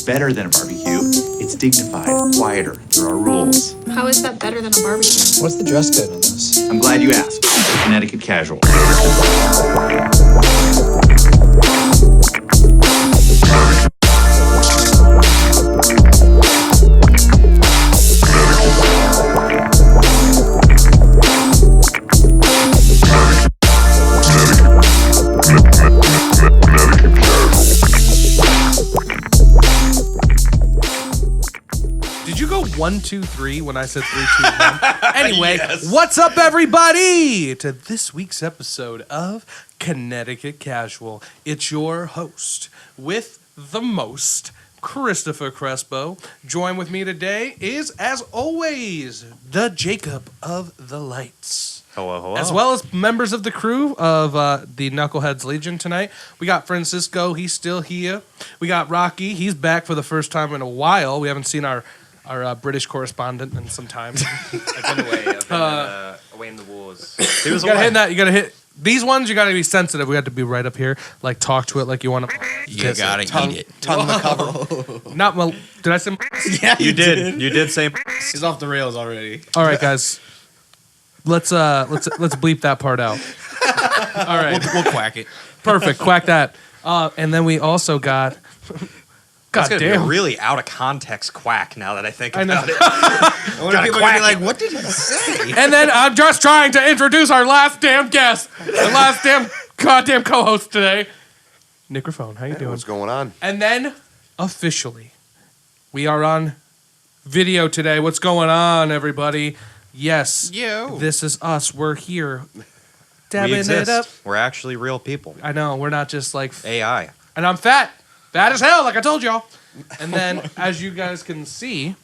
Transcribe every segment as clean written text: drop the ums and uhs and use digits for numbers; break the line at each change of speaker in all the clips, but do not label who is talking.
better than a barbecue. It's dignified, quieter. There are rules.
How is that better than a barbecue?
What's the dress code on this?
I'm glad you asked. Connecticut casual.
Did you go 1, 2, 3 when I said 3, 2, 1? Anyway, yes. What's up, everybody? To this week's episode of Connecticut Casual. It's your host with the most, Christopher Crespo. Join with me today is, as always, the Jacob of the Lights.
Hello, hello.
As well as members of the crew of the Knuckleheads Legion tonight. We got Francisco, he's still here. We got Rocky, he's back for the first time in a while. We haven't seen our British correspondent in some time.
I've been away in the wars.
You gotta hit these ones. You gotta be sensitive. We have to be right up here, like talk to it like you want to.
You gotta eat it.
Tongue the cover.
Not well. Did I say?
Yeah,
You did. You did say.
He's off the rails already.
All right, guys. Let's bleep that part out. All right,
We'll quack it.
perfect. Quack that. And then we also got. God
That's gonna
damn.
be a really out of context quack now that I think
I know.
about it.
I wonder if people are
quack
gonna be like, what did he say?
And then I'm just trying to introduce our last damn guest, the last damn goddamn co-host today, Nicrophone. How you doing?
What's going on?
And then, officially, we are on video today. What's going on, everybody? Yes, this is us. We're here,
We
dabbing it
exist.
up.
We're actually real people.
I know, we're not just like...
AI.
And I'm fat. Fat as hell, like I told y'all. And then, as you guys can see...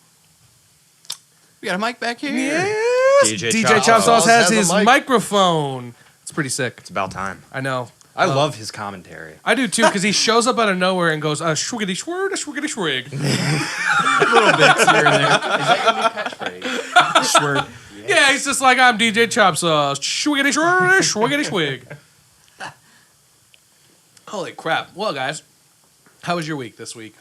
We got a mic back here.
Yes! DJ Chop Sauce has his microphone. It's pretty sick.
It's about time.
I know.
I love his commentary.
I do too, because he shows up out of nowhere and goes, shwiggity shwird, shwiggity shwig.
Little bits here and there.
Is that your new catchphrase?
Swear.
Yeah, he's just like, I'm DJ Chop Sauce. Shwiggity shwird, shwiggity shwig. Holy crap. Well, guys, how was your week this week?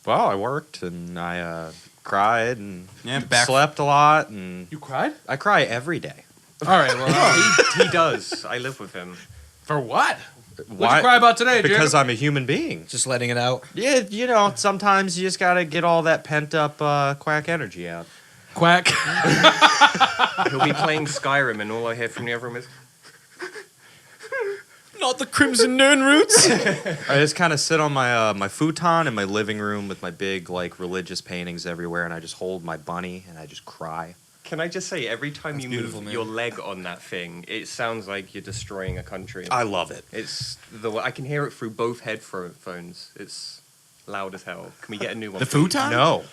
Well, I worked and I cried and
back.
slept a lot and
You cried?
I cry every day.
All right, well,
He does. I live with him.
for what? What'd
Why?
you cry about today,
Because
Jacob?
I'm a human being.
Just letting it out.
Yeah, you know, sometimes you just gotta get all that pent up quack energy out.
Quack.
He'll be playing Skyrim, and all I hear from the other room is,
Not the Crimson Nern roots.
I just kind of sit on my my futon in my living room with my big like religious paintings everywhere, and I just hold my bunny and I just cry.
can I just say, every time you
beautiful,
move
man.
your leg on that thing, it sounds like you're destroying a country.
I love it.
I can hear it through both headphones. It's loud as hell. Can we get a new one?
The futon?
No.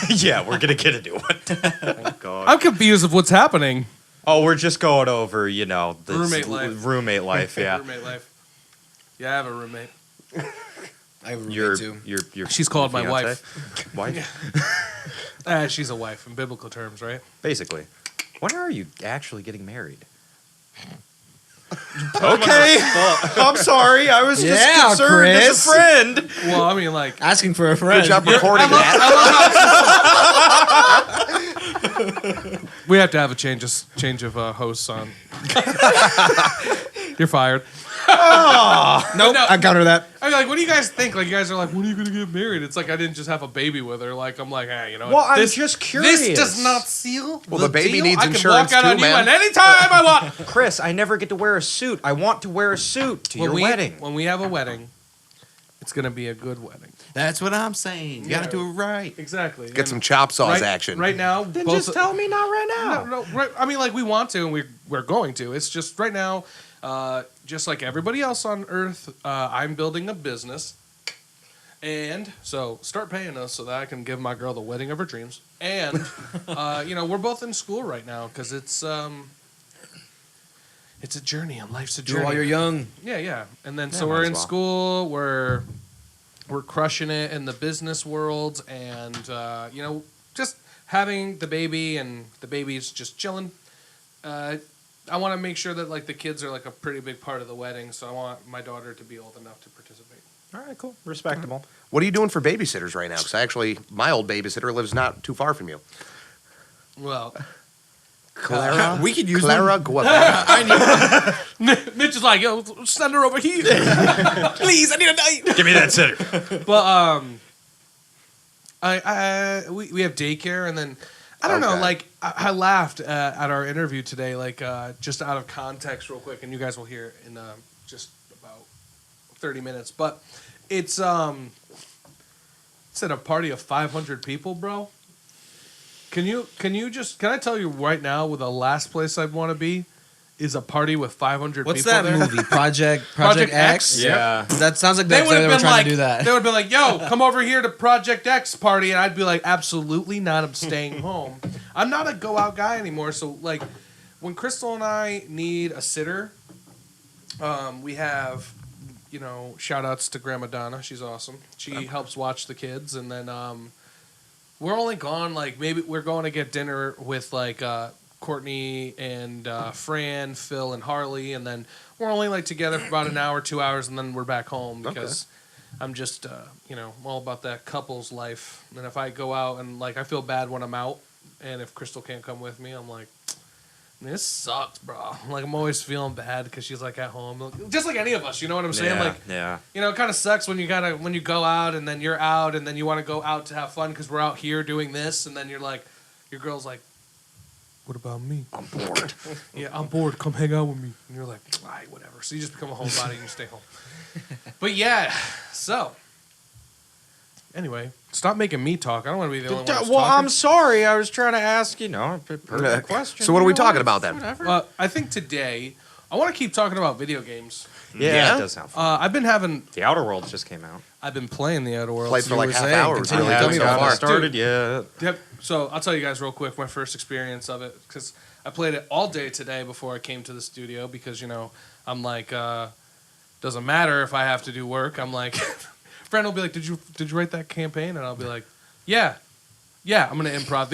Yeah, we're gonna get a new one.
Thank God.
I'm confused of what's happening.
Oh, we're just going over, you know, this
Roommate life.
Roommate life, yeah.
Roommate life. Yeah, I have a roommate.
I have a
Your,
roommate too.
your
She's called my
fiance?
wife.
Wife?
She's a wife in biblical terms, right?
Basically. When are you actually getting married? Okay. I'm sorry. I was just
Yeah,
concerned as
Chris.
a friend.
Well, I mean, like...
Asking for a friend.
Good job recording that.
We have to have a change of hosts on. You're fired.
Nope,
No.
I counter that.
I mean, like, what do you guys think? Like, you guys are like, when are you going to get married? It's like I didn't just have a baby with her. Like, I'm like, hey, you know
Well,
what?
I'm just curious.
This does not seal
Well, the baby
deal.
needs
I can
insurance
walk out
too,
on you
man.
at any time I want.
Chris, I never get to wear a suit. I want to wear a suit to your wedding.
When we have a wedding, it's going to be a good wedding.
That's what I'm saying. You gotta do it right.
Exactly.
Get some chop sauce action.
Right now,
Then
both
just tell me not right now.
No, right. I mean, like, we want to, and we're going to. It's just right now, just like everybody else on Earth, I'm building a business. And so start paying us so that I can give my girl the wedding of her dreams. And, you know, we're both in school right now because it's a journey and life's a
Do
journey.
it while you're young.
Yeah. And then,
Yeah,
so
might
we're
as
in
well.
school, we're crushing it in the business world, and, you know, just having the baby, and the baby's just chilling. I want to make sure that, like, the kids are, like, a pretty big part of the wedding, so I want my daughter to be old enough to participate.
All right, cool, respectable.
What are you doing for babysitters right now? Because my old babysitter lives not too far from you.
Well,
Clara?
We could use
Clara Guevara.
Mitch is like, yo, send her over here.
Please, I need a night.
Give me that sitter.
But we have daycare, and then I don't know.
Okay.
Like I laughed at our interview today, like just out of context, real quick, and you guys will hear it in just about 30 minutes. But it's at a party of 500 people, bro. Can I tell you right now, where the last place I'd want to be is a party with 500
What's
people
that
there?
movie? Project
Project
X?
X?
Yeah.
That sounds like
They
they
would have
were
been
trying
like,
to do that.
they would have been like, "Yo, come over here to Project X party," and I'd be like, "Absolutely not. I'm staying home. I'm not a go out guy anymore." So like, when Crystal and I need a sitter, we have, shout outs to Grandma Donna. She's awesome. She helps watch the kids, and then we're only gone like maybe we're going to get dinner with like Courtney and Fran, Phil, and Harley, and then we're only like together for about an hour, 2 hours, and then we're back home because I'm just I'm all about that couple's life. And if I go out and like I feel bad when I'm out, and if Crystal can't come with me, I'm like, this sucks, bro. Like I'm always feeling bad because she's like at home, just like any of us. You know what I'm saying? Like,
yeah.
it kind of sucks when you go out and then you're out and then you want to go out to have fun because we're out here doing this, and then you're like, your girl's like, what about me?
I'm bored.
Yeah, I'm bored. Come hang out with me. And you're like, all right, whatever. So you just become a homebody and you stay home. But yeah, so anyway, stop making me talk. I don't want to be the only one who's
Well,
talking.
I'm sorry. I was trying to ask, a pertinent question.
So what are we talking about then?
Whatever.
I think today I want to keep talking about video games.
Yeah, it does sound fun.
I've been
The Outer Worlds just came out.
playing the Outer Worlds.
Played for like
were
half
saying,
hour.
continue
Really
to tell
good
me
so
about
far.
it.
Started, yeah.
Yep. So I'll tell you guys real quick my first experience of it because I played it all day today before I came to the studio because I'm like doesn't matter if I have to do work. I'm like, friend will be like, did you write that campaign? And I'll be like, yeah, I'm gonna improv.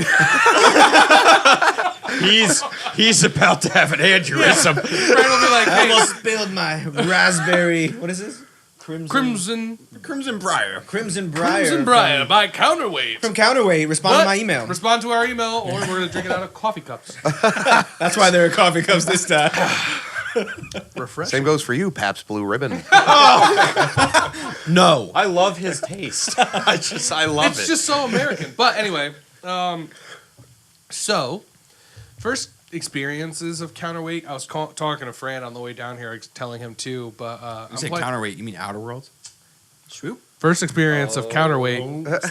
He's about to have an aneurysm.
Friend will be like, hey,
Almost spilled my raspberry. What is this?
Crimson
Briar. Crimson
Briar by Counterweight.
From Counterweight. Respond to
What?
my email.
Respond to our email, or we're gonna drink it out of coffee cups.
That's why there are coffee cups this time.
Refresh.
Same goes for you, Pabst Blue Ribbon.
No.
I love his taste. I love
It's
it.
just so American. But anyway, so first experiences of Counterweight. I was talking to Fran on the way down here, telling him too. But
You say Counterweight, you mean Outer Worlds?
Swoop. First experience of Counterweight.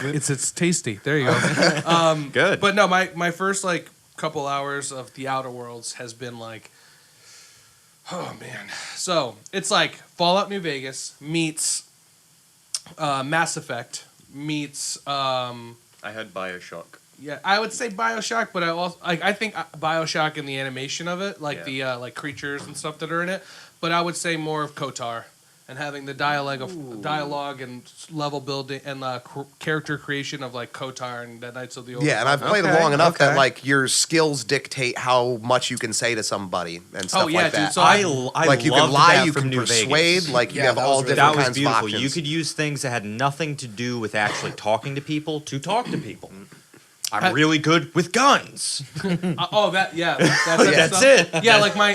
It's tasty. There you go.
Good.
But no, my first like couple hours of the Outer Worlds has been like, oh man. So it's like Fallout New Vegas meets Mass Effect meets
I had Bioshock.
yeah, I would say BioShock, but I think BioShock in the animation of it, like the like creatures and stuff that are in it. But I would say more of KOTOR and having the dialogue and level building and character creation of like KOTOR and the Knights of the Old.
Yeah, and I've played
Okay,
long enough that
okay.
like your skills dictate how much you can say to somebody and stuff
yeah,
like
dude,
that.
so
I
like you can
loved
lie,
that
you
from
can
New
persuade,
Vegas.
like you
Yeah,
have
that
all
was really-
different
That was
kinds of
beautiful.
options.
You could use things that had nothing to do with actually talking to people to talk to people. I'm really good with guns.
That's
it.
Yeah, like my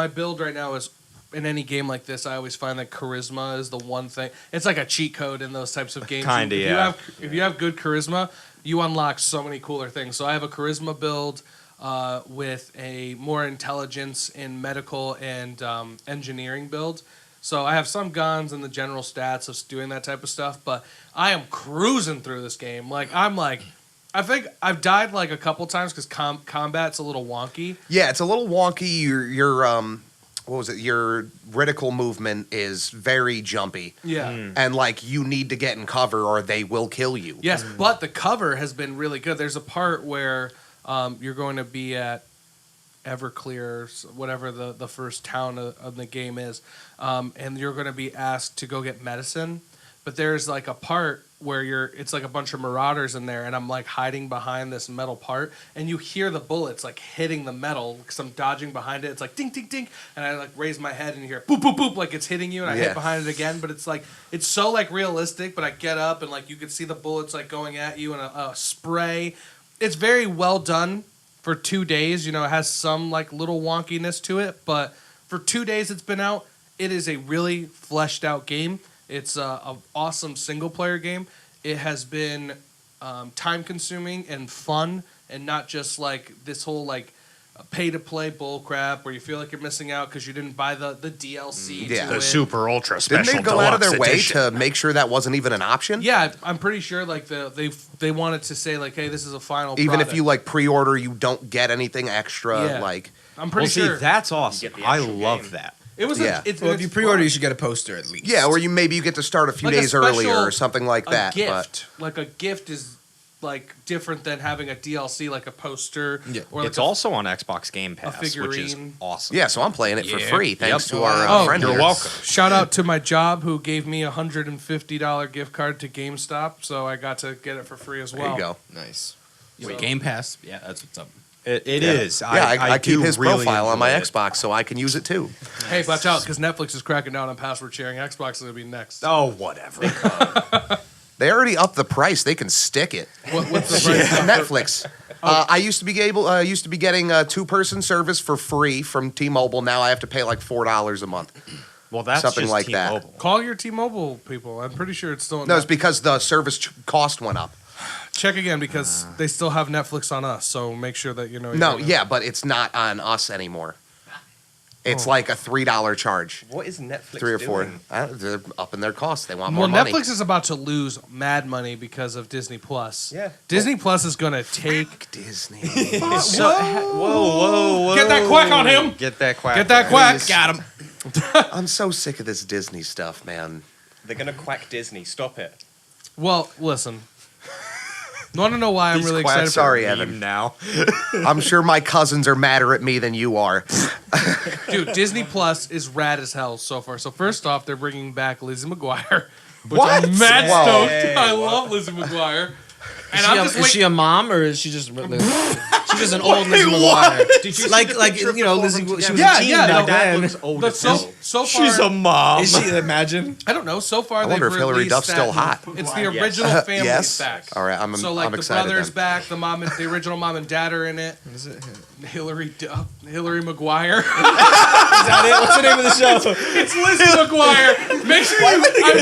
build right now is in any game like this. I always find that charisma is the one thing. It's like a cheat code in those types of games.
Kinda,
If
yeah.
If you have good charisma, you unlock so many cooler things. So I have a charisma build with a more intelligence in medical and engineering build. So I have some guns and the general stats of doing that type of stuff, but I am cruising through this game. I think I've died like a couple times because combat's a little wonky.
Yeah, it's a little wonky. Your what was it? Your reticle movement is very jumpy.
Yeah.
And like you need to get in cover or they will kill you.
Yes, but the cover has been really good. There's a part where you're going to be at Everclear, whatever the first town of the game is, and you're going to be asked to go get medicine but there's like a part where it's like a bunch of marauders in there, and I'm like hiding behind this metal part, and you hear the bullets like hitting the metal because I'm dodging behind it. It's like ding, ding, ding, and I like raise my head and you hear boop, boop, boop, like it's hitting you, and I hit behind it again. But it's like it's so like realistic. But I get up and like you can see the bullets like going at you and a spray. It's very well done for 2 days. You know, it has some like little wonkiness to it, but for 2 days it's been out. It is a really fleshed out game. It's an awesome single player game. It has been time consuming and fun, and not just like this whole like pay to play bull crap where you feel like you're missing out because you didn't buy the DLC.
Yeah.
to
The
it.
super ultra
Didn't
special
they go out of their
deluxe
way
edition.
to make sure that wasn't even an option?
Yeah, I'm pretty sure like they wanted to say like, hey, this is a final.
Even
product.
if you like pre-order, you don't get anything extra.
Yeah.
Like,
I'm pretty
See,
sure
that's awesome.
get the
I
actual
love
game.
that.
it was.
Yeah.
It's,
Well, if
it's
you pre-order,
fun.
you should get a poster at least.
yeah, or you get to start a few
Like a
days earlier
special-
or something like
a
that.
gift. Like a gift is like different than having a DLC, like a poster.
Yeah.
Or like
It's also on Xbox Game Pass, which is
figurine.
awesome.
But yeah, so I'm playing it for
Yeah.
free thanks
Yep.
to our
Oh,
friend
you're
here.
welcome.
Shout out to my job who gave me $150 gift card to GameStop, so I got to get it for free as well.
There you go.
Nice.
Wait, Game Pass? Yeah, that's what's up.
It
Yeah.
is.
Yeah, I keep
do
his
really
profile on my
enjoy it.
Xbox so I can use it too.
Hey, watch out, because Netflix is cracking down on password sharing. Xbox is going to be next.
Oh, whatever.
They already upped the price. They can stick it.
What's the price?
Netflix. I used to be getting a 2-person service for free from T-Mobile. Now I have to pay like $4 a month.
Well, that's
Something
just
like that.
T-Mobile.
Call your T-Mobile people. I'm pretty sure it's still.
No, it's because the service cost went up.
Check again because they still have Netflix on us. So make sure that you know.
No, yeah, but it's not on us anymore. It's like a $3 charge,
What is Netflix
3 or 4.
doing?
They're upping their costs. They want
Well,
more money.
Netflix is about to lose mad money because of Disney Plus.
Yeah.
Disney Plus is going to take.
Disney.
Whoa.
Get that quack on him.
Get that quack.
Get that quack.
Please.
Got him.
I'm so sick of this Disney stuff, man.
They're gonna quack Disney. Stop it.
Well, listen. Want to know why I'm
These
really
quacks
excited?
are
Sorry,
a meme
Evan.
now.
I'm sure my cousins are madder at me than you are.
Dude, Disney Plus is rad as hell so far. So first off, they're bringing back Lizzie McGuire. Which
What?
I'm mad
Whoa.
stoked.
Hey,
I love Lizzie McGuire. And
Is
I'm
she, a,
just
is she
waiting.
a mom or is she just she's just an old Lizzie McGuire?
Did you
like
see the
like
picture
you know
before
Lizzie?
them
She was
together?
a teen
Yeah,
back
no,
then.
looks old
But
as
so,
hell.
so far,
She's a mom.
Is she? Imagine.
I don't know. So far,
I wonder
they've
if Hillary
released
Duff's still
that-
hot.
It's the
Yes.
original family
Yes.
back.
All right, I'm
So like
I'm
the
excited.
brother's
Then.
back, the original mom and dad are in it.
Is it?
Hillary McGuire.
Is that it? What's the name of the show?
It's Lizzie McGuire. Make sure I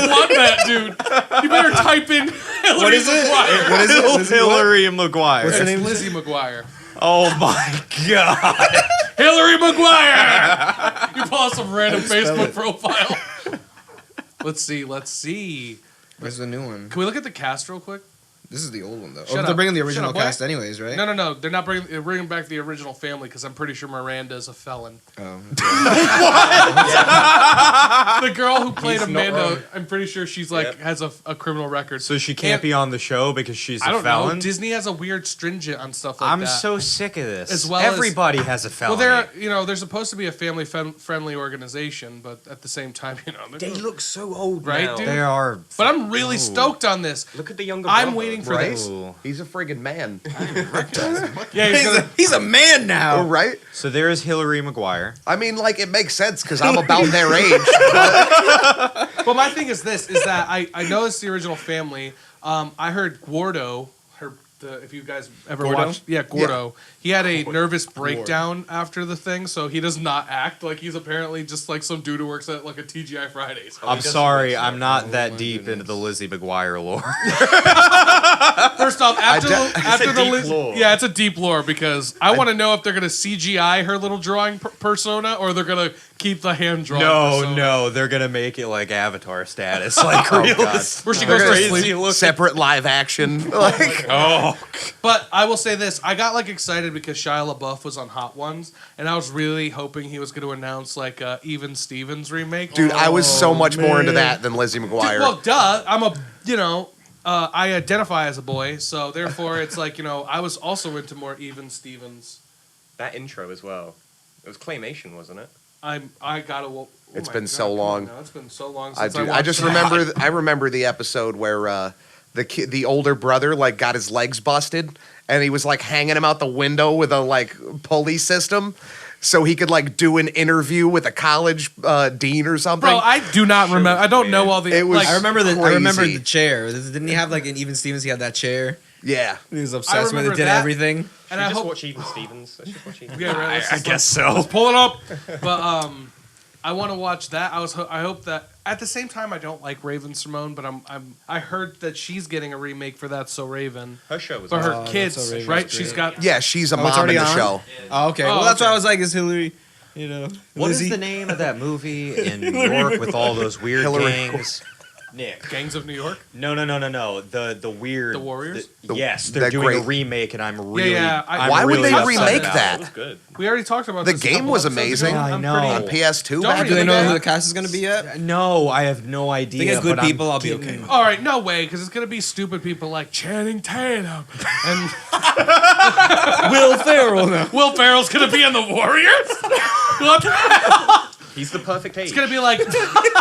want that, dude. You better type in Hillary
What is it?
McGuire.
What is it? Lizzie
Hillary McGuire.
What's the
It's
name?
Lizzie McGuire.
Oh my god.
Hillary McGuire. You pull out some random Facebook profile. Let's see.
Where's the new one?
Can we look at the cast real quick?
This is the old one though.
Shut
They're
up.
bringing the
Shut
original
up, boy.
cast anyways, right?
No. They're not bringing. They're bringing back the original family because I'm pretty sure Miranda is a felon.
Oh.
The girl who played
He's not
Amanda,
wrong.
I'm pretty sure she's like
Yep.
has a criminal record.
So she can't
And-
be on the show because she's
I
a
don't
felon?
know. Disney has a weird stringent on stuff like
I'm
that.
so sick of this.
As well as-
Everybody has a
well,
felony.
they're supposed to be a family friendly organization, but at the same time,
They look so old
Right,
now.
dude?
They are.
But I'm really
Ooh.
stoked on this.
Look at the younger
I'm
brother.
waiting for
Right?
this.
Ooh.
He's a friggin' man.
Yeah, he's gonna,
He's a man now.
Oh, right?
So there's Hillary McGuire.
I mean, like, it makes sense because I'm about their age.
but my thing is this: is that I know it's the original family. I heard Gordo. If you guys ever
Gordo?
watched, Gordo. He had a nervous breakdown after the thing, so he does not act like he's apparently just like some dude who works at like a TGI Fridays.
I'm sorry, I'm not that deep into the Lizzie McGuire lore.
First off, after
a
the
deep
Liz-
lore.
yeah, it's a deep lore because I want to know if they're gonna CGI her little drawing persona or they're gonna keep the hand drawing. persona.
No, they're gonna make it like Avatar status, like
Oh,
realistic.
Where she
They're
goes to
gonna
sleep.
Separate live action. Like,
But I will say this: I got like excited because Shia LaBeouf was on Hot Ones, and I was really hoping he was going to announce like a Even Stevens remake.
dude, I was so much more into that than Lizzie
Dude,
McGuire.
well, duh. I'm a I identify as a boy, so therefore it's like I was also into more Even Stevens.
That intro as well. It was claymation, wasn't it?
I gotta. Oh
It's
my
been
God,
so
come on
long.
now. It's been so long
I
since
do. I
watched
just
that.
remember the episode where the older brother like got his legs busted and he was like hanging him out the window with a like pulley system so he could like do an interview with a college dean or something.
Bro, I do not remember. I don't know all the.
It was-
like,
I remember
Crazy.
the chair. Didn't he have like in Even Stevens? He had that chair.
yeah.
He was
I
obsessed with
remember
it. Did
that.
everything.
and
Should
I
we just
hope.
watch Even Stevens? I should watch Even
Yeah, right.
I guess so.
Let's pull it up. But I want to watch that. I hope that at the same time I don't like Raven Simone, but I heard that she's getting a remake for That's So Raven.
Her show was
But her
That's So
kids,
Raven's
right?
great.
She's got.
Yeah, she's a
Oh, it's
mom in
already
the
on?
show.
Oh, okay.
Oh,
Well, that's
okay.
why I was like, is Hillary,
What is
Lizzie?
the name of that movie in New York with all those weird
Hillary
gangs? Nick.
Gangs of New York.
No. The weird.
The Warriors?
Yes, they're
that
doing a
great-
remake, and I'm really.
yeah,
I'm
Why would
really
they
upset
remake
about
that?
It was good.
We already talked about
The
this a
game
couple
was
episodes
amazing.
ago.
I
I'm
know.
pretty-
On PS2
Don't
back
Do they
in the
know
day.
who the cast is going to be yet?
No, I have no idea.
They get good
but I'm
people. I'll be
getting-
okay.
All right, no way, because it's gonna be stupid people like Channing Tatum and
Will Ferrell now.
Will Ferrell's gonna be in the Warriors. What the hell?
He's the perfect age.
It's gonna be like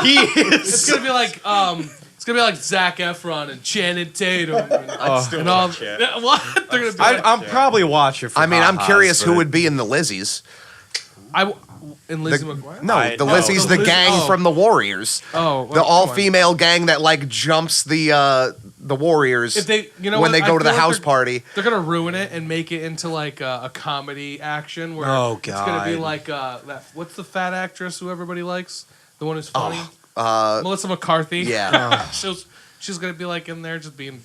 He is.
it's gonna be like it's gonna be like Zac Efron and Channing Tatum and,
still
and all.
watch it.
What? They're gonna be like,
I'm probably watching. For
I mean, I'm
ha-has,
curious who
but-
would be in the Lizzies.
and Lizzie McGuire.
No,
I-
the
no,
Lizzies,
the
the
Liz-
gang
oh.
from the Warriors.
Oh, well,
The
come on.
all-female gang that like jumps the Warriors
If they, you know,
when
what?
they
I
go to the
feel like
house
they're-
party.
They're gonna ruin it and make it into like a comedy action where
Oh,
it's gonna be
God.
like that. What's the fat actress who everybody likes? The one who's funny.
Uh,
Melissa McCarthy.
yeah.
she's gonna be like in there just being.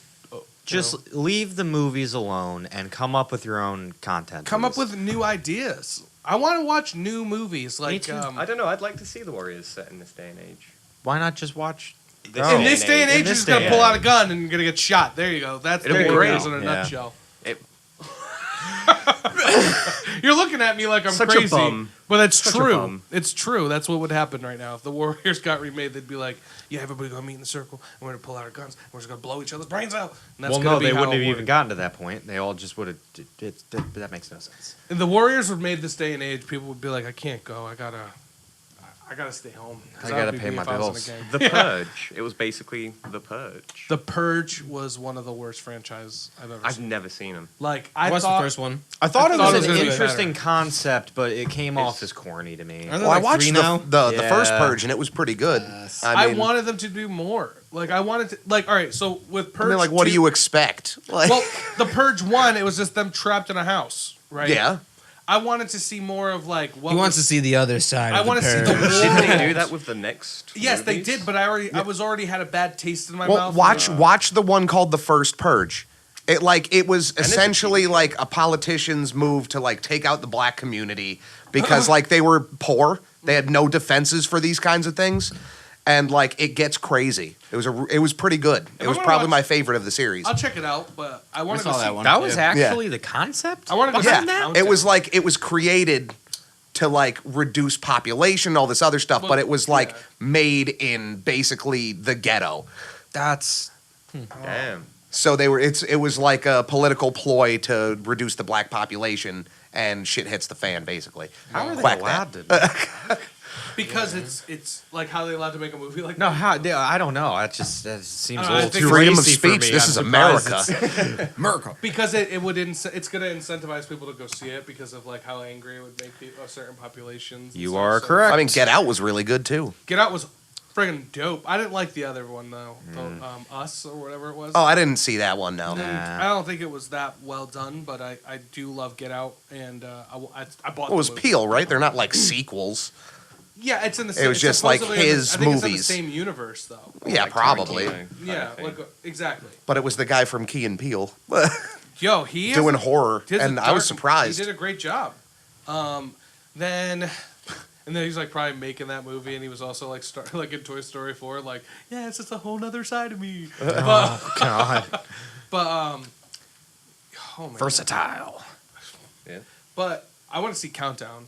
Just leave the movies alone and come up with your own content.
Come up
please.
with new ideas. I want to watch new movies like
too.
I don't know. I'd like to see the Warriors set in this day and age.
Why not just watch?
This
in this day and age,
In
you're
this
just gonna
day
pull
and
out a gun and you're gonna get shot. There you go. That's
It'll be
the
great.
Warriors in a
Yeah.
nutshell.
It-
You're looking at me like I'm
Such a
crazy,
bum.
but it's
Such a
true.
bum.
It's true. That's what would happen right now if the Warriors got remade. They'd be like, "Yeah, everybody gonna meet in the circle, and we're gonna pull out our guns, and we're just gonna blow each other's brains out." And that's
Well,
gonna
no,
be
they
how
wouldn't
it
have
would.
even gotten to that point. They all just would have. That makes no sense.
If the Warriors were made this day and age, people would be like, "I can't go. I gotta stay home. 'Cause
I
that
gotta
would be
pay
me
my
if I was in a
bills."
gang."
The Purge. It was basically The Purge.
The Purge was one of the worst franchises I've ever
I've
seen.
never seen them.
Like
I
I
watched
thought,
the first one.
I thought it
thought
was
it was
an
gonna be
interesting
better.
concept, but it came off
It's-
as corny to me.
Are there
Well, I
like
watched
three now?
the first
Yeah.
Purge and it was pretty good.
Yes.
I
mean,
wanted them to do more. Like I wanted to. Like all right. So with Purge,
I mean, like, what do
2
you expect? Like,
Well, the Purge 1, it was just them trapped in a house, right?
yeah.
I wanted to see more of like what
He wants to
was-
see the other side.
I
of
want
the
to see the
Purge.
world.
Didn't they do that with the next?
Yes, they
movies?
did, but I was already had a bad taste in my
Well,
mouth.
watch the one called The First Purge. It was
it's a
essentially
TV.
like a politician's move to like take out the black community because like they were poor, they had no defenses for these kinds of things, and like it gets crazy. It was pretty good. It
I
was
wanna
probably
watch-
my favorite of the series.
I'll check it out, but I wanted
saw
to see
that one.
That was
Yeah.
actually the concept.
I wanted to
Yeah,
see Countdown.
it was like it was created to like reduce population, all this other stuff,
Well,
but it was like
yeah.
made in basically the ghetto.
That's
Damn.
So it was like a political ploy to reduce the black population, and shit hits the fan basically.
how are they
Quack
allowed
that.
to?
because it's like how they allowed to make a movie like
No,
that.
how? I don't know. That seems
I
a little
think
too
freedom of
racy for
speech.
me.
This
I'm
is
surprised
America.
it's-
Merkel.
Because it's gonna incentivize people to go see it because of like how angry it would make people, certain populations. and
You
stuff,
are
so-
correct.
I mean, Get Out was really good too.
Get Out was friggin' dope. I didn't like the other one though. Us or whatever it was.
Oh, I didn't see that one. No.
Nah.
I don't think it was that well done, but I do love Get Out, and I bought.
It was
the movie.
Peel, right? They're not like sequels.
Yeah, it's in the.
It was
it's
just like
supposedly in the-
his
I think It's
movies.
in the same universe though.
Yeah,
Like
probably.
Tarantino kind
Yeah,
of thing.
like exactly.
But it was the guy from Key and Peele
Yo, he
doing
has a-
horror,
he has a
and I was
dark-
surprised.
He did a great job. Then. And then he's like probably making that movie, and he was also like like in Toy Story 4, like, yeah, it's just a whole nother side of me. But
God.
oh man.
Versatile.
But I want to see Countdown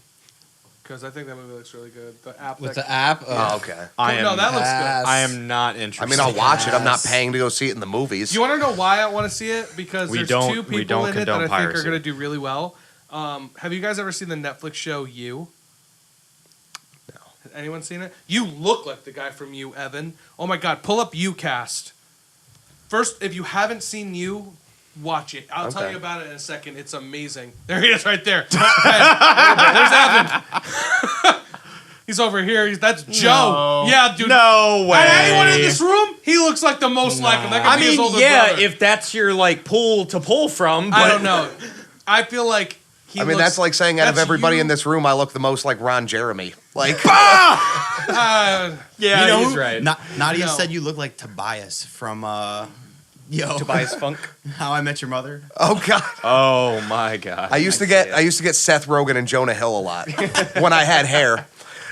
because I think that movie looks really good. The app
With
that,
the app?
Oh, okay.
I am.
no, that looks
Pass.
good.
I am not
I
interested.
mean, I'll watch it. I'm not
Yes.
paying to go see it in the movies.
You want to know why I want to see it? Because
We
there's
don't-
two
we
people
don't
in it that I
condone
think are
piracy.
going to do really well. Have you guys ever seen the Netflix show You? Anyone seen it? You look like the guy from You, Evan. Oh my God, pull up You Cast. First, if you haven't seen You, watch it. I'll tell you about it in a second. It's amazing. There he is right there. There's Evan. He's over here. That's Joe. Yeah, dude.
No way.
And anyone in this room, he looks like the most like him. That could
I
be his
mean,
older
yeah,
brother.
if that's your like pool to pull from. But
I don't know. I feel like he looks,
that's like saying out of
that's
everybody
you.
in this room, I look the most like Ron Jeremy. Like,
Uh,
Yeah,
You know
he's
who?
right.
Nadia
No.
said you look like Tobias from
Tobias Funk.
How I Met Your Mother.
oh God.
Oh my god.
I used to get Seth Rogen and Jonah Hill a lot when I had hair.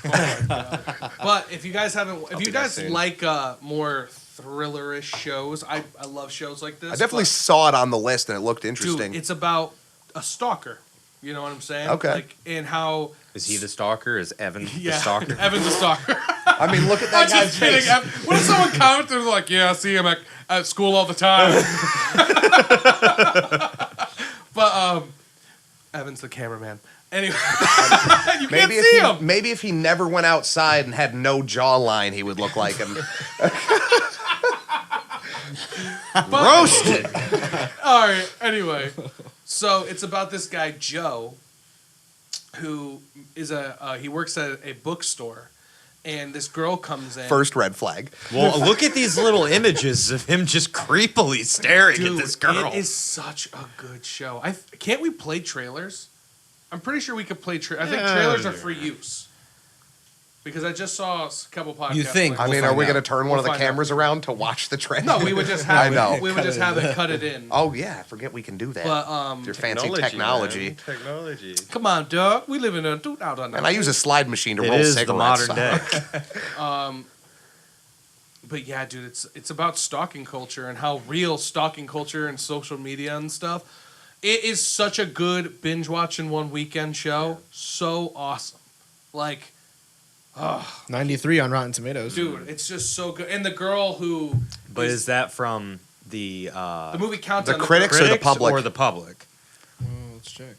but if you guys haven't, if you
be there
guys
soon.
like more thrillerish shows, I love shows like this.
I definitely
but,
saw it on the list and it looked interesting.
dude, it's about a stalker. You know what I'm saying?
Okay.
Like, and how.
Is he the stalker? Is Evan
Yeah,
the stalker?
Evan's a stalker.
I mean, look at that
I'm
guy's
just kidding.
face.
What if someone commented like, "Yeah, I see him at school all the time," but Evan's the cameraman. Anyway, you can't see him.
Maybe if he never went outside and had no jawline, he would look like him.
Roasted. All right. Anyway, so it's about this guy Joe, who is he works at a bookstore, and this girl comes in.
First red flag.
Well, look at these little images of him just creepily staring
Dude,
at this girl.
it is such a good show. Can't we play trailers? I'm pretty sure we could play trailers. I think trailers are for use. Because I just saw a couple podcasts.
You think?
like-
I mean,
We'll
are we
find
going to turn one
We'll
of the
find out.
cameras around to watch the trailer?
No, we would just have
I know.
it. We would just have it cut it in.
Oh yeah, I forget we can do that.
But
Your fancy technology.
man. Technology.
come on, Doug. We live in a 2000.
And I use a slide machine to
It
roll
is the
cigarettes.
modern day.
But yeah, dude, it's about stalking culture and how real stalking culture and social media and stuff. It is such a good binge watch in one weekend show. So awesome. Like,
93 on Rotten Tomatoes.
dude, it's just so good. And the girl who
But is that from the
the movie Countdown.
The critics or the public?
or the public?
Let's check.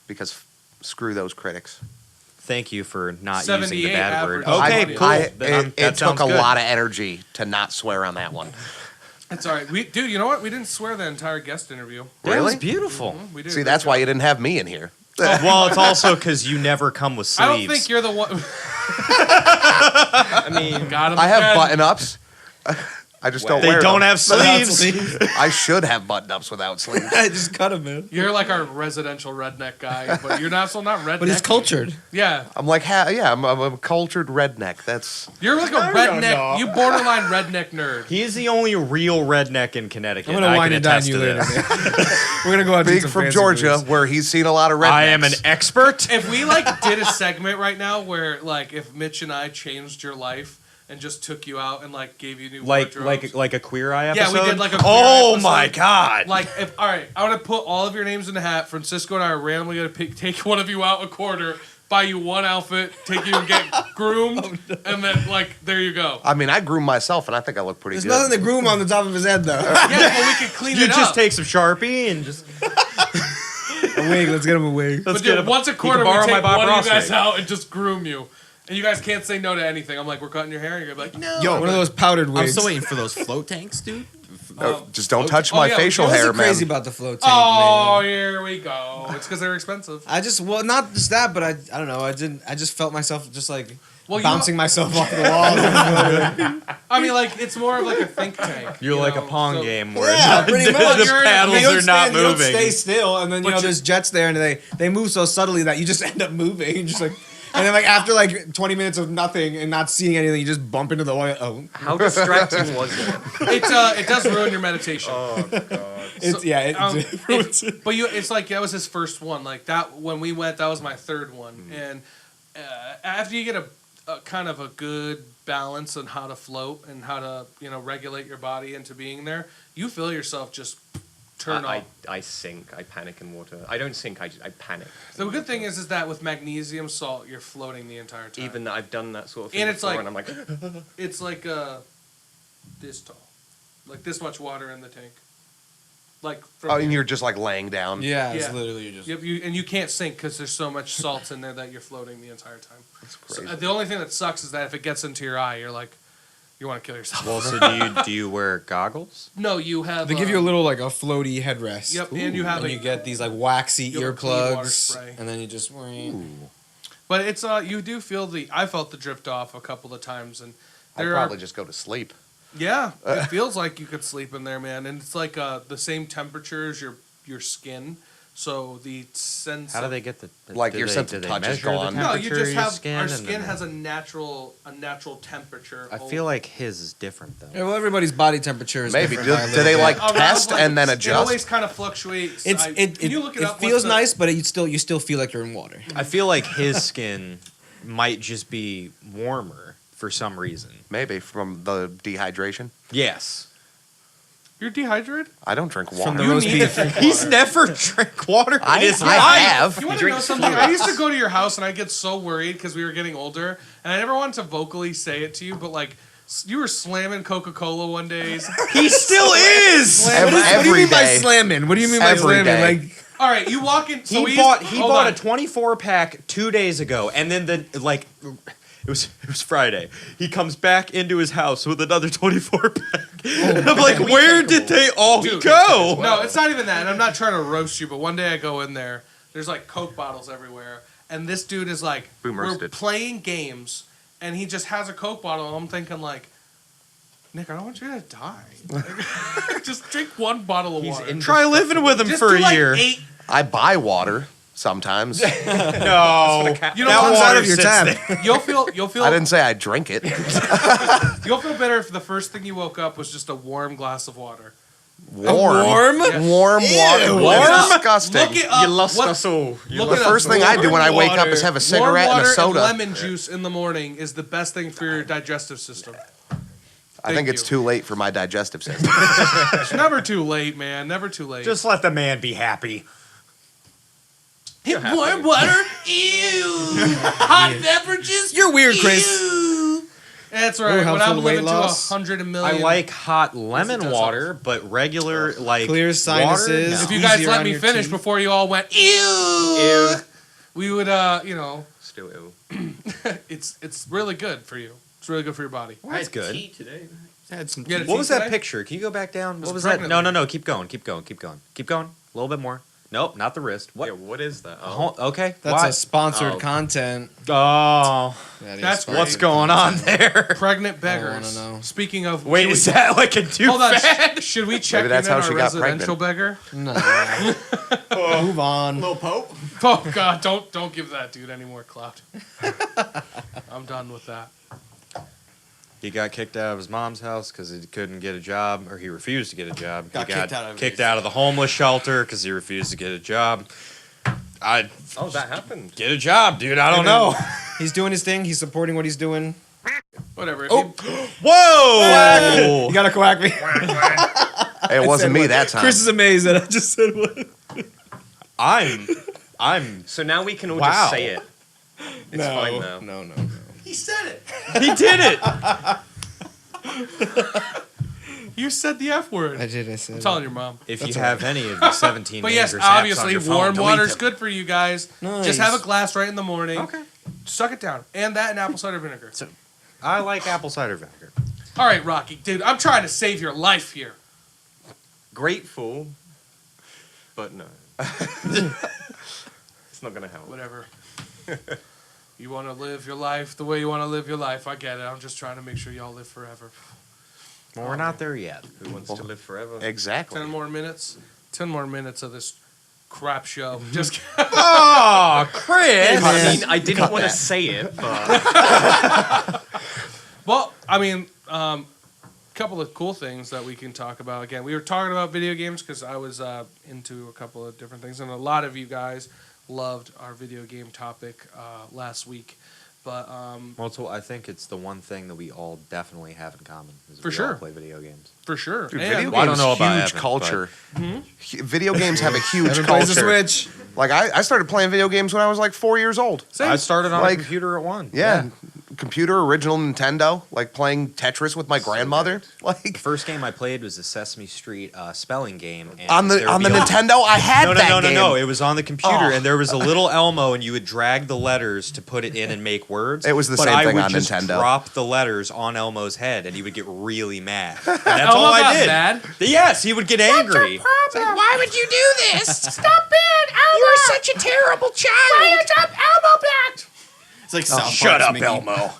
Because screw those critics.
Thank you for not using the
78
bad word.
average.
Okay,
I-
cool.
It
That
took
sounds
a
good.
lot of energy to not swear on that one.
It's all right. Dude, you know what? We didn't swear the entire guest interview.
That was
Really?
beautiful.
We did.
See, that's why you didn't have me in here.
Well, it's also because you never come with sleeves.
I don't think you're the one.
I mean,
Got him
I have
again.
button-ups. I just don't
They
wear
don't
them.
have sleeves.
I should have button-ups without sleeves.
I just cut him, man.
You're like our residential redneck guy, but you're not redneck.
But he's cultured.
Yeah,
I'm like, I'm a cultured redneck. That's
you're like a redneck. You borderline redneck nerd.
He is the only real redneck in Connecticut.
I'm gonna
I
wine
can
and dine
attest
you
to
later,
this.
man. We're gonna go out and eat
big
some
from
fancy
Georgia,
foods.
where he's seen a lot of rednecks.
I am an expert.
If we like did a segment right now where like if Mitch and I changed your life and just took you out and like gave you new wardrobes.
like a Queer Eye
Yeah,
episode.
we did like a Queer
Oh
episode.
my god!
Like if all right, I want to put all of your names in the hat. Francisco and I are randomly gonna take one of you out a quarter, buy you one outfit, take you and get groomed, and then like there you go.
I mean, I groom myself, and I think I look pretty
There's
good.
nothing to groom on the top of his head, though.
Yeah, but we could clean
you
it
just
up.
take some Sharpie and just
A wig. Let's get him a wig.
But
let's get
dude,
a-
once a
you
quarter
can
we
borrow
take
my Bob
one of
Ross
you guys
wig.
out and just groom you. And you guys can't say no to anything. I'm like, we're cutting your hair. And you're gonna be like, no.
Yo, one of those powdered
I'm
wigs.
still waiting for those float tanks, dude.
Just don't touch
Oh,
my
yeah,
facial
What's
hair,
so crazy
man.
about the float tank,
Oh,
man?
here we go. It's because they're expensive.
I just not just that, but I don't know. I just felt myself just like
Well, you
bouncing myself off the walls.
I mean, like it's more of like a think tank.
You're
you
like
know?
a pong
So-
game where
Yeah,
the,
pretty
the
much.
paddles
You don't
are not
stand- You don't
moving.
stay still, and then
But
there's jets there, and they move so subtly that you just end up moving. And just like, and then like after like 20 minutes of nothing and not seeing anything, you just bump into the oil. Oh,
how distracting was it?
It does ruin your meditation.
it's yeah. It,
But it's like that was his first one. Like that when we went, that was my third one. And after you get a kind of a good balance on how to float and how to regulate your body into being there, you feel yourself just turn off.
I sink. I panic in water. I don't sink. I panic.
The good thing is that with magnesium salt, you're floating the entire time.
Even I've done that sort of thing
And it's
before,
like-
and I'm like,
It's like this tall, like this much water in the tank. like.
Oh, and you're just like laying down.
Yeah, it's
Yeah.
literally just.
And you can't sink because there's so much salt in there that you're floating the entire time.
That's
So,
crazy.
the only thing that sucks is that if it gets into your eye, you're like, you want to kill yourself.
Well, so do you wear goggles?
No, you have.
They give you a little like a floaty headrest.
Yep, and you have
and
a-
you get these like waxy
you have a clean water
earplugs,
spray.
and then you just.
But it's you do feel I felt the drift off a couple of times, and
I'd
there
probably
are,
just go to sleep.
yeah, it feels like you could sleep in there, man, and it's like the same temperature as your skin, so the sense.
How do they get the
Like
do
your
they-
sense
do
of
they
touch is
measure the
gone.
No, you
temperature of
just
your
have
skin
our
and
skin
then-
has a natural temperature.
I feel like his is different though.
Yeah, well, everybody's body temperature is
Maybe.
different by a
Do they
little
like
bit.
Around,
test
like,
and then
It
adjust?
always kind of fluctuates. Can you look it up? What's
feels
the-
nice, but you still feel like you're in water.
I feel like his skin might just be warmer for some reason.
Maybe from the dehydration.
Yes.
You're dehydrated.
I don't drink water.
From the
You
roast
need
beef.
to drink
He's
water.
never drank water
I-
in his
I
life.
have.
You want to know something? I used to go to your house and I get so worried because we were getting older, and I never wanted to vocally say it to you, but like you were slamming Coca-Cola one days.
He still is.
Every,
What do you
every
mean by
day.
slamming? What do you mean by
Every
slamming?
day.
Like
All right, you walk in. So
He
we
bought
used,
he
hold
bought
on.
a 24 pack 2 days ago, and then it was Friday. He comes back into his house with another 24 pack. And I'm like, where did they all
Dude.
go?
No, it's not even that. And I'm not trying to roast you, but one day I go in there. There's like Coke bottles everywhere, and this dude is like,
Boom
we're
roasted.
playing games, and he just has a Coke bottle. And I'm thinking like, Nick, I don't want you to die. Just drink one bottle of water.
Try living with him
Just
for
do
a
like
year.
8.
I buy water sometimes.
No,
You know
that
what?
comes out
water
of your
sits
tab.
there.
You'll feel.
I didn't say I drink it.
You'll feel better if the first thing you woke up was just a warm glass of water.
Warm.
warm?
Yeah.
Warm water.
Look
Warm?
it up.
Disgusting.
Look it up.
You lost
What-
us all.
Look
The
it up.
first thing I do when I wake up is have a cigarette
warm
and a
water
soda.
lemon juice in the morning is the best thing for your digestive system.
I think
Thank
it's
you.
too late for my digestive system.
It's never too late, man. Never too late.
Just let the man be happy.
warm water. Ew. Hot beverages.
You're weird, Chris.
Ew. That's
Ooh,
right.
helps
When I'm
with weight
living to
loss.
100
I
million.
like hot lemon
does
water, but regular like
Clear sinuses.
Water?
If
No.
you guys
Easier
let
on
me
your
finish
teeth.
before you all went ew, we would
Still ill.
it's really good for you. It's really good for your body.
I had
good.
tea today.
Had some
You had a
What was
tea
that
today?
picture? Can you go back down?
was
What was
pregnant
that? No,
lady.
Keep going. Keep going. Keep going. Keep going. A little bit more. Nope, not the wrist. What?
Yeah, what is that?
Okay.
That's
Why?
a sponsored
Oh.
content.
Oh,
That is
That's
sponsored
what's going on there?
Pregnant
I
beggars.
wanna know.
Speaking of,
Wait,
should
is
we-
that like a too
hold on?
fat?
Should we check
Maybe that's
in on
how she
our
got
residential
pregnant.
beggar?
No. Move on.
Pope.
Oh God, don't give that dude any more clout. I'm done with that.
He got kicked out of his mom's house because he couldn't get a job, or he refused to get a job.
Got
he
kicked out of
kicked
his-
out of the homeless shelter because he refused to get a job. I'd
Oh, that happened.
get a job, dude. I don't know.
He's doing his thing. He's supporting what he's doing.
Whatever. If
Oh.
you-
Whoa!
You gotta quack me.
It wasn't me that time.
Chris is amazed that I just said what.
I'm.
So now we can all
Wow.
just say it. It's
no,
fine now.
No.
he said it.
He did it.
You said the F word.
I did. I said.
I'm telling your mom.
If
That's
you
all
have any of the 17
But yes,
names or apps on
obviously,
your phone,
warm
delete
water's
them.
good for you guys.
Nice.
Just have a glass right in the morning.
Okay.
Suck it down. And that and apple cider vinegar.
I like apple cider vinegar.
All right, Rocky. Dude, I'm trying to save your life here.
Grateful, but no. It's not gonna help.
Whatever. You want to live your life the way you want to live your life. I get it. I'm just trying to make sure y'all live forever.
Well, we're not there yet.
Who wants to live forever?
Exactly.
10 more minutes. 10 more minutes of this crap show. Just kidding.
Oh, Chris!
I mean, I didn't want to
that.
say it, but
Well, I mean, couple of cool things that we can talk about. Again, we were talking about video games because I was into a couple of different things, and a lot of you guys loved our video game topic last week. But
Well, so I think it's the one thing that we all definitely have in common. Is
For
we
sure.
all play video games.
for sure,
Dude,
and
video
Well, I
games
don't know about
huge
Evan,
culture. Video games have a huge
Everybody plays a
culture.
Switch.
Like I started playing video games when I was like 4 years old.
Same.
I started on
Like-
a computer at 1.
Yeah. computer, original Nintendo, like playing Tetris with my grandmother.
The
Like
first game I played was the Sesame Street spelling game. And
on the
there would be a-
Nintendo, I had
No,
that game.
no. It was on the computer,
Oh.
and there was a little Elmo, and you would drag the letters to put it in and make words.
It was the
but
same
I
thing
would
on
just
Nintendo.
Drop the letters on Elmo's head, and he would get really mad. And that's
Elmo
all I
got
did.
mad?
Yes, he would get angry.
It's like, why would you do this? Stop it, Elmo! You're such a terrible child. Why up Elmo back?
It's like South
Shut
Park's
up,
Mickey.
Elmo.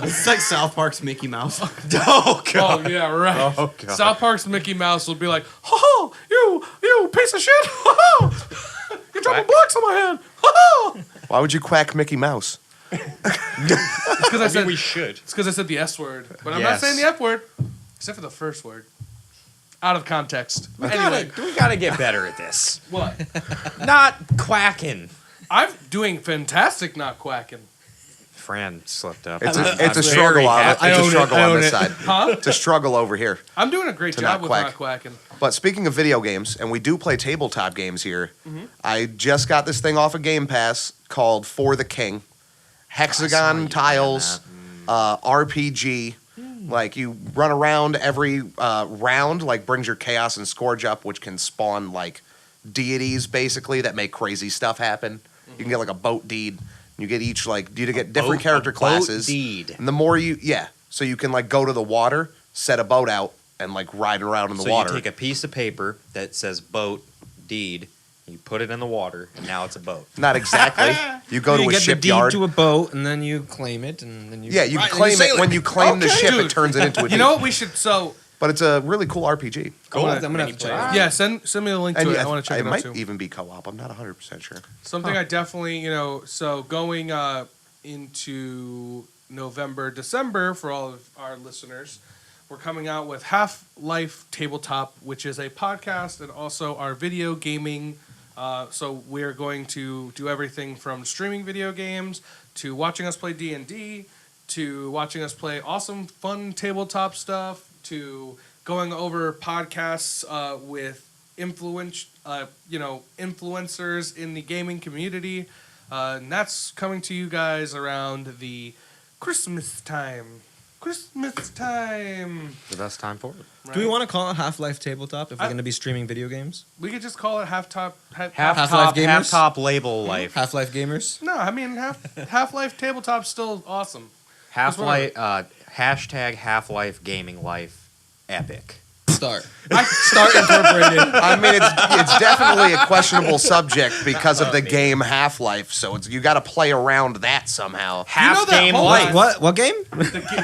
It's like South Park's Mickey Mouse.
Oh God.
Oh yeah, right.
Oh, God.
South Park's Mickey Mouse will be like, "Oh, you piece of shit! Oh, you're dropping blocks on my head! Oh."
Why would you quack Mickey Mouse?
Because I said
we should.
It's because I said the S word, but I'm not
Yes.
saying the F word, except for the first word. Out of context.
We
Anyway,
gotta get better at this.
what?
Not quacking.
I'm doing fantastic, not quacking.
Fran slipped up.
It's
I'm
a
very
struggle on
happy.
It's a
own it,
struggle
I
on
own
this
it.
side.
Huh?
It's a struggle over here.
I'm doing a great
To
job
not
with
quack.
not quacking.
But speaking of video games, and we do play tabletop games here,
Mm-hmm.
I just got this thing off of Game Pass called For the King. Hexagon tiles, RPG. Like you run around every round, like brings your chaos and scourge up, which can spawn like deities basically that make crazy stuff happen. You can get like a boat deed. You get each like you get different character classes.
Deed.
And the more so you can like go to the water, set a boat out, and like ride around in the
So
water.
you take a piece of paper that says boat deed, you put it in the water, and now it's a boat.
Not exactly. You go to a
get
shipyard.
the deed to a boat, and then you claim it, and then you
Yeah, you
Right, and
claim
sail
it when you claim the
Okay.
ship.
Dude.
It turns it into a deed.
You know what we should? So
But it's a really cool RPG.
Cool. I'm gonna have to check it out.
yeah, send me the link to
And
it.
yeah,
I want to check
it
it out
might
too.
even be co-op. I'm not 100% sure.
Something I definitely, so going into November, December for all of our listeners, we're coming out with Half-Life Tabletop, which is a podcast and also our video gaming. So we're going to do everything from streaming video games to watching us play D&D to watching us play awesome, fun tabletop stuff to going over podcasts with influencers in the gaming community. And that's coming to you guys around the Christmas time.
The best time for it.
Right?
Do we want to call it Half-Life Tabletop if we're
I-
going to be streaming video games?
We could just call it half-top.
Half-Life gamers?
half-top label life.
Half-Life gamers?
No, I mean Half-Life Tabletop's still awesome.
Half-Life, hashtag Half-Life gaming life epic.
Start. Start incorporated.
I mean, it's definitely a questionable subject because of the game Half-Life. So you got to play around that somehow.
Half
that
game
whole
life.
What game?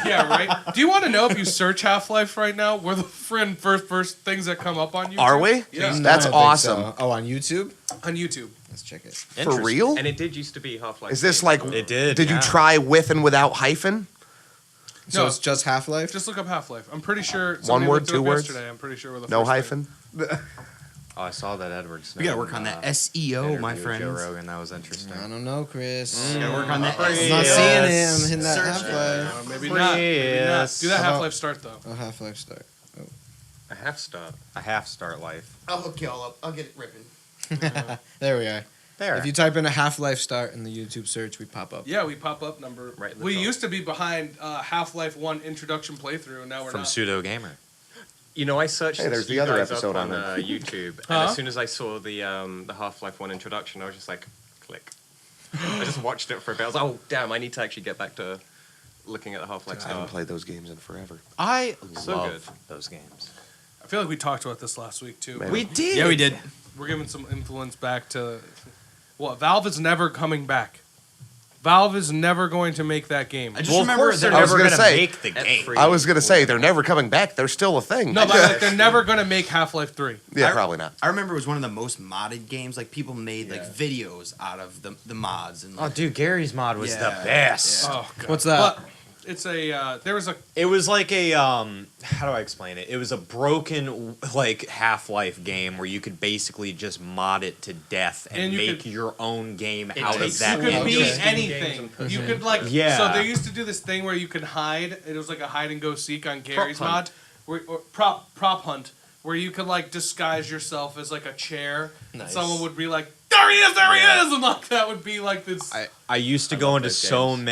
Yeah, right. Do you want to know if you search Half-Life right now? We're the first things that come up on YouTube.
Are we?
Yeah,
No,
That's
I don't think
awesome.
so. Oh, on YouTube?
on YouTube.
Let's check it.
For real?
And it did used to be Half-Life.
Is this
3.
like?
It did.
Did you
yeah.
try with and without hyphen?
So
No.
it's just Half-Life?
Just look up Half-Life. I'm pretty sure.
One
somebody
word,
looked it
two
up
words?
Yesterday. I'm pretty sure we're the
No
first thing.
hyphen.
Oh, I saw that Edward Snowden.
We gotta work on that SEO, my
interview with
friends.
Joe Rogan. That was interesting.
I don't know, Chris.
We gotta work on that
I'm
SEO.
not seeing it. I'm hitting that
Search.
Half-Life.
Maybe not. Maybe not. Do that
How about-
Half-Life start though.
Oh, Half-Life start.
A half start life.
I'll hook y'all up. I'll get it ripping.
There we are.
There.
If you type in a Half-Life start in the YouTube search, we pop up.
Yeah, we pop up number.
Right in the
We
top.
used to be behind Half-Life 1 introduction playthrough, and now we're
From
not.
Pseudo Gamer.
You know, I searched
Hey, there's
you
the other
guys
episode
up
on
on
there.
YouTube, and
Huh?
as soon as I saw the Half-Life 1 introduction, I was just like, click. I just watched it for a bit. I was like, oh, damn, I need to actually get back to looking at the Half-Life
I haven't
stuff.
played those games in forever.
I
So
love
good.
those games.
I feel like we talked about this last week too.
Maybe.
We did.
Yeah, we did.
We're giving some influence back to. Well, Valve is never coming back. Valve is never going to make that game.
I just
Well, of
remember
course they're
that
I was
never
gonna
going to
say,
make the game.
free.
I was gonna say they're never coming back. They're still a thing.
No, but like, they're never going to make Half-Life 3.
Yeah,
I-
probably not.
I remember it was one of the most modded games. Like people made like videos out of the mods and
Oh,
like,
dude, Gary's mod was the
Yeah,
best.
Oh, God.
What's that?
But it's a. There was a.
It was like a how do I explain it? It was a broken like Half-Life game where you could basically just mod it to death and
And you
make
could-
your own game
It
out of
takes-
that
You could
game.
be
Steam
anything.
games
You could like.
Yeah.
So they used to do this thing where you could hide. It was like a hide and go seek on Gary's
hunt.
mod, or prop hunt, where you could like disguise yourself as like a chair. And
Nice.
someone would be like, there he is, and like that would be like this.
I used to
I
go
love
into
those
so
games.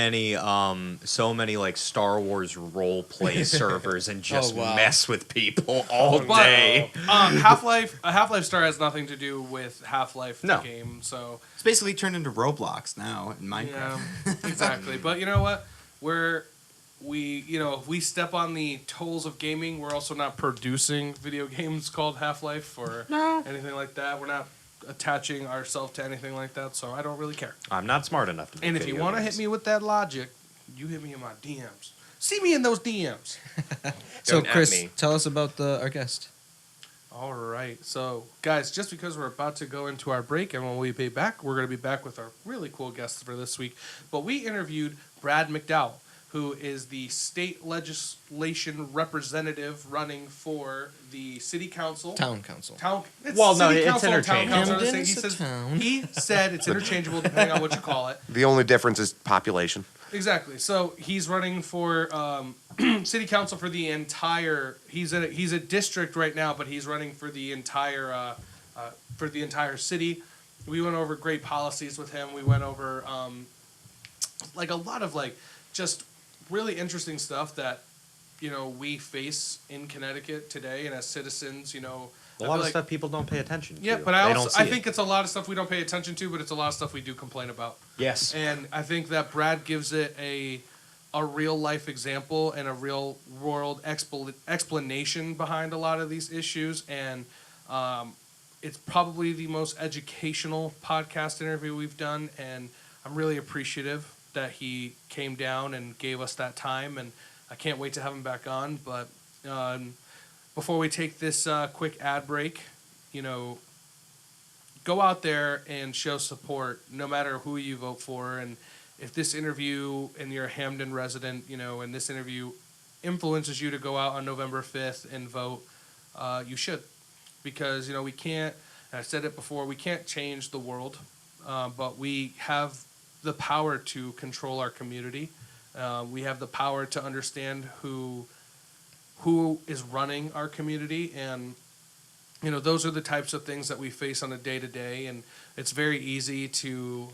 many like Star Wars role play servers and just
wow.
mess with people all
But,
day.
Half-Life Star has nothing to do with Half-Life the
No.
game, so
It's basically turned into Roblox now in Minecraft.
yeah, exactly. But you know what? If we step on the toes of gaming, we're also not producing video games called Half-Life or anything like that. We're not attaching ourselves to anything like that, so I don't really care.
I'm not smart enough to.
And if you want to hit me with that logic, you hit me in my DMs. See me in those DMs.
So,
Don't at
Chris,
me.
tell us about our guest.
All right. So, guys, just because we're about to go into our break and when we be back, we're going to be back with our really cool guests for this week. But we interviewed Brad Macdowall, who is the state legislation representative running for the city council.
Town council.
Well, no,
city
it's
council and town
interchangeable.
council are the
Hamden
same.
is a town.
He said it's interchangeable depending on what you call it.
The only difference is population.
Exactly. So he's running for city council for the entire. He's a district right now, but he's running for the entire city. We went over great policies with him. We went over like a lot of like just really interesting stuff that we face in Connecticut today, and as citizens,
A lot of stuff people don't pay attention to.
Yeah, but
They don't see
I
it.
think it's a lot of stuff we don't pay attention to, but it's a lot of stuff we do complain about.
Yes.
And I think that Brad gives it a real life example and a real world explanation behind a lot of these issues. And it's probably the most educational podcast interview we've done. And I'm really appreciative that he came down and gave us that time. And I can't wait to have him back on. But before we take this quick ad break, go out there and show support no matter who you vote for. And if this interview, and you're a Hamden resident, and this interview influences you to go out on November 5th and vote, you should. Because, we can't, and I said it before, we can't change the world, but we have the power to control our community. We have the power to understand who is running our community, and those are the types of things that we face on a day-to-day, and it's very easy to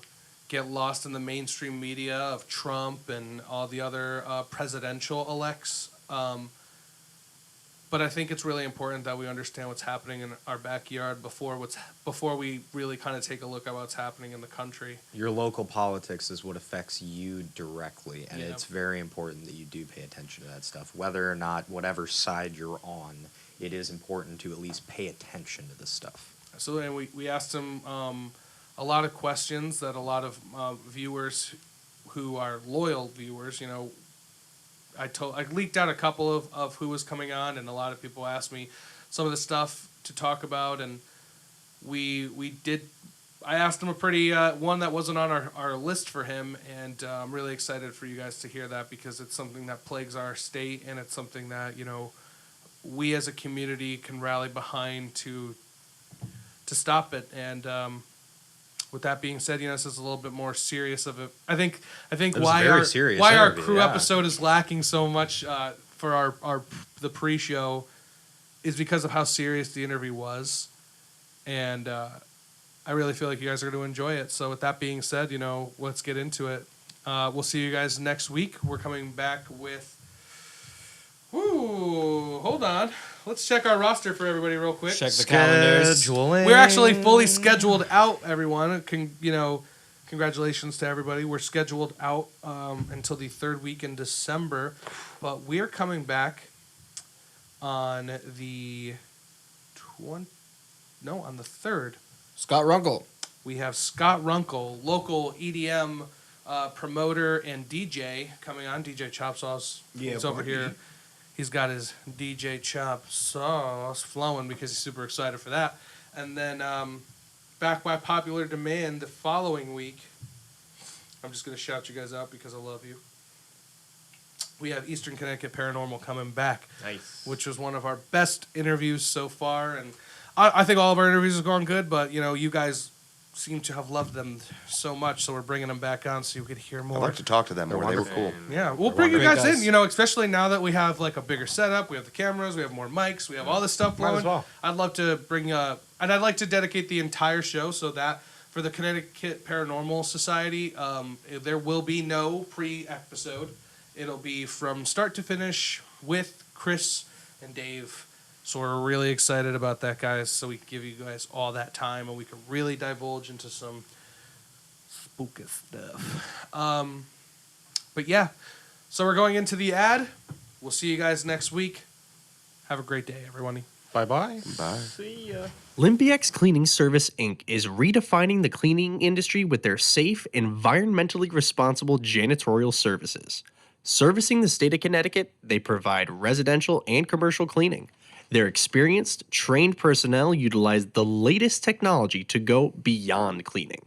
get lost in the mainstream media of Trump and all the other presidential elects. But I think it's really important that we understand what's happening in our backyard before we really kind of take a look at what's happening in the country.
Your local politics is what affects you directly, and
Yeah.
it's very important that you do pay attention to that stuff. Whether or not, whatever side you're on, it is important to at least pay attention to this stuff.
So then we asked him a lot of questions that a lot of viewers who are loyal viewers, I leaked out a couple of who was coming on, and a lot of people asked me some of the stuff to talk about, and I asked him a pretty one that wasn't on our list for him, and I'm really excited for you guys to hear that, because it's something that plagues our state, and it's something that we as a community can rally behind to stop it. And with that being said, this is a little bit more serious of it. I think
was a
why
very
our
serious
why our
interview,
crew
yeah.
episode is lacking so much for the pre-show is because of how serious the interview was, and I really feel like you guys are going to enjoy it. So with that being said, let's get into it. We'll see you guys next week. We're coming back with. Ooh, hold on. Let's check our roster for everybody real quick.
Check the calendars.
Scheduling.
We're actually fully scheduled out, everyone. Congratulations to everybody. We're scheduled out until the third week in December, but we're coming back on the on the 3rd.
Scott Runkle.
We have Scott Runkle, local EDM promoter and DJ, coming on. DJ Chop Sauce.
Yeah,
He's over
buddy.
here. He's got his DJ Chop Sauce flowing because he's super excited for that. And then back by popular demand the following week, I'm just going to shout you guys out because I love you. We have Eastern Connecticut Paranormal coming back.
Nice.
Which was one of our best interviews so far. And I think all of our interviews have gone good, but, you guys seem to have loved them so much, so we're bringing them back on so you could hear more.
I'd like to talk to them more. They were cool.
Yeah, we'll bring you
wonderful
guys in,
guys.
especially now that we have like a bigger setup, we have the cameras, we have more mics, we have all this stuff
Might
flowing.
as well.
I'd love to bring and I'd like to dedicate the entire show so that for the Connecticut Paranormal Society. There will be no pre-episode. It'll be from start to finish with Chris and Dave. So we're really excited about that, guys. So we can give you guys all that time, and we can really divulge into some spooky stuff. But yeah, so we're going into the ad. We'll see you guys next week. Have a great day, everybody.
Bye-bye.
Bye. See ya.
Limbiex Cleaning Service Inc. is redefining the cleaning industry with their safe, environmentally responsible janitorial services. Servicing the state of Connecticut, they provide residential and commercial cleaning. Their experienced, trained personnel utilize the latest technology to go beyond cleaning.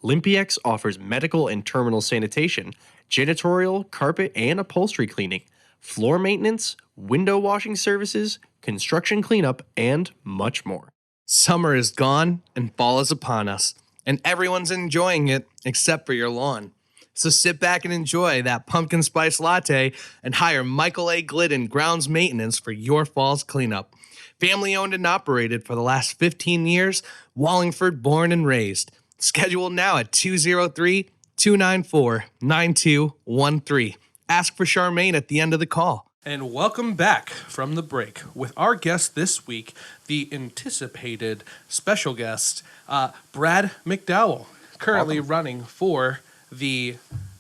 Limbiex offers medical and terminal sanitation, janitorial, carpet and upholstery cleaning, floor maintenance, window washing services, construction cleanup, and much more. Summer is gone and fall is upon us, and everyone's enjoying it except for your lawn. So sit back and enjoy that pumpkin spice latte and hire Michael A. Glidden Grounds Maintenance for your fall's cleanup. Family owned and operated for the last 15 years, Wallingford born and raised. Schedule now at 203-294-9213. Ask for Charmaine at the end of the call. And welcome back from the break with our guest this week, the anticipated special guest, Brad Macdowall, currently running for the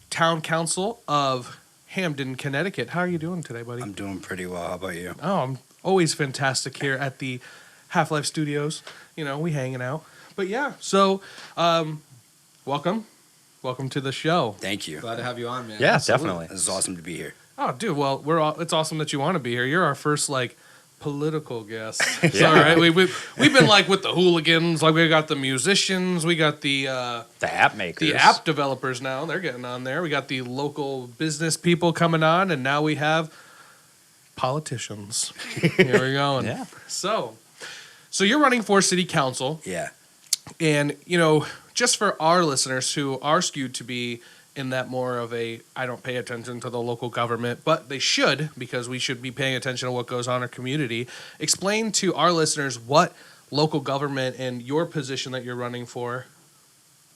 Town Council of Hamden, Connecticut. How are you doing today, buddy?
I'm doing pretty well. How about you?
Oh, I'm always fantastic here at the Half-Life Studios. You know, we hanging out. But yeah, so welcome. Welcome to the show.
Thank you.
Glad to have you on, man.
Yeah, definitely.
This is awesome to be here.
Oh, dude, well, it's awesome that you want to be here. You're our first, political guest. It's all right. We've been, with the hooligans. We got the musicians. We got the
app makers.
the app developers now. They're getting on there. We got the local business people coming on, and now we have politicians. Here we going.
Yeah.
So you're running for city council.
Yeah.
And, just for our listeners who are skewed to be in that more of a, I don't pay attention to the local government, but they should, because we should be paying attention to what goes on in our community. Explain to our listeners what local government and your position that you're running for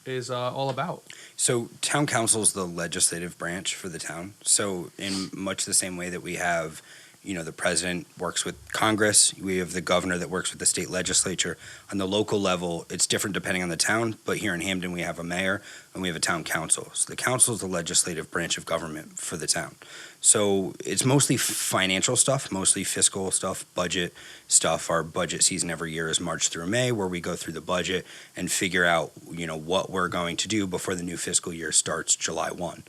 is all about.
So town council is the legislative branch for the town. So in much the same way that we have, the president works with Congress, we have the governor that works with the state legislature. On the local level, it's different depending on the town, but here in Hamden we have a mayor and we have a town council. So the council is the legislative branch of government for the town. So it's mostly financial stuff, mostly fiscal stuff, budget stuff. Our budget season every year is March through May, where we go through the budget and figure out, what we're going to do before the new fiscal year starts July 1.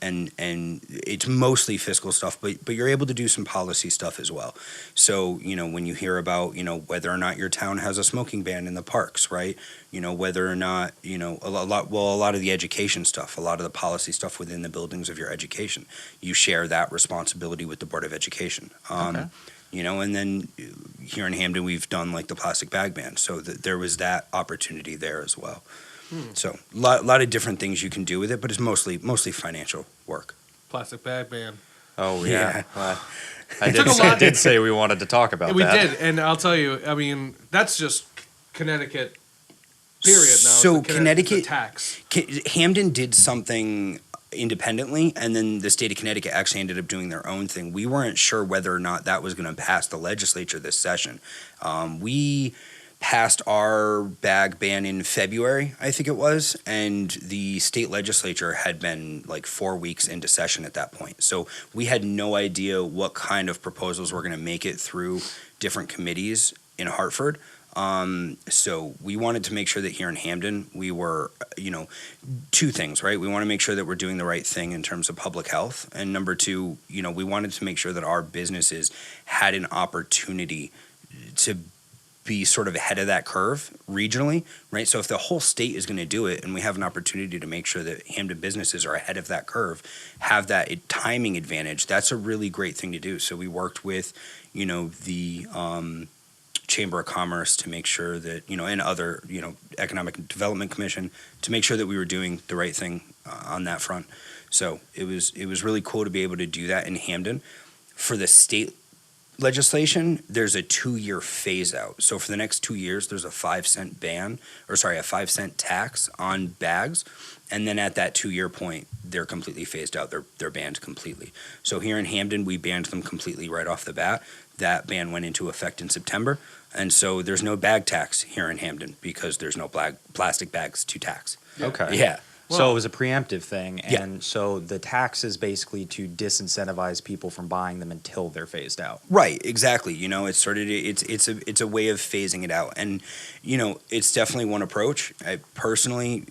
And it's mostly fiscal stuff, but you're able to do some policy stuff as well. So, when you hear about, whether or not your town has a smoking ban in the parks, right? Whether or not, a lot of the education stuff, a lot of the policy stuff within the buildings of your education, you share that responsibility with the Board of Education. Okay. And then here in Hamden, we've done the plastic bag ban. So there was that opportunity there as well. So a lot of different things you can do with it, but it's mostly financial work.
Plastic bag ban.
Oh, yeah. I
took a lot-
did say we wanted to talk about
We
that.
did, and I'll tell you, that's just Connecticut, period now.
So
It's a
Connecticut
tax.
Hamden did something independently, and then the state of Connecticut actually ended up doing their own thing. We weren't sure whether or not that was going to pass the legislature this session. We passed our bag ban in February, I think it was, and the state legislature had been 4 weeks into session at that point. So we had no idea what kind of proposals were going to make it through different committees in Hartford. So we wanted to make sure that here in Hamden, we were, two things, right? We want to make sure that we're doing the right thing in terms of public health. And number two, we wanted to make sure that our businesses had an opportunity to be sort of ahead of that curve regionally, right? So if the whole state is going to do it and we have an opportunity to make sure that Hamden businesses are ahead of that curve, have that timing advantage, that's a really great thing to do. So we worked with, the Chamber of Commerce to make sure that, and other, Economic Development Commission to make sure that we were doing the right thing on that front. So it was really cool to be able to do that in Hamden. For the state legislation, there's a 2-year phase out. So for the next 2 years, there's a 5-cent a 5-cent tax on bags. And then at that 2-year point, they're completely phased out. They're banned completely. So here in Hamden, we banned them completely right off the bat. That ban went into effect in September. And so there's no bag tax here in Hamden because there's no plastic bags to tax.
Okay.
Yeah.
So it was a preemptive thing,
Yeah.
and so the tax is basically to disincentivize people from buying them until they're phased out.
Right, exactly. It's a way of phasing it out, and it's definitely one approach. I personally,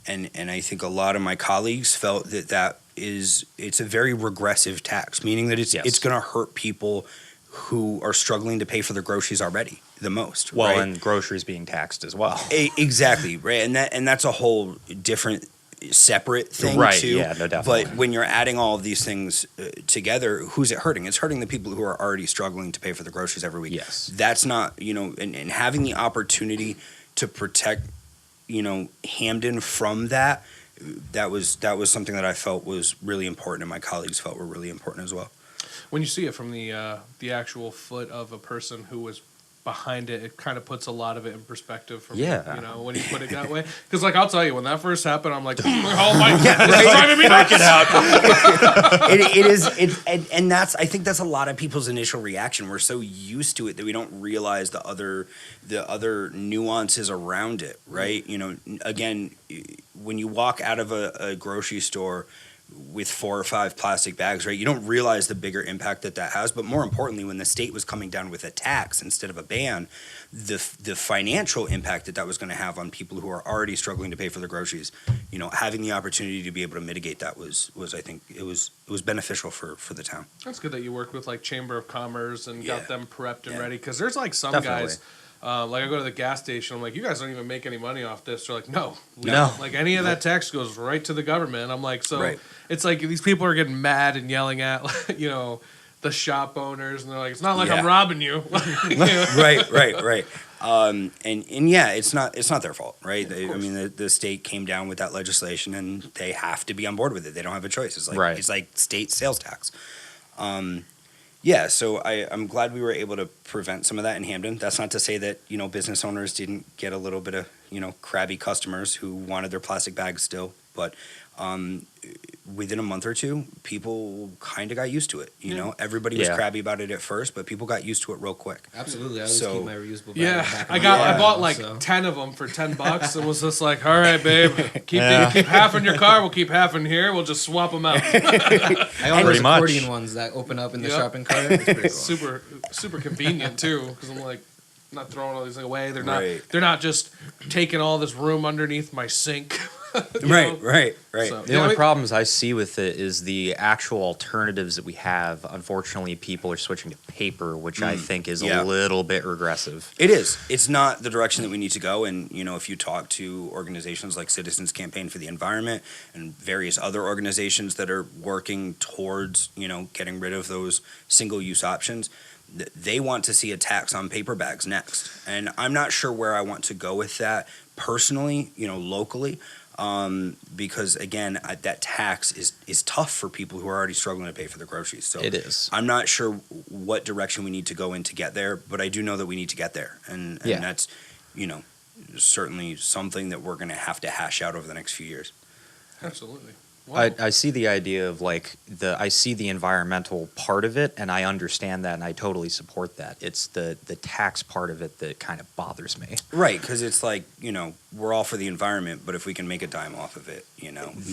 and I think a lot of my colleagues felt it's a very regressive tax, meaning that it's going to hurt people who are struggling to pay for their groceries already the most.
Well,
right?
and groceries being taxed as well.
Exactly, right, and that's a whole different, separate thing,
right,
too.
Yeah, no, definitely.
But when you're adding all of these things together, who's it hurting? It's hurting the people who are already struggling to pay for their groceries every week.
Yes,
that's not and having the opportunity to protect Hamden from that. That was something that I felt was really important, and my colleagues felt were really important as well.
When you see it from the actual foot of a person who was behind it, it kind of puts a lot of it in perspective for me, when you put it that way. Because, I'll tell you, when that first happened, I'm like, oh my God, this is driving me nuts.
It is, and that's, I think that's a lot of people's initial reaction. We're so used to it that we don't realize the other nuances around it, right? Again, when you walk out of a grocery store with 4 or 5 plastic bags, right? You don't realize the bigger impact that has. But more importantly, when the state was coming down with a tax instead of a ban, the financial impact that was going to have on people who are already struggling to pay for their groceries, having the opportunity to be able to mitigate that was I think it was beneficial for the town.
That's good that you worked with Chamber of Commerce and got them prepped and ready. Because there's some
Definitely.
guys. I go to the gas station. I'm like, you guys don't even make any money off this. They're like, no.
No.
Any of that tax goes right to the government. I'm like, so
Right.
It's like these people are getting mad and yelling at, the shop owners, and they're like, it's not like I'm robbing you.
Right. And yeah, it's not their fault, right? The state came down with that legislation, and they have to be on board with it. They don't have a choice. It's like It's like state sales tax. Yeah, so I'm glad we were able to prevent some of that in Hamden. That's not to say that, business owners didn't get a little bit of, crabby customers who wanted their plastic bags still. But within a month or two, people kind of got used to it. Everybody was crabby about it at first, but people got used to it real quick.
Absolutely. I always keep my reusable bag.
Yeah, I bought 10 of them for $10 and was just like, all right, babe, keep half in your car. We'll keep half in here. We'll just swap them out.
I own those accordion ones that open up in the shopping cart. It's pretty cool.
Super convenient too, because I'm like, not throwing all these things away. They're not just taking all this room underneath my sink.
Right.
So, the only problems I see with it is the actual alternatives that we have. Unfortunately, people are switching to paper, which I think is a little bit regressive.
It is. It's not the direction that we need to go. And, if you talk to organizations like Citizens Campaign for the Environment and various other organizations that are working towards, getting rid of those single-use options, they want to see a tax on paper bags next. And I'm not sure where I want to go with that personally, locally. Because again, that tax is tough for people who are already struggling to pay for their groceries. So
it is.
I'm not sure what direction we need to go in to get there, but I do know that we need to get there, and that's certainly something that we're going to have to hash out over the next few years.
Absolutely. Wow.
I see the idea of I see the environmental part of it, and I understand that, and I totally support that. It's the tax part of it that kind of bothers me.
Right, because it's like, we're all for the environment, but if we can make a dime off of it,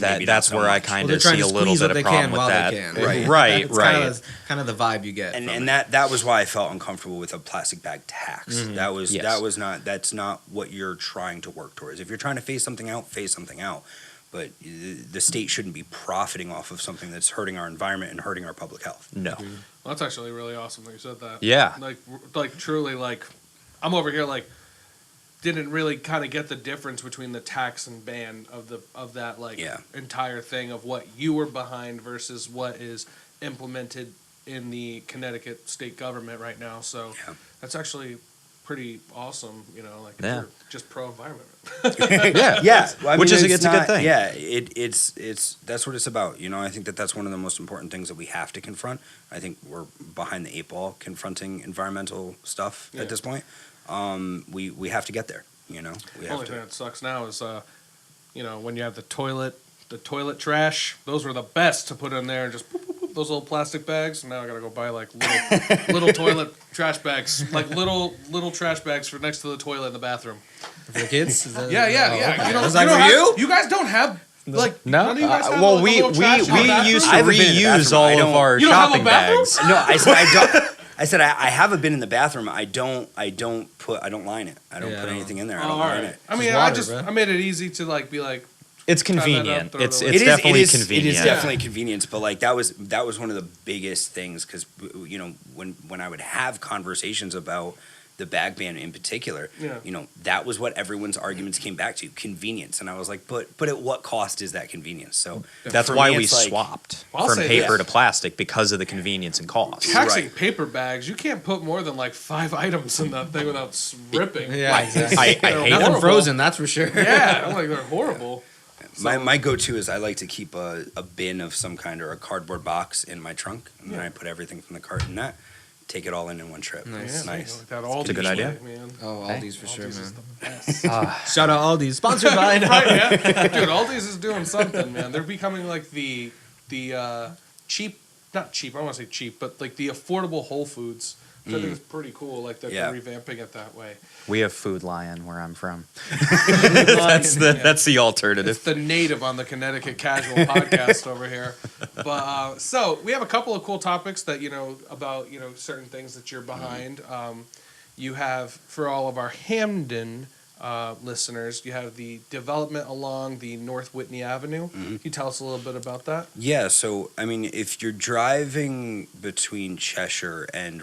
that's where I kind of see a little bit of problem with that. Right.
Kind of the vibe you get.
And that was why I felt uncomfortable with a plastic bag tax.
Mm-hmm.
That's not what you're trying to work towards. If you're trying to phase something out. But the state shouldn't be profiting off of something that's hurting our environment and hurting our public health.
No.
Well, that's actually really awesome that you said that.
Yeah.
Truly, I'm over here, didn't really kind of get the difference between the tax and ban of that entire thing of what you were behind versus what is implemented in the Connecticut state government right now. So that's actually pretty awesome. You know, like if
Yeah.
you're just pro environment.
Yeah, well, I
Which
mean,
is it's a good thing.
Yeah, it's that's what it's about. You know, I think that's one of the most important things that we have to confront. I think we're behind the 8 ball confronting environmental stuff
Yeah.
at this point. We have to get there. You know, we
The
have
only
to.
thing that sucks now is, you know, when you have the toilet trash. Those were the best to put in there and just boop, boop, boop, those little plastic bags. Now I gotta go buy like little toilet trash bags, like little trash bags for next to the toilet in the bathroom.
For the kids? Is that-
Yeah. You know,
Was that
you don't
for
have-
you?
You guys don't have like none of you guys have
well,
like, a
we
little trash in the bathroom?
used to
I haven't been in the
reuse
bathroom. I
all of
don't-
our
You don't have a
shopping
bathroom?
bags.
No, I said I don't. I said I haven't been in the bathroom. I don't line it. I don't
Yeah,
put
I
anything in there. I
Oh,
don't
all
line
right.
it.
I mean,
water,
I
bro.
made it easy to like be like.
It's
Tie that up,
convenient.
throw it
It's
away.
definitely
It is
convenient.
definitely convenience, but like that was one of the biggest things because you know when I would have conversations about the bag ban in particular,
Yeah.
you know that was what everyone's arguments came back to, convenience, and I was like, but at what cost is that convenience? So
That's
for
why
me,
we
it's like-
swapped
I'll
from
say
paper
this.
to plastic because of the convenience and cost.
Taxing
Right.
paper bags, you can't put more than like 5 items in that thing without ripping.
Yeah, exactly.
I hate
They're
them.
Nothing
horrible.
frozen, that's for sure.
Yeah, I'm like they're horrible.
My go-to is I like to keep a bin of some kind or a cardboard box in my trunk, and then I put everything from the cart in that. Take it all in one trip.
Nice.
It's nice.
Like that Aldi's
a good idea.
way, man.
Oh, Aldi's for sure,
Aldi's
man.
is the best.
Shout out Aldi's. Sponsored by.
Right, man. Dude, Aldi's is doing something, man. They're becoming like the cheap, not cheap. I don't want to say cheap, but like the affordable Whole Foods. Which I think is pretty cool. Like that
Yeah.
they're revamping it that way.
We have Food Lion where I'm from. That's the
It's
alternative.
the native on the Connecticut Casual podcast over here. But so we have a couple of cool topics that about certain things that you're behind. You have for all of our Hamden listeners, you have the development along the North Whitney Avenue. Can you tell us a little bit about that?
Yeah, so I mean, if you're driving between Cheshire and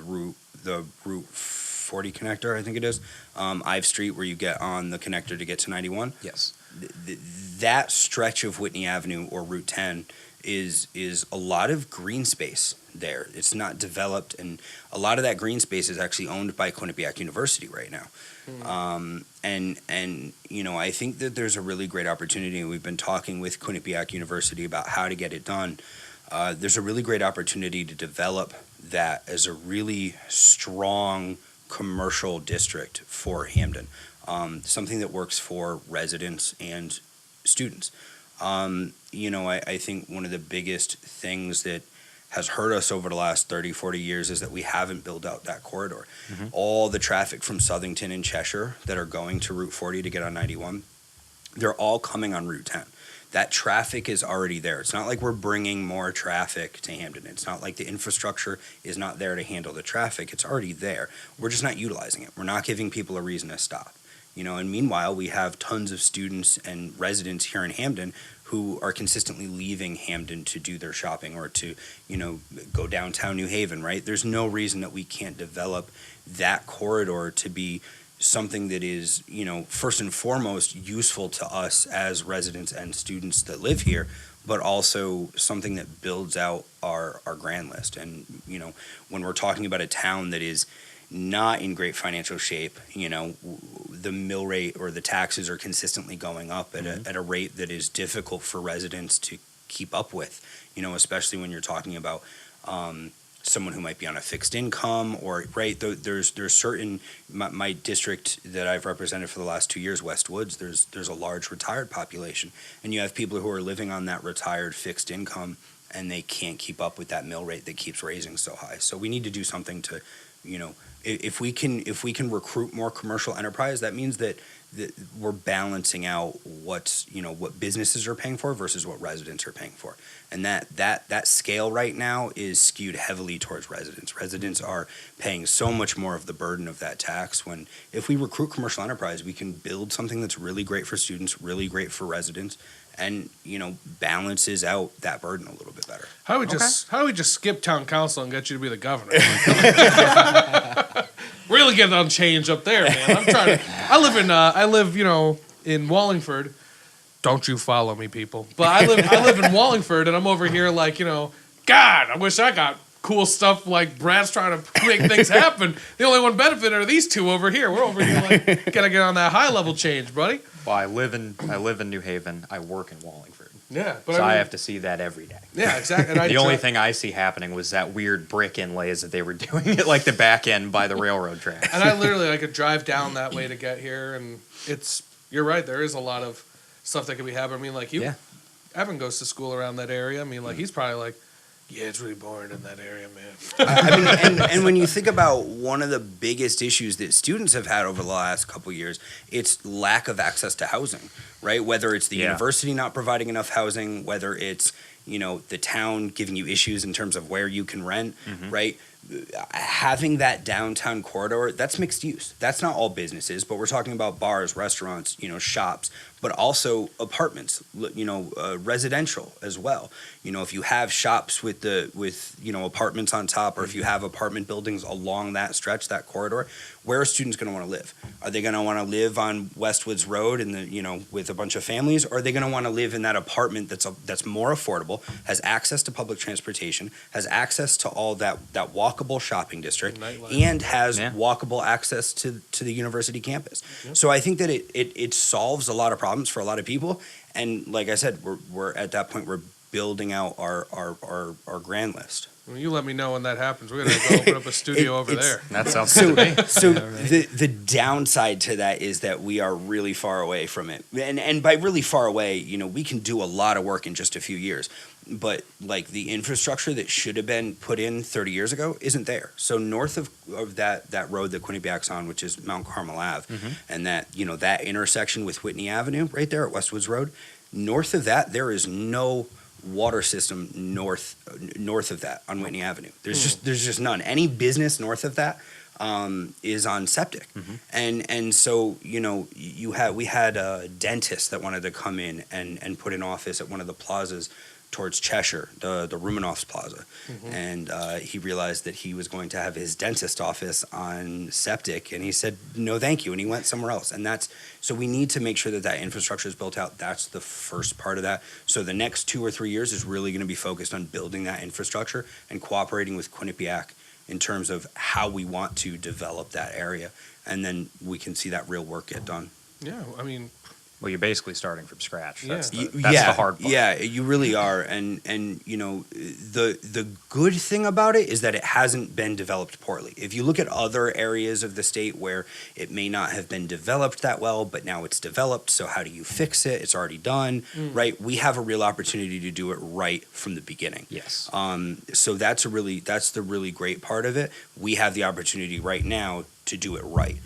the Route 40 connector, I think it is, Ive Street, where you get on the connector to get to 91.
Yes.
That stretch of Whitney Avenue or Route 10 is a lot of green space there. It's not developed, and a lot of that green space is actually owned by Quinnipiac University right now. And I think that there's a really great opportunity, and we've been talking with Quinnipiac University about how to get it done. There's a really great opportunity to develop that as a really strong commercial district for Hamden, something that works for residents and students. I think one of the biggest things that has hurt us over the last 30, 40 years is that we haven't built out that corridor.
Mm-hmm.
All the traffic from Southington and Cheshire that are going to Route 40 to get on 91, they're all coming on Route 10. That traffic is already there. It's not like we're bringing more traffic to Hamden. It's not like the infrastructure is not there to handle the traffic. It's already there. We're just not utilizing it. We're not giving people a reason to stop. And meanwhile, we have tons of students and residents here in Hamden who are consistently leaving Hamden to do their shopping or to, go downtown New Haven, right? There's no reason that we can't develop that corridor to be something that is, first and foremost useful to us as residents and students that live here, but also something that builds out our grand list. And, when we're talking about a town that is not in great financial shape, the mill rate or the taxes are consistently going up at a rate that is difficult for residents to keep up with, especially when you're talking about someone who might be on a fixed income or there's certain my district that I've represented for the last 2 years, West Woods, there's a large retired population, and you have people who are living on that retired fixed income and they can't keep up with that mill rate that keeps raising so high. So we need to do something to, if we can recruit more commercial enterprise, that means that we're balancing out what businesses are paying for versus what residents are paying for. And that scale right now is skewed heavily towards residents. Residents are paying so much more of the burden of that tax, when if we recruit commercial enterprise, we can build something that's really great for students, really great for residents, and balances out that burden a little bit better.
How do we just skip town council and get you to be the governor? Really get on change up there, man. I live in Wallingford. Don't you follow me, people. But I live in Wallingford, and I'm over here like, God, I wish I got cool stuff like Brad's trying to make things happen. The only one benefited are these two over here. We're over here like gotta get on that high level change, buddy.
Well, I live in New Haven. I work in Wallingford.
Yeah, but
So
I
I
mean-
have to see that every day.
Yeah, exactly. And
The only thing I see happening was that weird brick inlays that they were doing at like the back end by the railroad tracks.
And I literally I could drive down that way to get here, and you're right. There is a lot of stuff that could be happening. I mean, like Evan goes to school around that area. I mean, like he's probably like, yeah, it's really boring in that area, man.
I mean, and when you think about one of the biggest issues that students have had over the last couple of years, it's lack of access to housing, right? Whether it's the university not providing enough housing, whether it's, the town giving you issues in terms of where you can rent, right? Having that downtown corridor, that's mixed use. That's not all businesses, but we're talking about bars, restaurants, shops, but also apartments, residential as well. If you have shops with apartments on top, or if you have apartment buildings along that stretch, that corridor, where are students going to want to live? Are they going to want to live on Westwoods Road with a bunch of families, or are they going to want to live in that apartment that's more affordable, has access to public transportation, has access to all that walkable shopping district, and has walkable access to the university campus? So I think that it solves a lot of problems for a lot of people, and like I said, we're at that point. We're building out our grand list.
Well, you let me know when that happens. We're gonna go open up a studio over there.
That sounds good to me.
So the downside to that is that we are really far away from it, and by really far away, we can do a lot of work in just a few years. But like the infrastructure that should have been put in 30 years ago isn't there. So north of that road that Quinnipiac's on, which is Mount Carmel Ave, and that that intersection with Whitney Avenue right there at Westwoods Road, north of that there is no water system north of that on Whitney Avenue. There's just none. Any business north of that is on septic, and so we had a dentist that wanted to come in and put an office at one of the plazas towards Cheshire, the Rumanoff's Plaza, and he realized that he was going to have his dentist office on septic, and he said no thank you, and he went somewhere else. And so we need to make sure that infrastructure is built out. That's the first part of that. So the next 2 or 3 years is really going to be focused on building that infrastructure and cooperating with Quinnipiac in terms of how we want to develop that area, and then we can see that real work get done.
Yeah, I mean,
well, you're basically starting from scratch. That's the hard part.
Yeah, you really are. And the good thing about it is that it hasn't been developed poorly. If you look at other areas of the state where it may not have been developed that well, but now it's developed, so how do you fix it? It's already done, right? We have a real opportunity to do it right from the beginning.
Yes.
So that's the really great part of it. We have the opportunity right now to do it right.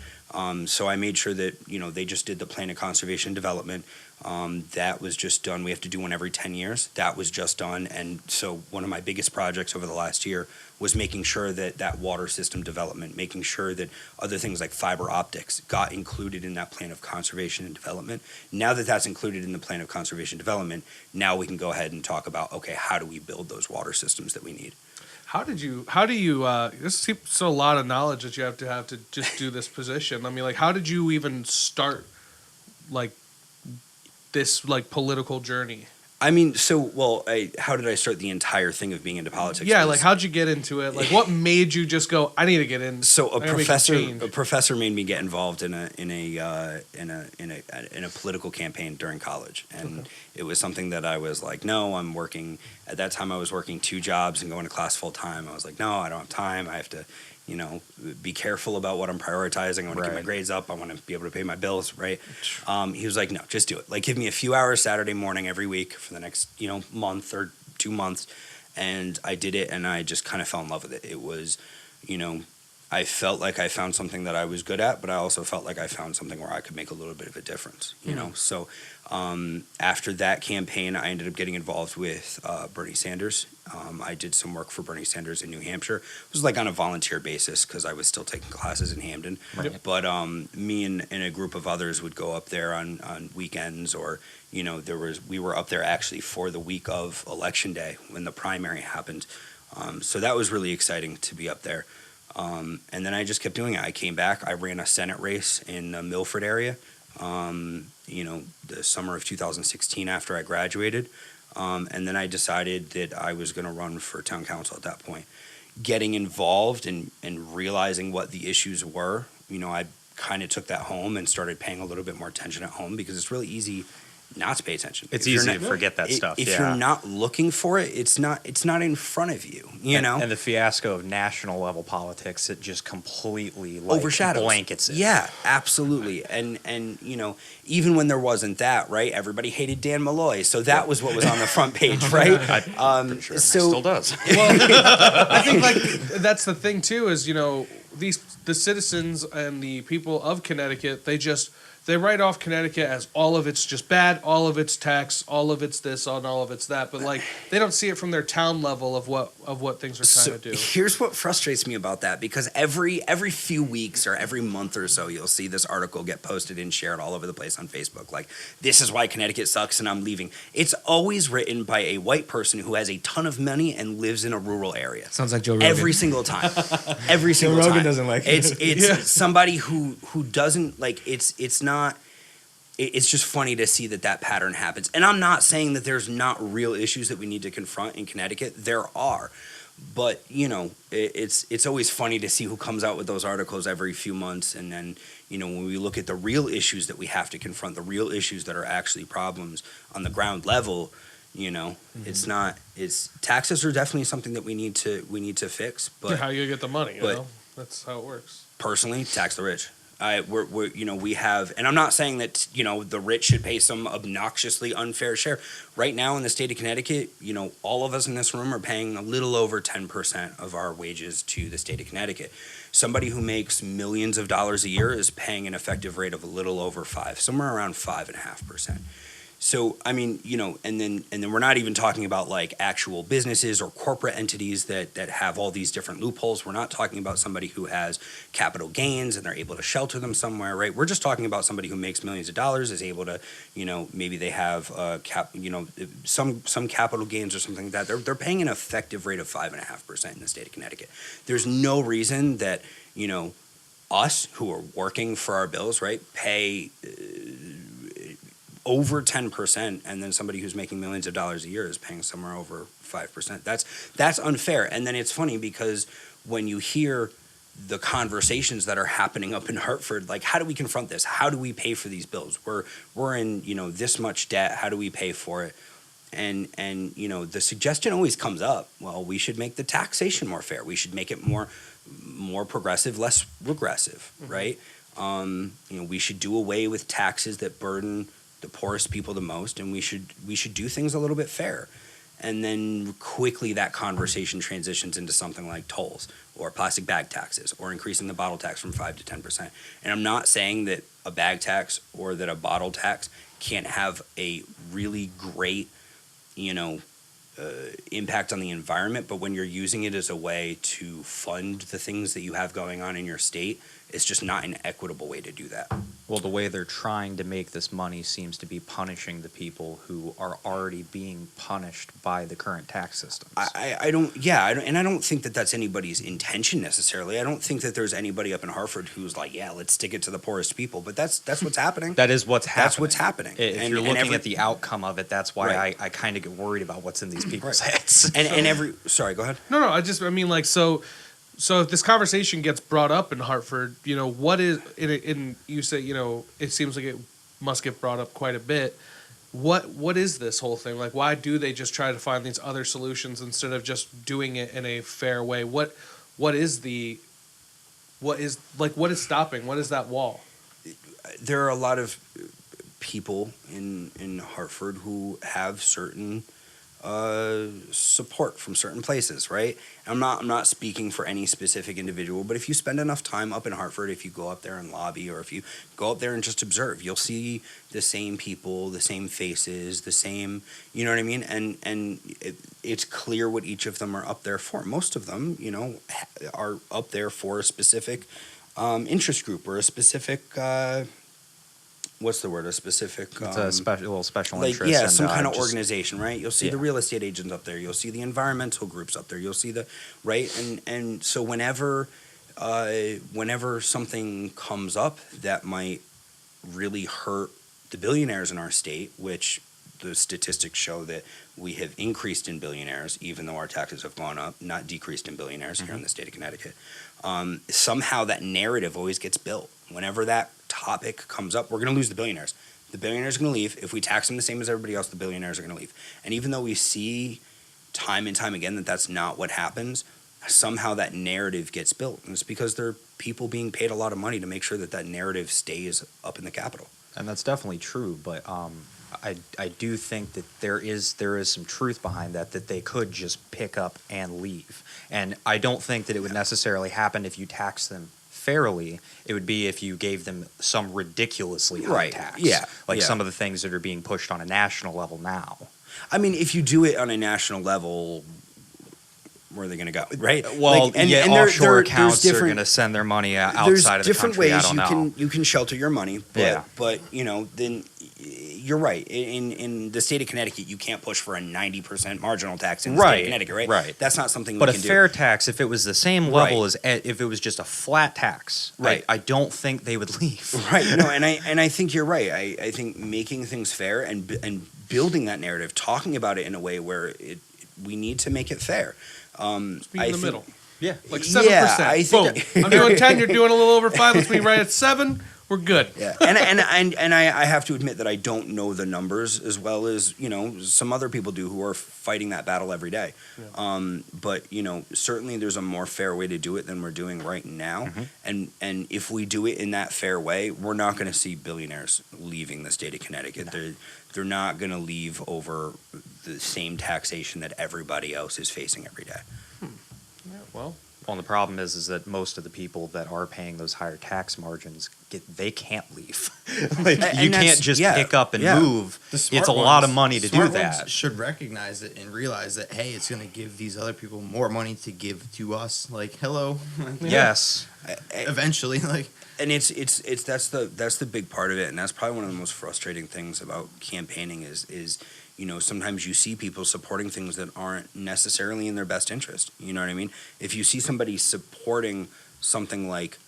So I made sure that, they just did the plan of conservation and development. That was just done. We have to do one every 10 years. That was just done. And so one of my biggest projects over the last year was making sure that water system development, making sure that other things like fiber optics got included in that plan of conservation and development. Now that that's included in the plan of conservation and development, now we can go ahead and talk about, okay, how do we build those water systems that we need?
How do you, this is a lot of knowledge that you have to just do this position. I mean, like, how did you even start, like, this, like, political journey?
I mean, how did I start the entire thing of being into politics?
Yeah, like, how'd you get into it? Like, what made you just go, I need to get in?
So a professor made me get involved in a political campaign during college, and it was something that I was like, no, I'm working. At that time, I was working 2 jobs and going to class full time. I was like, no, I don't have time. I have to, be careful about what I'm prioritizing. I want to get my grades up. I want to be able to pay my bills, right? He was like, no, just do it. Like, give me a few hours Saturday morning every week for the next, month or 2 months. And I did it, and I just kind of fell in love with it. It was, I felt like I found something that I was good at, but I also felt like I found something where I could make a little bit of a difference, So after that campaign, I ended up getting involved with Bernie Sanders. I did some work for Bernie Sanders in New Hampshire. It was like on a volunteer basis because I was still taking classes in Hamden. Right. But me and a group of others would go up there on weekends, or we were up there actually for the week of Election Day when the primary happened. So that was really exciting to be up there. And then I just kept doing it. I came back. I ran a Senate race in the Milford area, the summer of 2016 after I graduated. And then I decided that I was going to run for town council at that point. getting involved and realizing what the issues were, I kind of took that home and started paying a little bit more attention at home, because it's really easy not to pay attention.
It's
If you're
easy
not-
to forget that stuff.
If
yeah.
you're not looking for it, it's not in front of you,
And the fiasco of national level politics, it just completely like,
overshadows,
blankets it.
Yeah, absolutely. And even when there wasn't that, right? Everybody hated Dan Malloy, so that was what was on the front page, right?
I'm sure still does.
I think like that's the thing too is the citizens and the people of Connecticut, they write off Connecticut as all of it's just bad, all of it's tax, all of it's this, and all of it's that. But like they don't see it from their town level of what things are trying to do.
Here's what frustrates me about that, because every few weeks or every month or so, you'll see this article get posted and shared all over the place on Facebook. Like, this is why Connecticut sucks and I'm leaving. It's always written by a white person who has a ton of money and lives in a rural area.
Sounds like Joe Rogan.
Every single time. Every single
Joe
time.
Rogan doesn't like it.
It's somebody who doesn't like. It's not. It's just funny to see that pattern happens. And I'm not saying that there's not real issues that we need to confront in Connecticut. There are. But, it's always funny to see who comes out with those articles every few months. And then, when we look at the real issues that we have to confront, the real issues that are actually problems on the ground level, it's taxes are definitely something that we need to fix. But
how you get the money, that's how it works.
Personally, tax the rich. We have, and I'm not saying that, the rich should pay some obnoxiously unfair share. Right now in the state of Connecticut, all of us in this room are paying a little over 10% of our wages to the state of Connecticut. Somebody who makes millions of dollars a year is paying an effective rate of a little over 5%, somewhere around 5.5%. So, I mean, and then we're not even talking about like actual businesses or corporate entities that have all these different loopholes. We're not talking about somebody who has capital gains and they're able to shelter them somewhere, right? We're just talking about somebody who makes millions of dollars, is able to, maybe they have some capital gains or something like that. They're paying an effective rate of 5.5% in the state of Connecticut. There's no reason that, us who are working for our bills, right, pay over 10%, and then somebody who's making millions of dollars a year is paying somewhere over 5%. That's unfair. And then it's funny because when you hear the conversations that are happening up in Hartford, like, how do we confront this? How do we pay for these bills? We're in, this much debt. How do we pay for it? And the suggestion always comes up, well, we should make the taxation more fair. We should make it more progressive, less regressive, right? We should do away with taxes that burden the poorest people the most, and we should do things a little bit fair. And then quickly that conversation transitions into something like tolls or plastic bag taxes or increasing the bottle tax from 5 to 10%. And I'm not saying that a bag tax or that a bottle tax can't have a really great, impact on the environment, but when you're using it as a way to fund the things that you have going on in your state, it's just not an equitable way to do that.
Well, the way they're trying to make this money seems to be punishing the people who are already being punished by the current tax systems.
I don't think that that's anybody's intention necessarily. I don't think that there's anybody up in Hartford who's like, yeah, let's stick it to the poorest people. But that's what's happening.
That is what's happening.
That's what's happening.
If you're looking at the outcome of it, that's why I kind of get worried about what's in these people's heads.
Sorry, go ahead.
No, So if this conversation gets brought up in Hartford, what is in you say, it seems like it must get brought up quite a bit. What is this whole thing? Like, why do they just try to find these other solutions instead of just doing it in a fair way? What is stopping? What is that wall?
There are a lot of people in Hartford who have certain support from certain places, right? I'm not speaking for any specific individual, but if you spend enough time up in Hartford, if you go up there and lobby, or if you go up there and just observe, you'll see the same people, the same faces, the same, you know what I mean? And it's clear what each of them are up there for. Most of them, are up there for a specific interest group or a specific what's the word? A specific.
It's a little special
like,
interest.
Yeah, some kind of organization, right? You'll see the real estate agents up there. You'll see the environmental groups up there. You'll see right, and so whenever something comes up that might really hurt the billionaires in our state, which the statistics show that we have increased in billionaires, even though our taxes have gone up, not decreased in billionaires here in the state of Connecticut. Somehow that narrative always gets built. Whenever that topic comes up, we're going to lose the billionaires. The billionaires are going to leave. If we tax them the same as everybody else, the billionaires are going to leave. And even though we see time and time again that that's not what happens, somehow that narrative gets built. And it's because there are people being paid a lot of money to make sure that that narrative stays up in the Capitol.
And that's definitely true, but I do think that there is some truth behind that they could just pick up and leave. And I don't think that it would necessarily happen if you tax them fairly. It would be if you gave them some ridiculously high tax.
Yeah.
Like some of the things that are being pushed on a national level now.
I mean, if you do it on a national level, where are they going to go, right?
Well,
and
offshore accounts are going to send their money outside of the country.
There's
I don't
different ways
know.
you can shelter your money, but
Yeah.
but then you're right. In the state of Connecticut, you can't push for a 90% marginal tax in the state of Connecticut, right?
Right.
That's not something
But
we
a
can
fair
do.
tax, if it was the same level as if it was just a flat tax,
Right.
I don't think they would leave.
Right. No, and I think you're right. I think making things fair and building that narrative, talking about it in a way where we need to make it fair.
Let's meet in the middle.
Yeah.
Like 7%.
Yeah, I
Boom.
think
I'm doing 10, you're doing a little over 5. Let's meet right at 7. We're good.
Yeah, and I have to admit that I don't know the numbers as well as some other people do who are fighting that battle every day. Yeah. But certainly there's a more fair way to do it than we're doing right now. Mm-hmm. And if we do it in that fair way, we're not going to see billionaires leaving the state of Connecticut. No. They're not going to leave over the same taxation that everybody else is facing every day.
Yeah, well.
Well, the problem is that most of the people that are paying those higher tax margins they can't leave. You can't just pick up and move. It's a lot of money to do that.
Should recognize it and realize that it's going to give these other people more money to give to us. Like, hello.
Yes.
Eventually,
and it's that's the big part of it, and that's probably one of the most frustrating things about campaigning is sometimes you see people supporting things that aren't necessarily in their best interest. You know what I mean? If you see somebody supporting something like,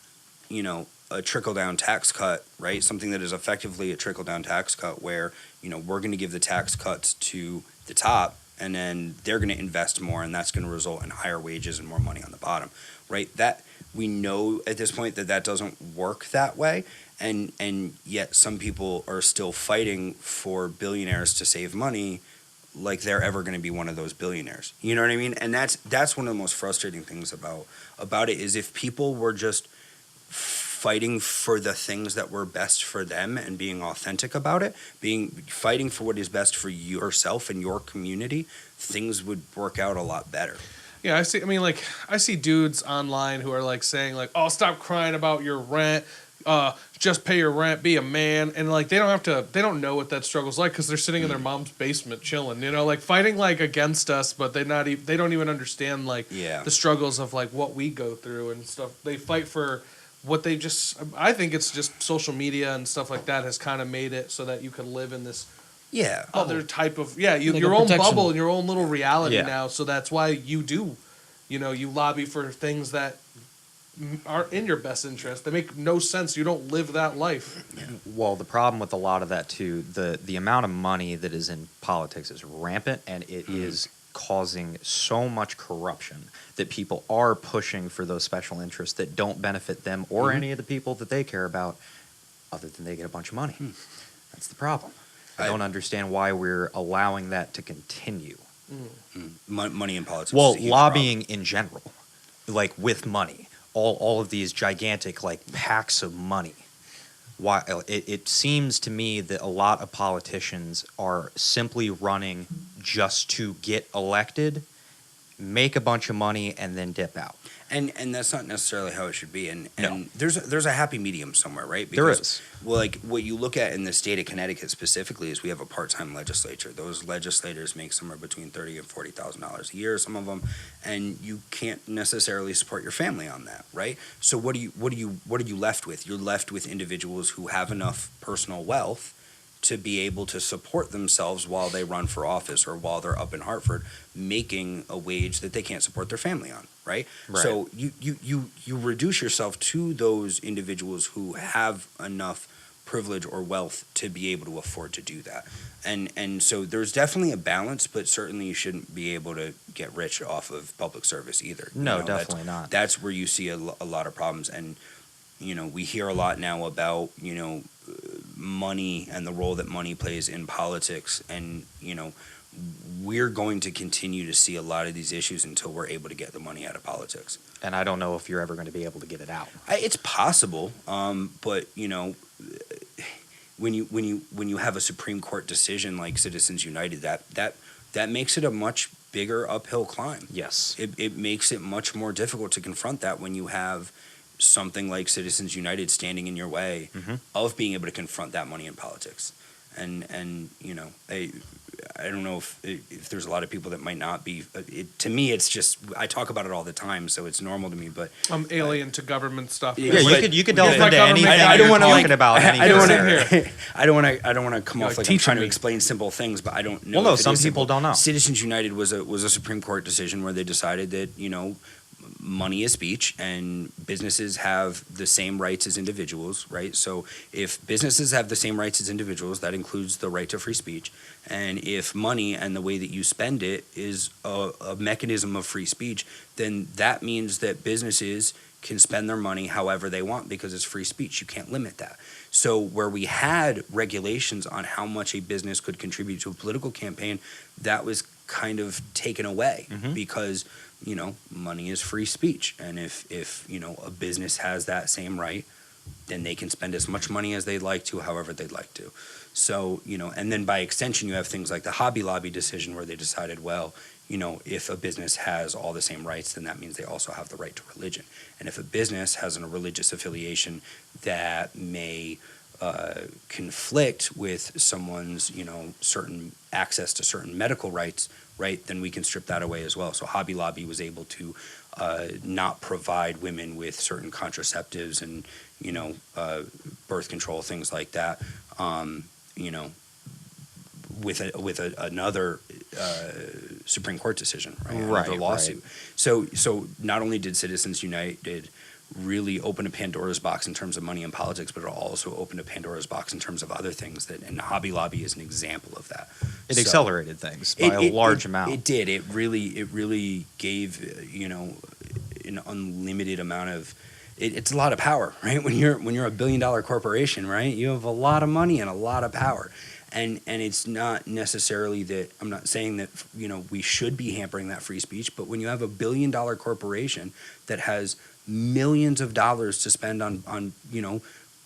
a trickle-down tax cut, right? Something that is effectively a trickle-down tax cut where, we're going to give the tax cuts to the top and then they're going to invest more and that's going to result in higher wages and more money on the bottom, right? That we know at this point that doesn't work that way. And yet some people are still fighting for billionaires to save money like they're ever going to be one of those billionaires. You know what I mean? And that's one of the most frustrating things about it is if people were just fighting for the things that were best for them and being authentic about it, fighting for what is best for yourself and your community, things would work out a lot better.
Yeah, I see dudes online who are saying oh, stop crying about your rent. Just pay your rent, be a man, and they don't know what that struggle's like because they're sitting in their mom's basement chilling, fighting against us, but they don't even understand the struggles of what we go through and stuff. They fight for what they I think it's just social media and stuff like that has kind of made it so that you can live in this other type of your own bubble and your own little reality now. So that's why you do, you lobby for things that aren't in your best interest. They make no sense. You don't live that life.
Yeah. Well, the problem with a lot of that too, the amount of money that is in politics is rampant, and it is causing so much corruption that people are pushing for those special interests that don't benefit them or any of the people that they care about, other than they get a bunch of money. That's the problem. I don't understand why we're allowing that to continue.
Money in politics.
Well, lobbying in general, with money. All of these gigantic packs of money. Why it seems to me that a lot of politicians are simply running just to get elected, make a bunch of money, and then dip out.
And that's not necessarily how it should be. And there's a happy medium somewhere, right?
There is.
Well, what you look at in the state of Connecticut specifically is we have a part-time legislature. Those legislators make somewhere between $30,000 and $40,000 a year, some of them, and you can't necessarily support your family on that, right? So what are you left with? You're left with individuals who have enough personal wealth to be able to support themselves while they run for office or while they're up in Hartford making a wage that they can't support their family on, right? So you reduce yourself to those individuals who have enough privilege or wealth to be able to afford to do that. And so there's definitely a balance, but certainly you shouldn't be able to get rich off of public service either.
No,
You know,
definitely not.
That's where you see a lot of problems. And, we hear a lot now about, money and the role that money plays in politics. And, we're going to continue to see a lot of these issues until we're able to get the money out of politics.
And I don't know if you're ever going to be able to get it out.
It's possible, but when you have a Supreme Court decision like Citizens United, that makes it a much bigger uphill climb.
Yes.
It makes it much more difficult to confront that when you have something like Citizens United standing in your way of being able to confront that money in politics. And I don't know if there's a lot of people that might not be. To me, it's just I talk about it all the time, so it's normal to me. But
I'm alien to government stuff.
Yeah,
you could delve
Because my
into
government
anything.
guy
I don't want to
talking about
I don't
anything.
want to. I don't want to come off like I'm
teaching
trying to
me.
explain simple things, but I don't know.
Well, no,
if it
some
is
people
simple.
don't know.
Citizens United was a Supreme Court decision where they decided that money is speech and businesses have the same rights as individuals, right? So if businesses have the same rights as individuals, that includes the right to free speech. And if money and the way that you spend it is a mechanism of free speech, then that means that businesses can spend their money however they want because it's free speech. You can't limit that. So where we had regulations on how much a business could contribute to a political campaign, that was kind of taken away because money is free speech. And if a business has that same right, then they can spend as much money as they'd like to, however they'd like to. So, and then by extension, you have things like the Hobby Lobby decision where they decided, well, if a business has all the same rights, then that means they also have the right to religion. And if a business has a religious affiliation that may conflict with someone's, certain access to certain medical rights, right, then we can strip that away as well. So Hobby Lobby was able to not provide women with certain contraceptives and, birth control, things like that, with another Supreme Court decision, right? Another lawsuit. So not only did Citizens United really open a Pandora's box in terms of money and politics, but it also opened a Pandora's box in terms of other things and Hobby Lobby is an example of that.
It accelerated things by a large amount.
It did. It really gave an unlimited amount of. It's a lot of power, right? When you're $1 billion corporation, right? You have a lot of money and a lot of power. And it's not necessarily that I'm not saying that we should be hampering that free speech, but when you have $1 billion corporation that has millions of dollars to spend on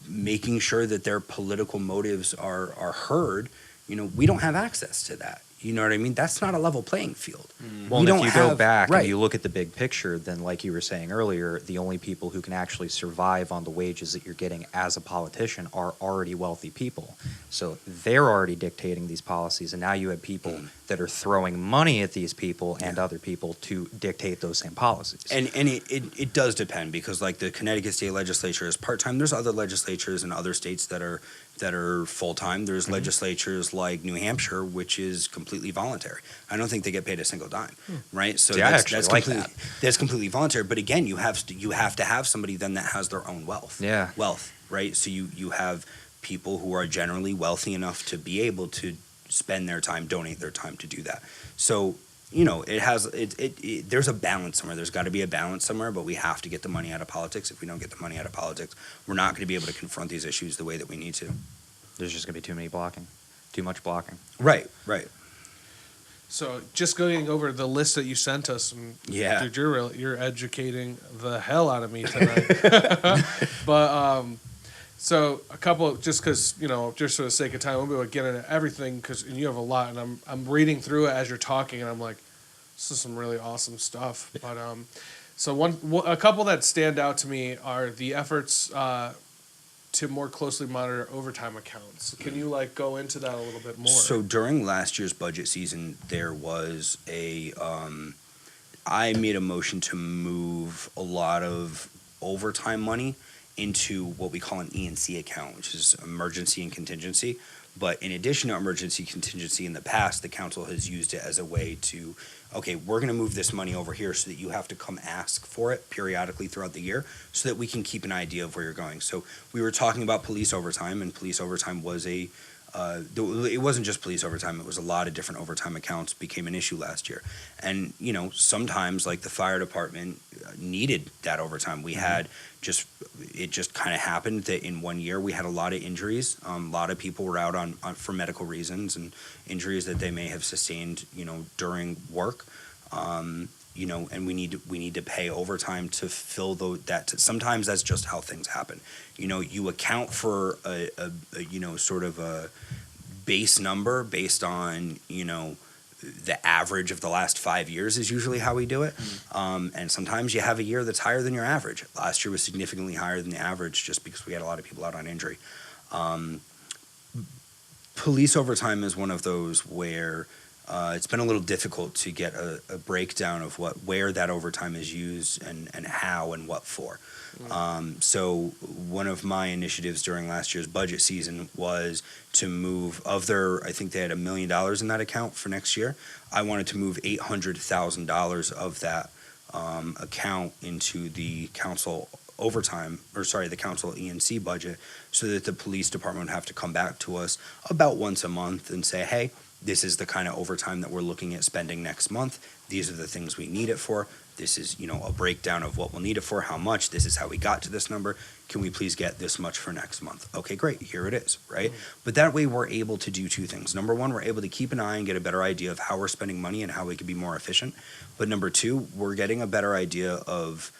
making sure that their political motives are heard, we don't have access to that. You know what I mean? That's not a level playing field.
Well, and if you go back and you look at the big picture, then like you were saying earlier, the only people who can actually survive on the wages that you're getting as a politician are already wealthy people. So they're already dictating these policies, and now you have people that are throwing money at these people and other people to dictate those same policies.
And it does depend because like the Connecticut state legislature is part-time. There's other legislatures in other states that are full-time. There's legislatures like New Hampshire, which is completely voluntary. I don't think they get paid a single dime, right? So that's completely voluntary. But again, you have to have somebody then that has their own wealth.
Yeah.
Wealth, right? So you have people who are generally wealthy enough to be able to spend their time, donate their time to do that. So there's a balance somewhere. There's got to be a balance somewhere, but we have to get the money out of politics. If we don't get the money out of politics, we're not going to be able to confront these issues the way that we need to.
There's just going to be too much blocking.
Right.
So just going over the list that you sent us, and dude, you're educating the hell out of me tonight. But so a couple, just because just for the sake of time, we'll be able to get into everything because you have a lot, and I'm reading through it as you're talking, and I'm like, this is some really awesome stuff. But so a couple that stand out to me are the efforts to more closely monitor overtime accounts. Can you go into that a little bit more?
So during last year's budget season, there was I made a motion to move a lot of overtime money into what we call an E&C account, which is emergency and contingency. But in addition to emergency contingency, in the past, the council has used it as a way to, okay, we're going to move this money over here so that you have to come ask for it periodically throughout the year so that we can keep an idea of where you're going. So we were talking about police overtime, and police overtime was it wasn't just police overtime, it was a lot of different overtime accounts became an issue last year. And, sometimes like the fire department needed that overtime. We had it just kind of happened that in 1 year we had a lot of injuries. A lot of people were out on for medical reasons and injuries that they may have sustained, during work. And we need to pay overtime to fill that. Sometimes that's just how things happen. You account for a sort of a base number based on, the average of the last 5 years is usually how we do it. And sometimes you have a year that's higher than your average. Last year was significantly higher than the average just because we had a lot of people out on injury. Police overtime is one of those where it's been a little difficult to get a breakdown of where that overtime is used and how and what for. So one of my initiatives during last year's budget season was to move I think they had $1 million in that account for next year. I wanted to move $800,000 of that account into the council the council E&C budget so that the police department would have to come back to us about once a month and say, hey, this is the kind of overtime that we're looking at spending next month. These are the things we need it for. This is, a breakdown of what we'll need it for, how much. This is how we got to this number. Can we please get this much for next month? Okay, great. Here it is, right? But that way we're able to do two things. Number one, we're able to keep an eye and get a better idea of how we're spending money and how we can be more efficient. But number two, we're getting a better idea of,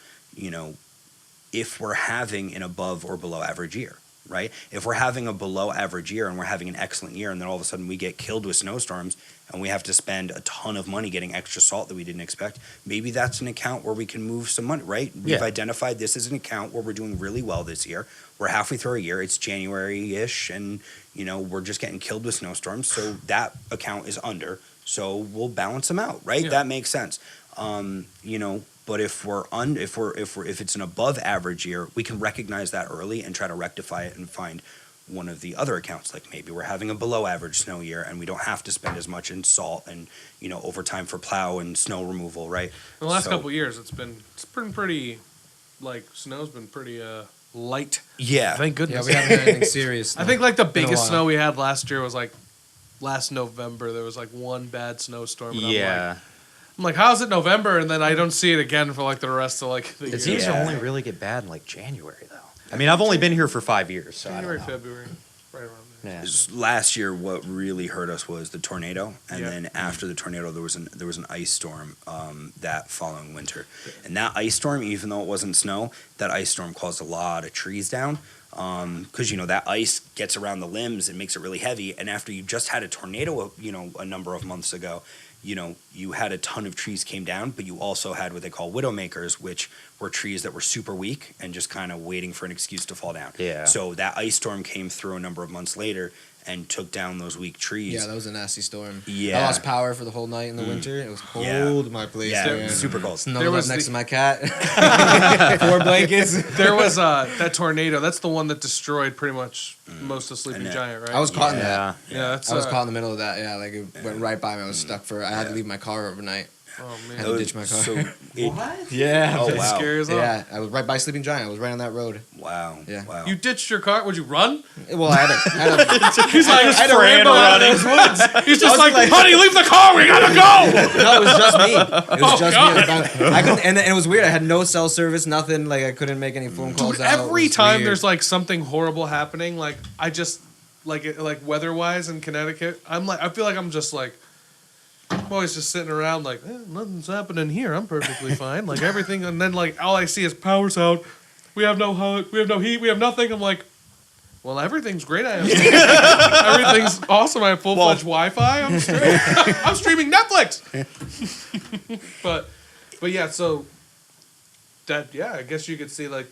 if we're having an above or below average year. Right? If we're having a below average year and we're having an excellent year and then all of a sudden we get killed with snowstorms and we have to spend a ton of money getting extra salt that we didn't expect, maybe that's an account where we can move some money, right? We've identified this as an account where we're doing really well this year. We're halfway through our year. It's January-ish and, we're just getting killed with snowstorms. So that account is under. So we'll balance them out, right? Yeah. That makes sense. But if it's an above average year, we can recognize that early and try to rectify it and find one of the other accounts. Like maybe we're having a below average snow year and we don't have to spend as much in salt and overtime for plow and snow removal, right?
In the last couple of years, it's been pretty snow's been pretty light.
Yeah,
thank goodness.
Yeah, we haven't had anything serious.
I think the biggest snow we had last year was last November. There was one bad snowstorm. And I'm like, how's it November? And then I don't see it again for the rest of the year.
It seems to only really get bad in January, though. I mean, I've only been here for 5 years, so
January,
I don't know.
February, right around there.
Yeah.
Last year, what really hurt us was the tornado, and then after the tornado, there was an ice storm that following winter. And that ice storm, even though it wasn't snow, that ice storm caused a lot of trees down. Because that ice gets around the limbs and makes it really heavy. And after you just had a tornado, a number of months ago, you had a ton of trees came down, but you also had what they call widowmakers, which were trees that were super weak and just kind of waiting for an excuse to fall down.
Yeah.
So that ice storm came through a number of months later and took down those weak trees.
Yeah, that was a nasty storm.
Yeah.
I lost power for the whole night in the winter. It was cold in my place.
Yeah,
man.
super cold.
Snuggled up next to my cat. 4 blankets.
There was that tornado. That's the one that destroyed pretty much most of Sleeping Giant, right?
I was caught in that.
Yeah,
I was caught in the middle of that. Yeah, it went right by me. I was stuck I had to leave my car overnight.
Oh man!
I had to ditch my car.
What?
Yeah.
Oh wow.
Scary as hell.
Yeah, I was right by Sleeping Giant. I was right on that road.
Wow.
Yeah.
Wow.
You ditched your car. Would you run?
Well, I had a
He's like,
I had a Rambo out of those woods.
He's just like, honey, leave the car. We gotta go.
No, it was just me. It was just me. I couldn't, and it was weird. I had no cell service, nothing. I couldn't make any phone calls.
Dude, every time there's something horrible happening, I just weather-wise in Connecticut, I feel like I'm just I'm always just sitting around nothing's happening here. I'm perfectly fine. Everything, and then all I see is power's out. We have no heat. We have nothing. I'm like, well, everything's great. I have everything's awesome. I have full-fledged Wi-Fi. I'm straight. I'm streaming Netflix. but yeah. So that, yeah, I guess you could see, like,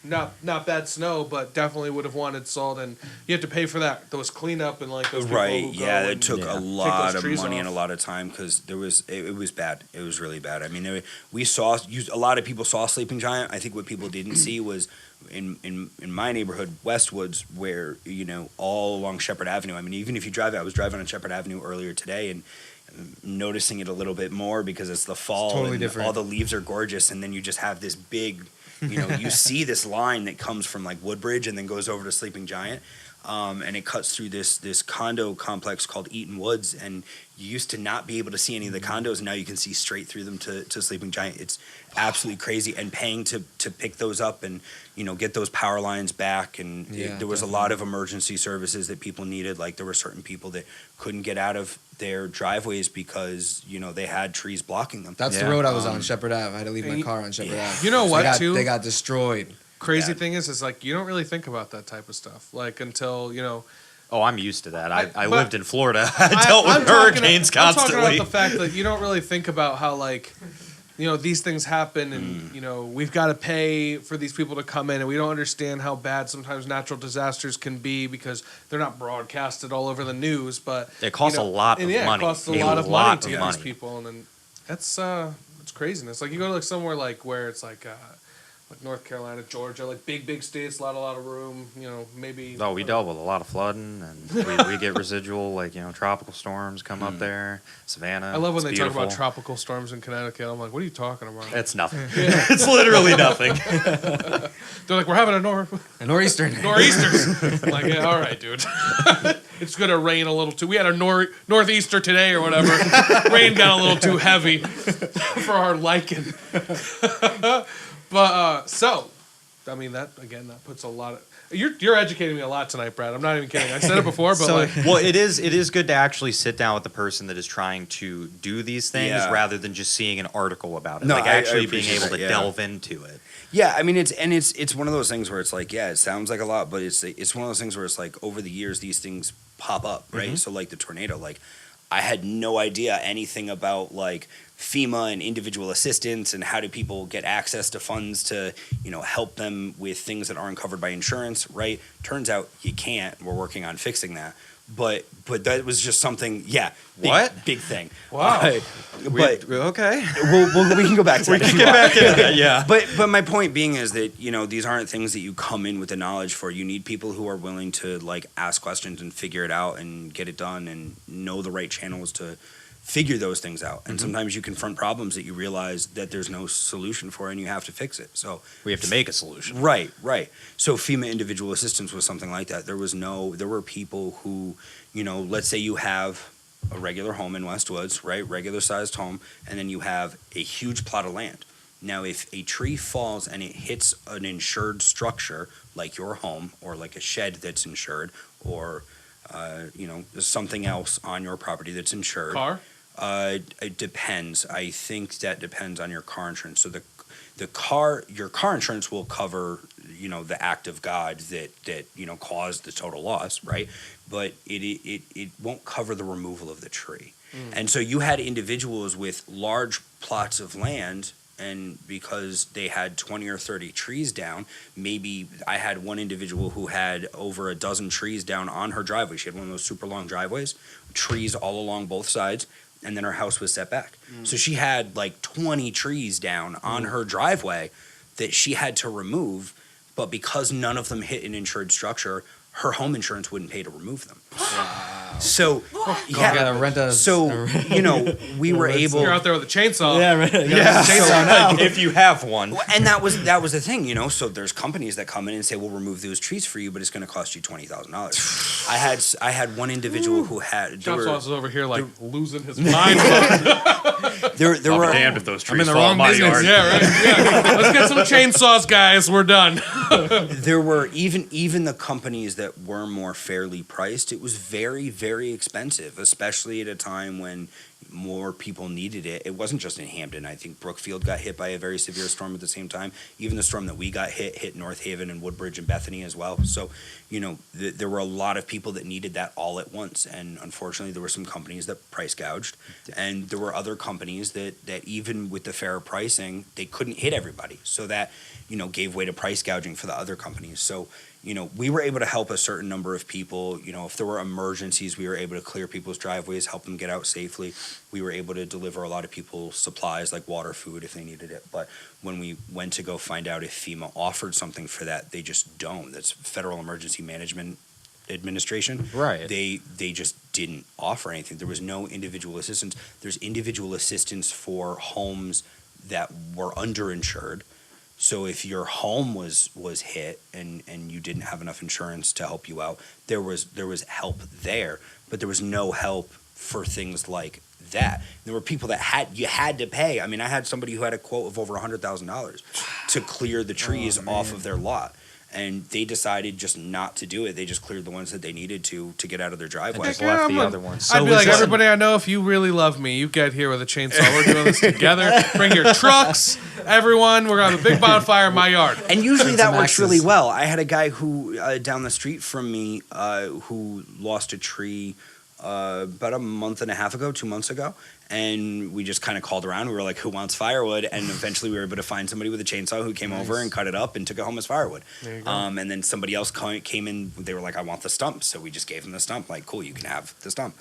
not bad snow, but definitely would have wanted salt, and you have to pay for those cleanup and like those people
Right.
who go
Yeah, it
and
took a
take
lot
those
of
trees
money
off.
and a lot of time because it was bad. It was really bad. I mean, we saw a lot of people saw Sleeping Giant. I think what people didn't see was in my neighborhood, Westwoods, where all along Shepherd Avenue. I mean, even if you drive, I was driving on Shepherd Avenue earlier today and noticing it a little bit more because it's the fall
totally
and
different.
all the leaves are gorgeous, and then you just have this big. You see this line that comes from like Woodbridge and then goes over to Sleeping Giant, and it cuts through this condo complex called Eaton Woods, and you used to not be able to see any of the condos, and now you can see straight through them to Sleeping Giant. It's absolutely crazy, and paying to pick those up and get those power lines back, and there was a lot of emergency services that people needed. Like there were certain people that couldn't get out of their driveways because they had trees blocking them.
That's the road I was on, Shepherd Ave. I had to leave my car on Shepherd Ave.
You know what, too?
They got destroyed.
Crazy thing is like you don't really think about that type of stuff, like until
Oh, I'm used to that. I
but-
lived in Florida. I dealt with hurricanes
I'm
constantly.
talking about the fact that you don't really think about how these things happen, and we've got to pay for these people to come in, and we don't understand how bad sometimes natural disasters can be because they're not broadcasted all over the news. But
It costs a lot of
it
money.
costs a
A
lot of money
lot
to
of
get
money.
these people, and then it's craziness. Like you go to somewhere like where it's like North Carolina, Georgia, like big states, a lot of room. Maybe.
Oh, we dealt with a lot of flooding, and we get residual, tropical storms come up there. Savannah.
I love when
it's
they talk about
beautiful.
tropical storms in Connecticut. I'm like, what are you talking about?
It's nothing. It's literally nothing.
They're like, we're having a
nor'easter.
Nor'easters. I'm like, yeah, all right, dude. It's gonna rain a little too. We had a northeaster today or whatever. Rain got a little too heavy for our liking. But so, I mean that puts a lot of. You're educating me a lot tonight, Brad. I'm not even kidding. I said it before, but
well, it is good to actually sit down with the person that is trying to do these things rather than just seeing an article about it.
No,
Actually
I
being able to
that,
delve into it.
Yeah, I mean it's one of those things where it's like, yeah, it sounds like a lot, but it's one of those things where it's like over the years these things pop up, right?
Mm-hmm.
So like the tornado, like I had no idea anything about like FEMA and individual assistance and how do people get access to funds to, help them with things that aren't covered by insurance, right? Turns out you can't. We're working on fixing that. But that was just something, big thing.
Wow.
But
okay.
we can go back to that.
We can get back into that, yeah.
But my point being is that, these aren't things that you come in with the knowledge for. You need people who are willing to ask questions and figure it out and get it done and know the right channels to figure those things out. And sometimes you confront problems that you realize that there's no solution for and you have to fix it. So
We have to make a solution.
Right. So FEMA individual assistance was something like that. There were people who, let's say you have a regular home in Westwoods, right? Regular sized home, and then you have a huge plot of land. Now, if a tree falls and it hits an insured structure like your home or like a shed that's insured or something else on your property that's insured.
car.
It depends. I think that depends on your car insurance. So your car insurance will cover, the act of God that caused the total loss, right? But it won't cover the removal of the tree. And so you had individuals with large plots of land, and because they had 20 or 30 trees down, maybe I had one individual who had over a dozen trees down on her driveway. She had one of those super long driveways, trees all along both sides, and then her house was set back. So she had 20 trees down on her driveway that she had to remove, but because none of them hit an insured structure, her home insurance wouldn't pay to remove them. So,
Gotta rent a.
so we were able.
You're out there with a chainsaw.
Yeah, right.
Chainsaw now.
If you have one.
Well, and that was the thing, So there's companies that come in and say, "We'll remove those trees for you, but it's going to cost you $20,000." I had one individual who had.
Chopsaw's over here losing his mind.
There
I'll
were
be damned if those
I'm in
trees
the
fall
wrong
in my
business.
yard.
Yeah, right. Yeah. Let's get some chainsaws, guys. We're done.
there were even the companies that were more fairly priced. It was very, very expensive, especially at a time when more people needed it. It wasn't just in Hamden. I think Brookfield got hit by a very severe storm at the same time. Even the storm that we got hit North Haven and Woodbridge and Bethany as well. So, there were a lot of people that needed that all at once. And unfortunately, there were some companies that price gouged. And there were other companies that even with the fair pricing, they couldn't hit everybody. So that, gave way to price gouging for the other companies. So, we were able to help a certain number of people. If there were emergencies, we were able to clear people's driveways, help them get out safely. We were able to deliver a lot of people supplies like water, food if they needed it. But when we went to go find out if FEMA offered something for that, they just don't. That's Federal Emergency Management Administration.
Right.
They just didn't offer anything. There was no individual assistance. There's individual assistance for homes that were underinsured. So if your home was hit and you didn't have enough insurance to help you out, there was help there, but there was no help for things like that. There were people that you had to pay. I mean, I had somebody who had a quote of over $100,000 to clear the trees off of their lot. And they decided just not to do it. They just cleared the ones that they needed to get out of their driveway.
Just left the other ones.
I'd be like, everybody I know, if you really love me, you get here with a chainsaw. We're doing this together. Bring your trucks, everyone. We're going to have a big bonfire in my yard.
And usually that works really well. I had a guy who, down the street from me, who lost a tree about a month and a half ago, 2 months ago. And we just kind of called around. We were like, who wants firewood? And eventually we were able to find somebody with a chainsaw who came over and cut it up and took it home as firewood.
There you go.
And then somebody else came in. They were like, I want the stump. So we just gave them the stump. Like, cool, you can have the stump.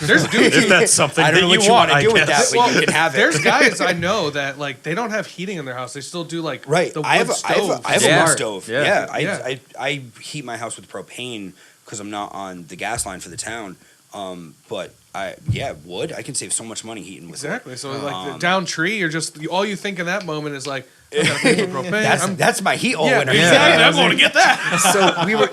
There's dudes
if that's something
I don't know
that
what
you want
to do with that,
guess.
but you can have it.
There's guys I know that like they don't have heating in their house. They still do like
Right.
the wood
I have
stove.
a wood stove.
Yeah.
I heat my house with propane because I'm not on the gas line for the town. But wood. I can save so much money heating with
Exactly.
wood.
So like the down tree, you're just all you think in that moment is like, I gotta pay for propane.
That's my heat all winter.
Exactly. I'm going to get that.
So we were,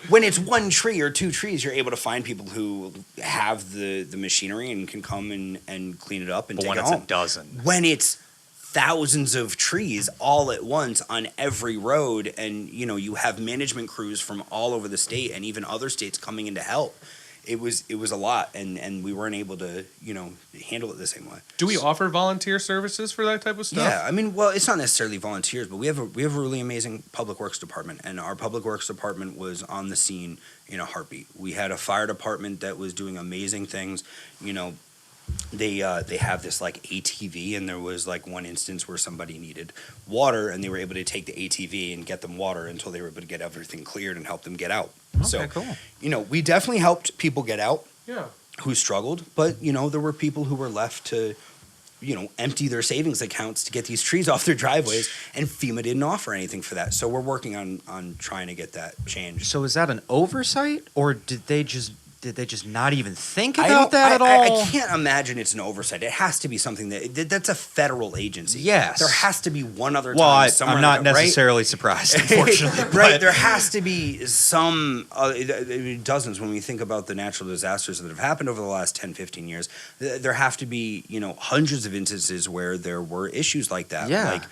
when it's one tree or two trees, you're able to find people who have the machinery and can come and clean it up and
But
take
when
it
it's
home.
a dozen.
When it's thousands of trees all at once on every road, and you have management crews from all over the state and even other states coming in to help. It was a lot, and we weren't able to handle it the same way.
Do we offer volunteer services for that type of stuff?
Yeah, I mean, well, it's not necessarily volunteers, but we have a really amazing public works department, and our public works department was on the scene in a heartbeat. We had a fire department that was doing amazing things. They have this like ATV, and there was like one instance where somebody needed water, and they were able to take the ATV and get them water until they were able to get everything cleared and help them get out.
Okay,
So,
cool.
we definitely helped people get out
Yeah.
who struggled, but there were people who were left to empty their savings accounts to get these trees off their driveways, and FEMA didn't offer anything for that. So we're working on trying to get that changed.
So is that an oversight, or did they just not even think
I
about
don't-
that at
I
all?
can't imagine it's an oversight. It has to be something that's a federal agency.
Yes.
There has to be one other time
Well,
somewhere.
I'm not
right?
necessarily surprised, unfortunately.
Right,
but-
there has to be some, dozens, when we think about the natural disasters that have happened over the last 10, 15 years, there have to be, hundreds of instances where there were issues like that.
Yeah.
Like,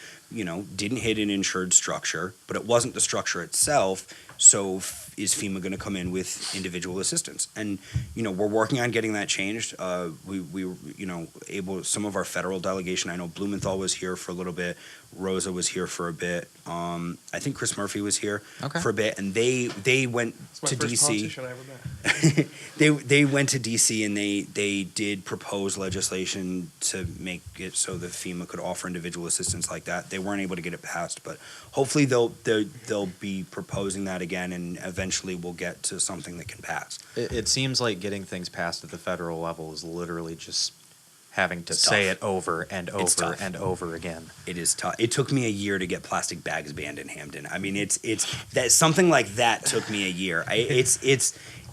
didn't hit an insured structure, but it wasn't the structure itself. So is FEMA going to come in with individual assistance? And, we're working on getting that changed. We some of our federal delegation, I know Blumenthal was here for a little bit. Rosa was here for a bit. I think Chris Murphy was here for a bit. And they went to DC. They went to DC, and they did propose legislation to make it so that FEMA could offer individual assistance like that. They weren't able to get it passed, but hopefully they'll be proposing that again, and eventually we'll get to something that can pass.
It seems like getting things passed at the federal level is literally just having to say
tough.
it over and
It's
over
tough.
and over again.
It is tough. It took me a year to get plastic bags banned in Hamden. I mean, it's that something like that took me a year. It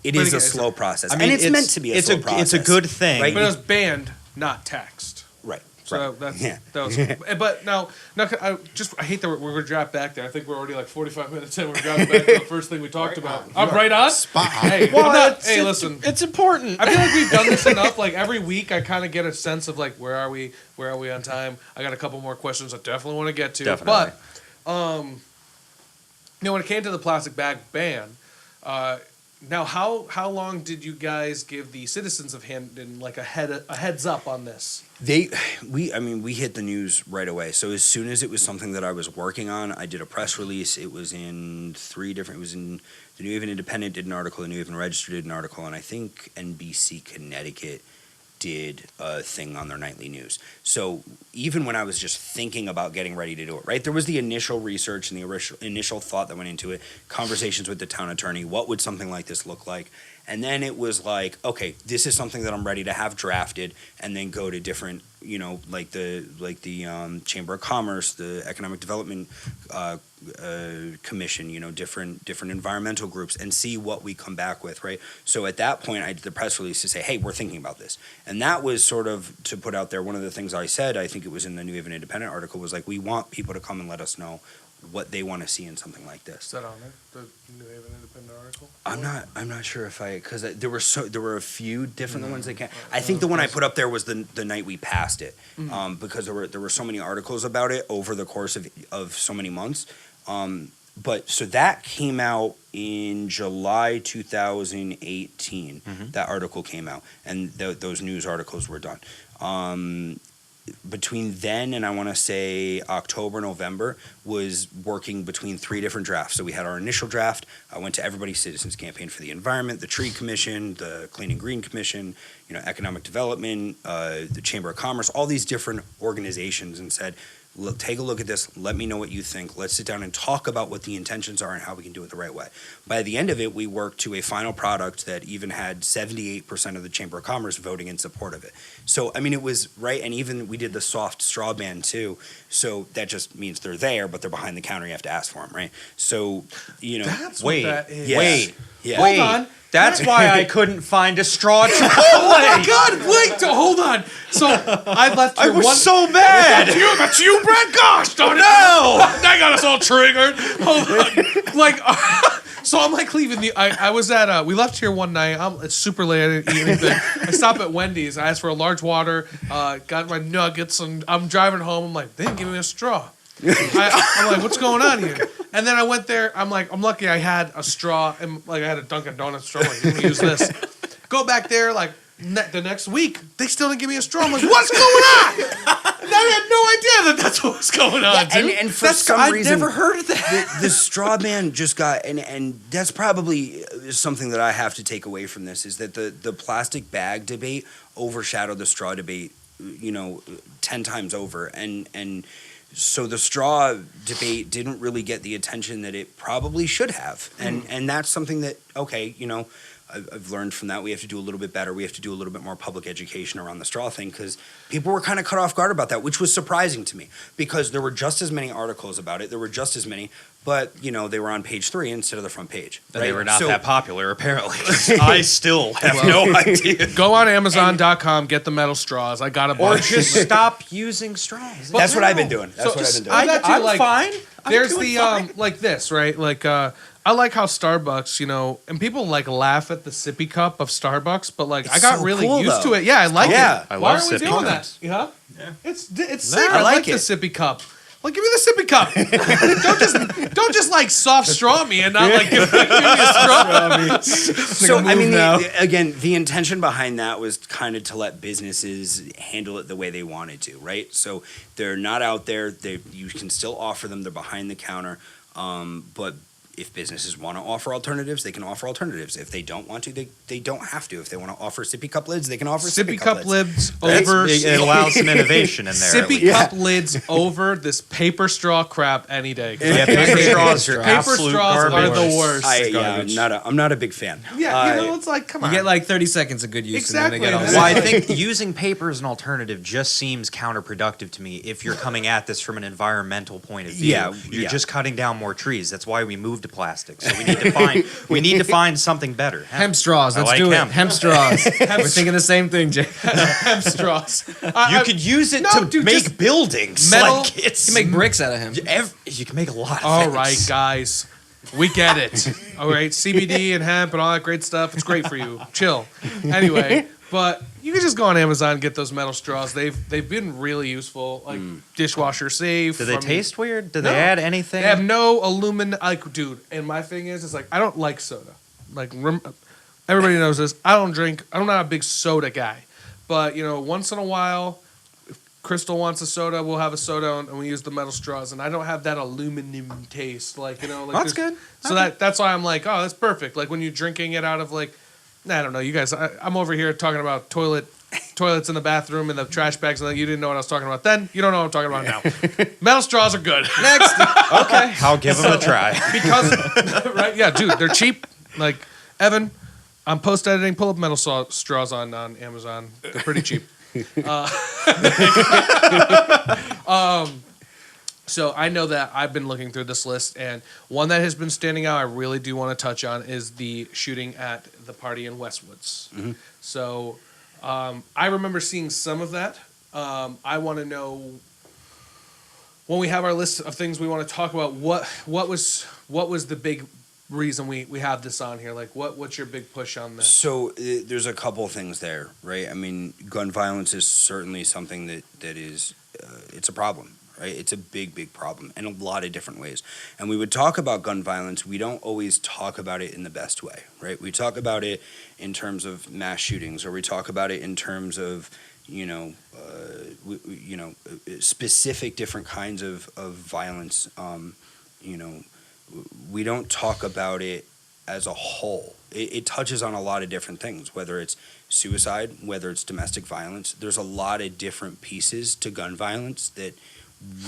is a slow process.
I mean,
and it's meant to be a slow process.
It's a good thing.
Right?
But it was banned, not taxed.
Right.
So
Yeah.
that was. But now I hate that we're going to drop back there. I think we're already like 45 minutes in. We're dropping back to the first thing we talked about. I'm right on.
Spot on.
Hey,
Well,
I'm not,
it's-
hey,
it's-
listen.
It's important.
I feel like we've done this enough. Like every week, I kind of get a sense of like where are we on time. I got a couple more questions I definitely want to get to.
Definitely.
But when it came to the plastic bag ban, Now, how long did you guys give the citizens of Hamden like a heads up on this?
We hit the news right away. So as soon as it was something that I was working on, I did a press release. It was in it was in the New Haven Independent did an article, the New Haven Register did an article, and I think NBC Connecticut did a thing on their nightly news. So even when I was just thinking about getting ready to do it, right, there was the initial research and the initial thought that went into it, conversations with the town attorney, what would something like this look like? And then it was like, okay, this is something that I'm ready to have drafted, and then go to different, like the Chamber of Commerce, the Economic Development Commission, different environmental groups, and see what we come back with, right? So at that point, I did the press release to say, hey, we're thinking about this, and that was sort of to put out there. One of the things I said, I think it was in the New Haven Independent article, was like, we want people to come and let us know what they want to see in something like this.
Is that on there? The New Haven Independent article?
I'm not sure if because there were a few different ones that came. I think the one I put up there was the night we passed it, because there were so many articles about it over the course of so many months. But so that came out in July 2018. That article came out, and those news articles were done. Between then and I want to say October, November, was working between 3 different drafts. So we had our initial draft. I went to everybody's citizens campaign for the environment, the Tree Commission, the Clean and Green Commission, Economic Development, the Chamber of Commerce, all these different organizations, and said, look, take a look at this. Let me know what you think. Let's sit down and talk about what the intentions are and how we can do it the right way. By the end of it, we worked to a final product that even had 78% of the Chamber of Commerce voting in support of it. So, it was right. And even we did the soft straw ban too. So that just means they're there, but they're behind the counter. You have to ask for them, right? So,
That's
wait,
what that is.
wait,
yeah.
Hold on.
That's why I couldn't find a straw to play.
Oh my God! Wait, hold on. So I left.
I was so mad.
That's you, Brad. Gosh, don't know. That got us all triggered. Hold on. So I'm like leaving the. I was at. We left here one night. It's super late. I didn't eat anything. I stopped at Wendy's. I asked for a large water. Got my nuggets, and I'm driving home. I'm like, they didn't give me a straw. I'm like, what's going on here? And then I went there. I'm like, I'm lucky I had a straw, and like I had a Dunkin' Donuts straw. I'm like, let me use this. Go back there, like the next week, they still didn't give me a straw. I'm like, what's going on? And I had no idea that that's what was going on, dude.
And for some reason,
I'd never heard of that.
The straw ban just got, and that's probably something that I have to take away from this, is that the plastic bag debate overshadowed the straw debate, 10 times over, and so the straw debate didn't really get the attention that it probably should have, and that's something that, okay, I've learned from that. We have to do a little bit better. We have to do a little bit more public education around the straw thing, because people were kind of caught off guard about that, which was surprising to me, because there were just as many articles about it. There were just as many, but they were on page 3 instead of the front page.
Right?
Right?
They were not that popular, apparently. I still have no idea.
Go on Amazon.com, get the metal straws. I got a
Or
bunch.
just stop using straws.
That's what I've been doing. That's what I've been doing.
I'm fine.
There's the like this, right? Like I like how Starbucks, and people like laugh at the sippy cup of Starbucks, but like I got
so
really
cool,
used
though.
to it. Yeah, I like
Yeah.
it.
I
Why
love
are we
sippy
doing
cups.
that? Yeah, it's sick.
I
I
like
like the
it.
sippy cup. Like, give me the sippy cup. don't just like soft straw me and not like give me a straw.
So again, the intention behind that was kind of to let businesses handle it the way they wanted to, right? So they're not out there. You can still offer them. They're behind the counter, but if businesses want to offer alternatives, they can offer alternatives. If they don't want to, they don't have to. If they want to offer sippy cup lids, they can offer
Sippy cup lids
That's-
over
it allows some innovation in there. at
sippy
least.
cup lids over this paper straw crap any day.
Yeah, paper straws are
Paper
absolute
straws are
garbage.
the worst.
I'm not a big fan.
Yeah, it's like, come on.
You get like 30 seconds of good use,
Exactly.
and then they get all
Well, I think using paper as an alternative just seems counterproductive to me if you're coming at this from an environmental point of view.
Yeah,
You're
yeah.
just cutting down more trees. That's why we moved to plastic. So we need to find something better.
hemp straws.
I
Let's
like
do
hemp.
it. Hemp straws. We're thinking the same thing, Jay.
hemp straws.
You could use it
No,
to
dude,
make
just
buildings.
metal-
Like it's
You can make bricks out of hemp.
you can make a lot of
All
things.
right, guys. We get it. All right, CBD and hemp and all that great stuff. It's great for you. Chill. Anyway, but you can just go on Amazon and get those metal straws. They've been really useful, like dishwasher safe.
Do they
I mean,
taste weird? Do
No.
they add anything?
They have no aluminum. Like, dude, and my thing is, it's like I don't like soda. like everybody knows this. I don't drink. I'm not a big soda guy, but once in a while, if Crystal wants a soda, we'll have a soda, and we use the metal straws. And I don't have that aluminum taste, like
That's good.
So that's why I'm like, oh, that's perfect. Like when you're drinking it out of I don't know, you guys. I'm over here talking about toilets in the bathroom and the trash bags, and you didn't know what I was talking about then. You don't know what I'm talking about now. Metal straws are good.
Next.
Okay, I'll give them a try.
Because, right? Yeah, dude, they're cheap. Like, Evan, I'm post-editing. Pull up metal straws on Amazon. They're pretty cheap. So I know that I've been looking through this list, and one that has been standing out I really do want to touch on is the shooting at the party in Westwoods.
Mm-hmm.
So I remember seeing some of that. I want to know, when we have our list of things we want to talk about, what was the big reason we have this on here? Like, what's your big push on this?
So there's a couple things there, right? I mean, gun violence is certainly something that is it's a problem, right? It's a big problem in a lot of different ways. And we would talk about gun violence. We don't always talk about it in the best way, right? We talk about it in terms of mass shootings, or we talk about it in terms of specific different kinds of violence. We don't talk about it as a whole. It touches on a lot of different things, whether it's suicide, whether it's domestic violence. There's a lot of different pieces to gun violence that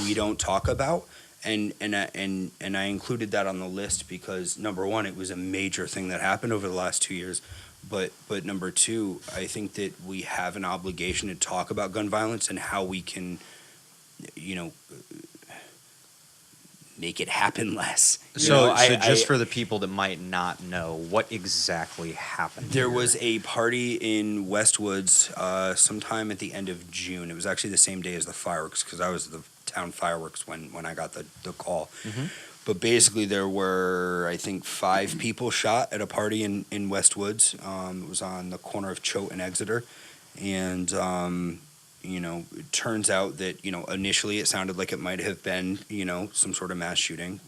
we don't talk about. And I included that on the list because, number one, it was a major thing that happened over the last 2 years. But number two, I think that we have an obligation to talk about gun violence and how we can, make it happen less.
So just for the people that might not know, what exactly happened?
There was a party in Westwoods sometime at the end of June. It was actually the same day as the fireworks because I was at the town fireworks when I got the call. Mm-hmm. But basically there were, I think, 5 people shot at a party in Westwoods. It was on the corner of Choate and Exeter. And it turns out that, initially it sounded like it might have been, some sort of mass shooting,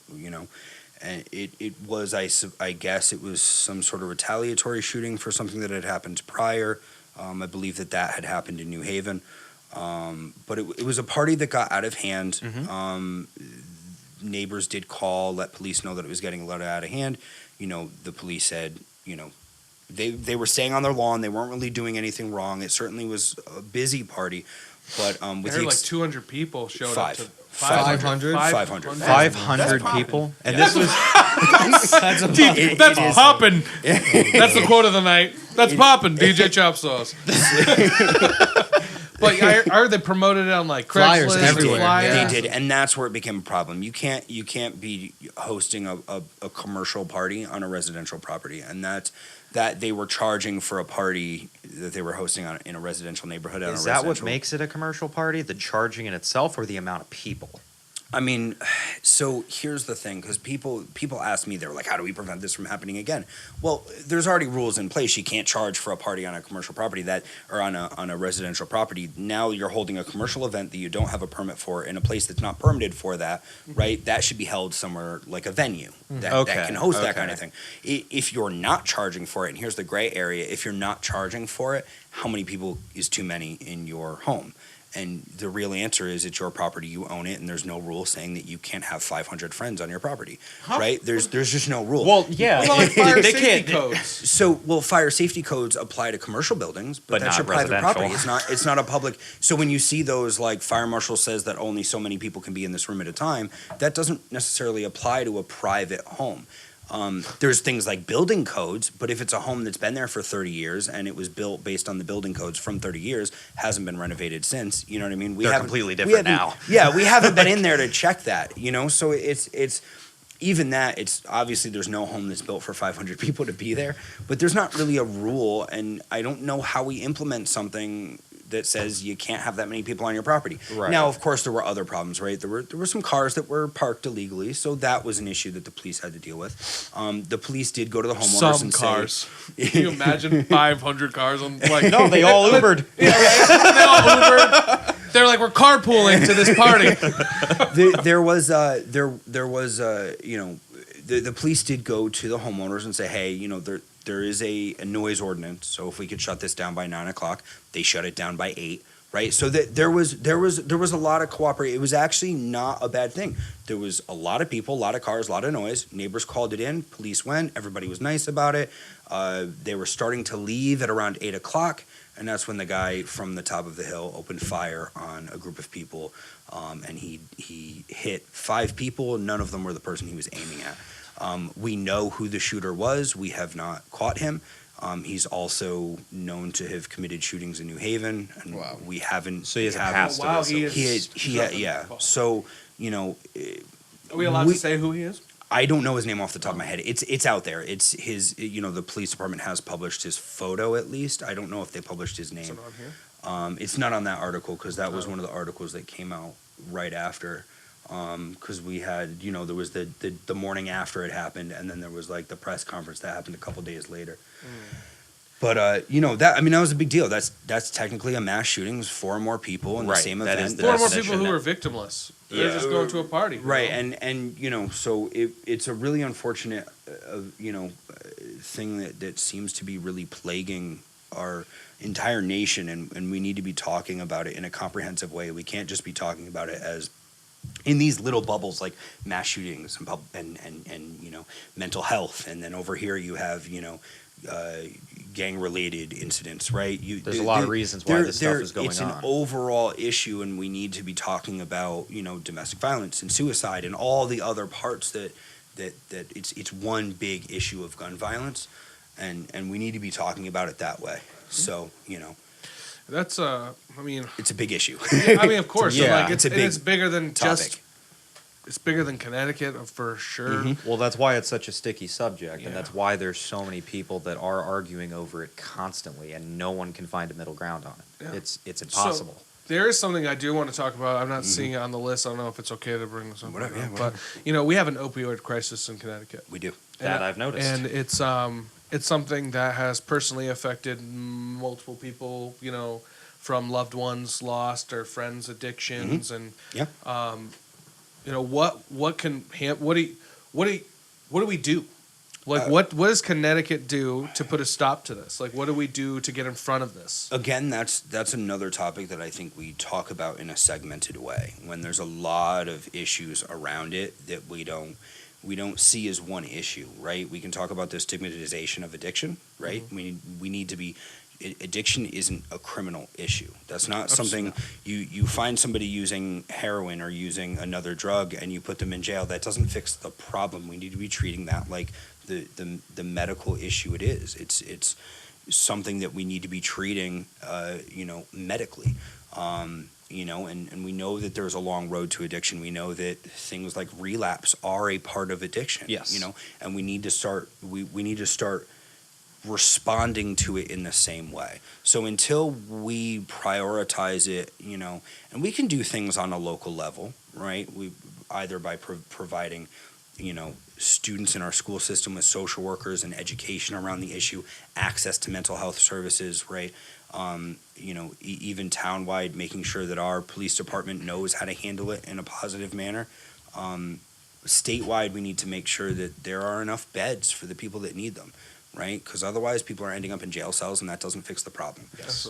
and it was, I guess it was some sort of retaliatory shooting for something that had happened prior. I believe that had happened in New Haven. But it was a party that got out of hand. Mm-hmm. Neighbors did call, let police know that it was getting a lot out of hand. The police said, They were staying on their lawn. They weren't really doing anything wrong. It certainly was a busy party, but with
like 200 people showed up.
500
people, and this was
that's popping. That's the quote of the night. That's popping. DJ Chop Sauce. But are they promoted it on
Flyers
Craigslist?
everywhere?
They did, and that's where it became a problem. You can't be hosting a commercial party on a residential property, and that they were charging for a party that they were hosting in a residential neighborhood.
Is that what makes it a commercial party? The charging in itself, or the amount of people?
I mean, so here's the thing, because people ask me, they're like, how do we prevent this from happening again? Well, there's already rules in place. You can't charge for a party on a commercial property or on a residential property. Now you're holding a commercial event that you don't have a permit for in a place that's not permitted for that, right? That should be held somewhere like a venue that can host that kind of thing. If you're not charging for it, and here's the gray area, if you're not charging for it, how many people is too many in your home? And the real answer is it's your property, you own it, and there's no rule saying that you can't have 500 friends on your property, right? There's just no rule.
Well, yeah,
fire safety codes.
So, fire safety codes apply to commercial buildings, but that's
not
your private
residential.
property. It's not a public. So when you see those like fire marshal says that only so many people can be in this room at a time, that doesn't necessarily apply to a private home. There's things like building codes, but if it's a home that's been there for 30 years and it was built based on the building codes from 30 years, hasn't been renovated since, you know what I mean?
They're completely different now.
Yeah, we haven't been in there to check that, so it's even that, it's obviously there's no home that's built for 500 people to be there, but there's not really a rule, and I don't know how we implement something that says you can't have that many people on your property.
Right.
Now, of course, there were other problems, right? There were some cars that were parked illegally, so that was an issue that the police had to deal with. The police did go to the homeowners
Some
and
cars.
say,
Can you imagine 500 cars on
No, they all Ubered.
They all Ubered. They're like, we're
the police did go to the homeowners and say, hey, there is a noise ordinance, so if we could shut this down by 9:00, they shut it down by 8. Right, so that there was a lot of cooperation. It was actually not a bad thing. There was a lot of people, a lot of cars, a lot of noise. Neighbors called it in. Police went. Everybody was nice about it. They were starting to leave at around 8:00, and that's when the guy from the top of the hill opened fire on a group of people, and he hit 5 people. None of them were the person he was aiming at. We know who the shooter was. We have not caught him. He's also known to have committed shootings in New Haven, and we haven't.
So he has a past.
Wow,
he yeah. So
Are we allowed to say who he is?
I don't know his name off the top of my head. It's out there. It's his. The police department has published his photo at least. I don't know if they published his name.
Is it on here?
It's not on that article because that was one of the articles that came out right after. Because we had, there was the morning after it happened, and then there was like the press conference that happened a couple days later. But that was a big deal. That's technically a mass shooting. It was 4 or more people in the same
that
event.
is the
4 more
definition
people who
that-
were victimless. They're just going to a party,
right? And so it's a really unfortunate, thing that seems to be really plaguing our entire nation, and we need to be talking about it in a comprehensive way. We can't just be talking about it as in these little bubbles like mass shootings and mental health, and then over here you have gang related incidents, right?
There's a lot of reasons why this stuff is going
it's
on.
an overall issue, and we need to be talking about domestic violence and suicide and all the other parts that it's one big issue of gun violence, and we need to be talking about it that way. So
That's
it's a big issue.
of course.
Yeah.
So
It's a
bigger than
topic.
it's bigger than Connecticut for sure.
Well, that's why it's such a sticky subject,
Yeah.
and that's why there's so many people that are arguing over it constantly, and no one can find a middle ground on it.
Yeah.
It's impossible.
So, there is something I do want to talk about. I'm not seeing it on the list. I don't know if it's okay to bring this up.
Whatever, yeah,
But we have an opioid crisis in Connecticut.
We do.
That I've noticed.
And it's something that has personally affected multiple people, from loved ones lost or friends' addictions, and
Yeah.
what do we do? Like what does Connecticut do to put a stop to this? Like what do we do to get in front of this?
Again, that's another topic that I think we talk about in a segmented way. When there's a lot of issues around it that we don't see as one issue, right? We can talk about the stigmatization of addiction, right? We need to be. Addiction isn't a criminal issue. That's not something you find somebody using heroin or using another drug and you put them in jail. That doesn't fix the problem. We need to be treating that like the medical issue it is. It's something that we need to be treating, medically. And we know that there's a long road to addiction. We know that things like relapse are a part of addiction.
Yes.
And we need to start. We need to start responding to it in the same way. So until we prioritize it, and we can do things on a local level, right? We either by providing, students in our school system with social workers and education around the issue, access to mental health services, right? Even townwide, making sure that our police department knows how to handle it in a positive manner. Statewide, we need to make sure that there are enough beds for the people that need them. Right, because otherwise people are ending up in jail cells, and that doesn't fix the problem.
Yes.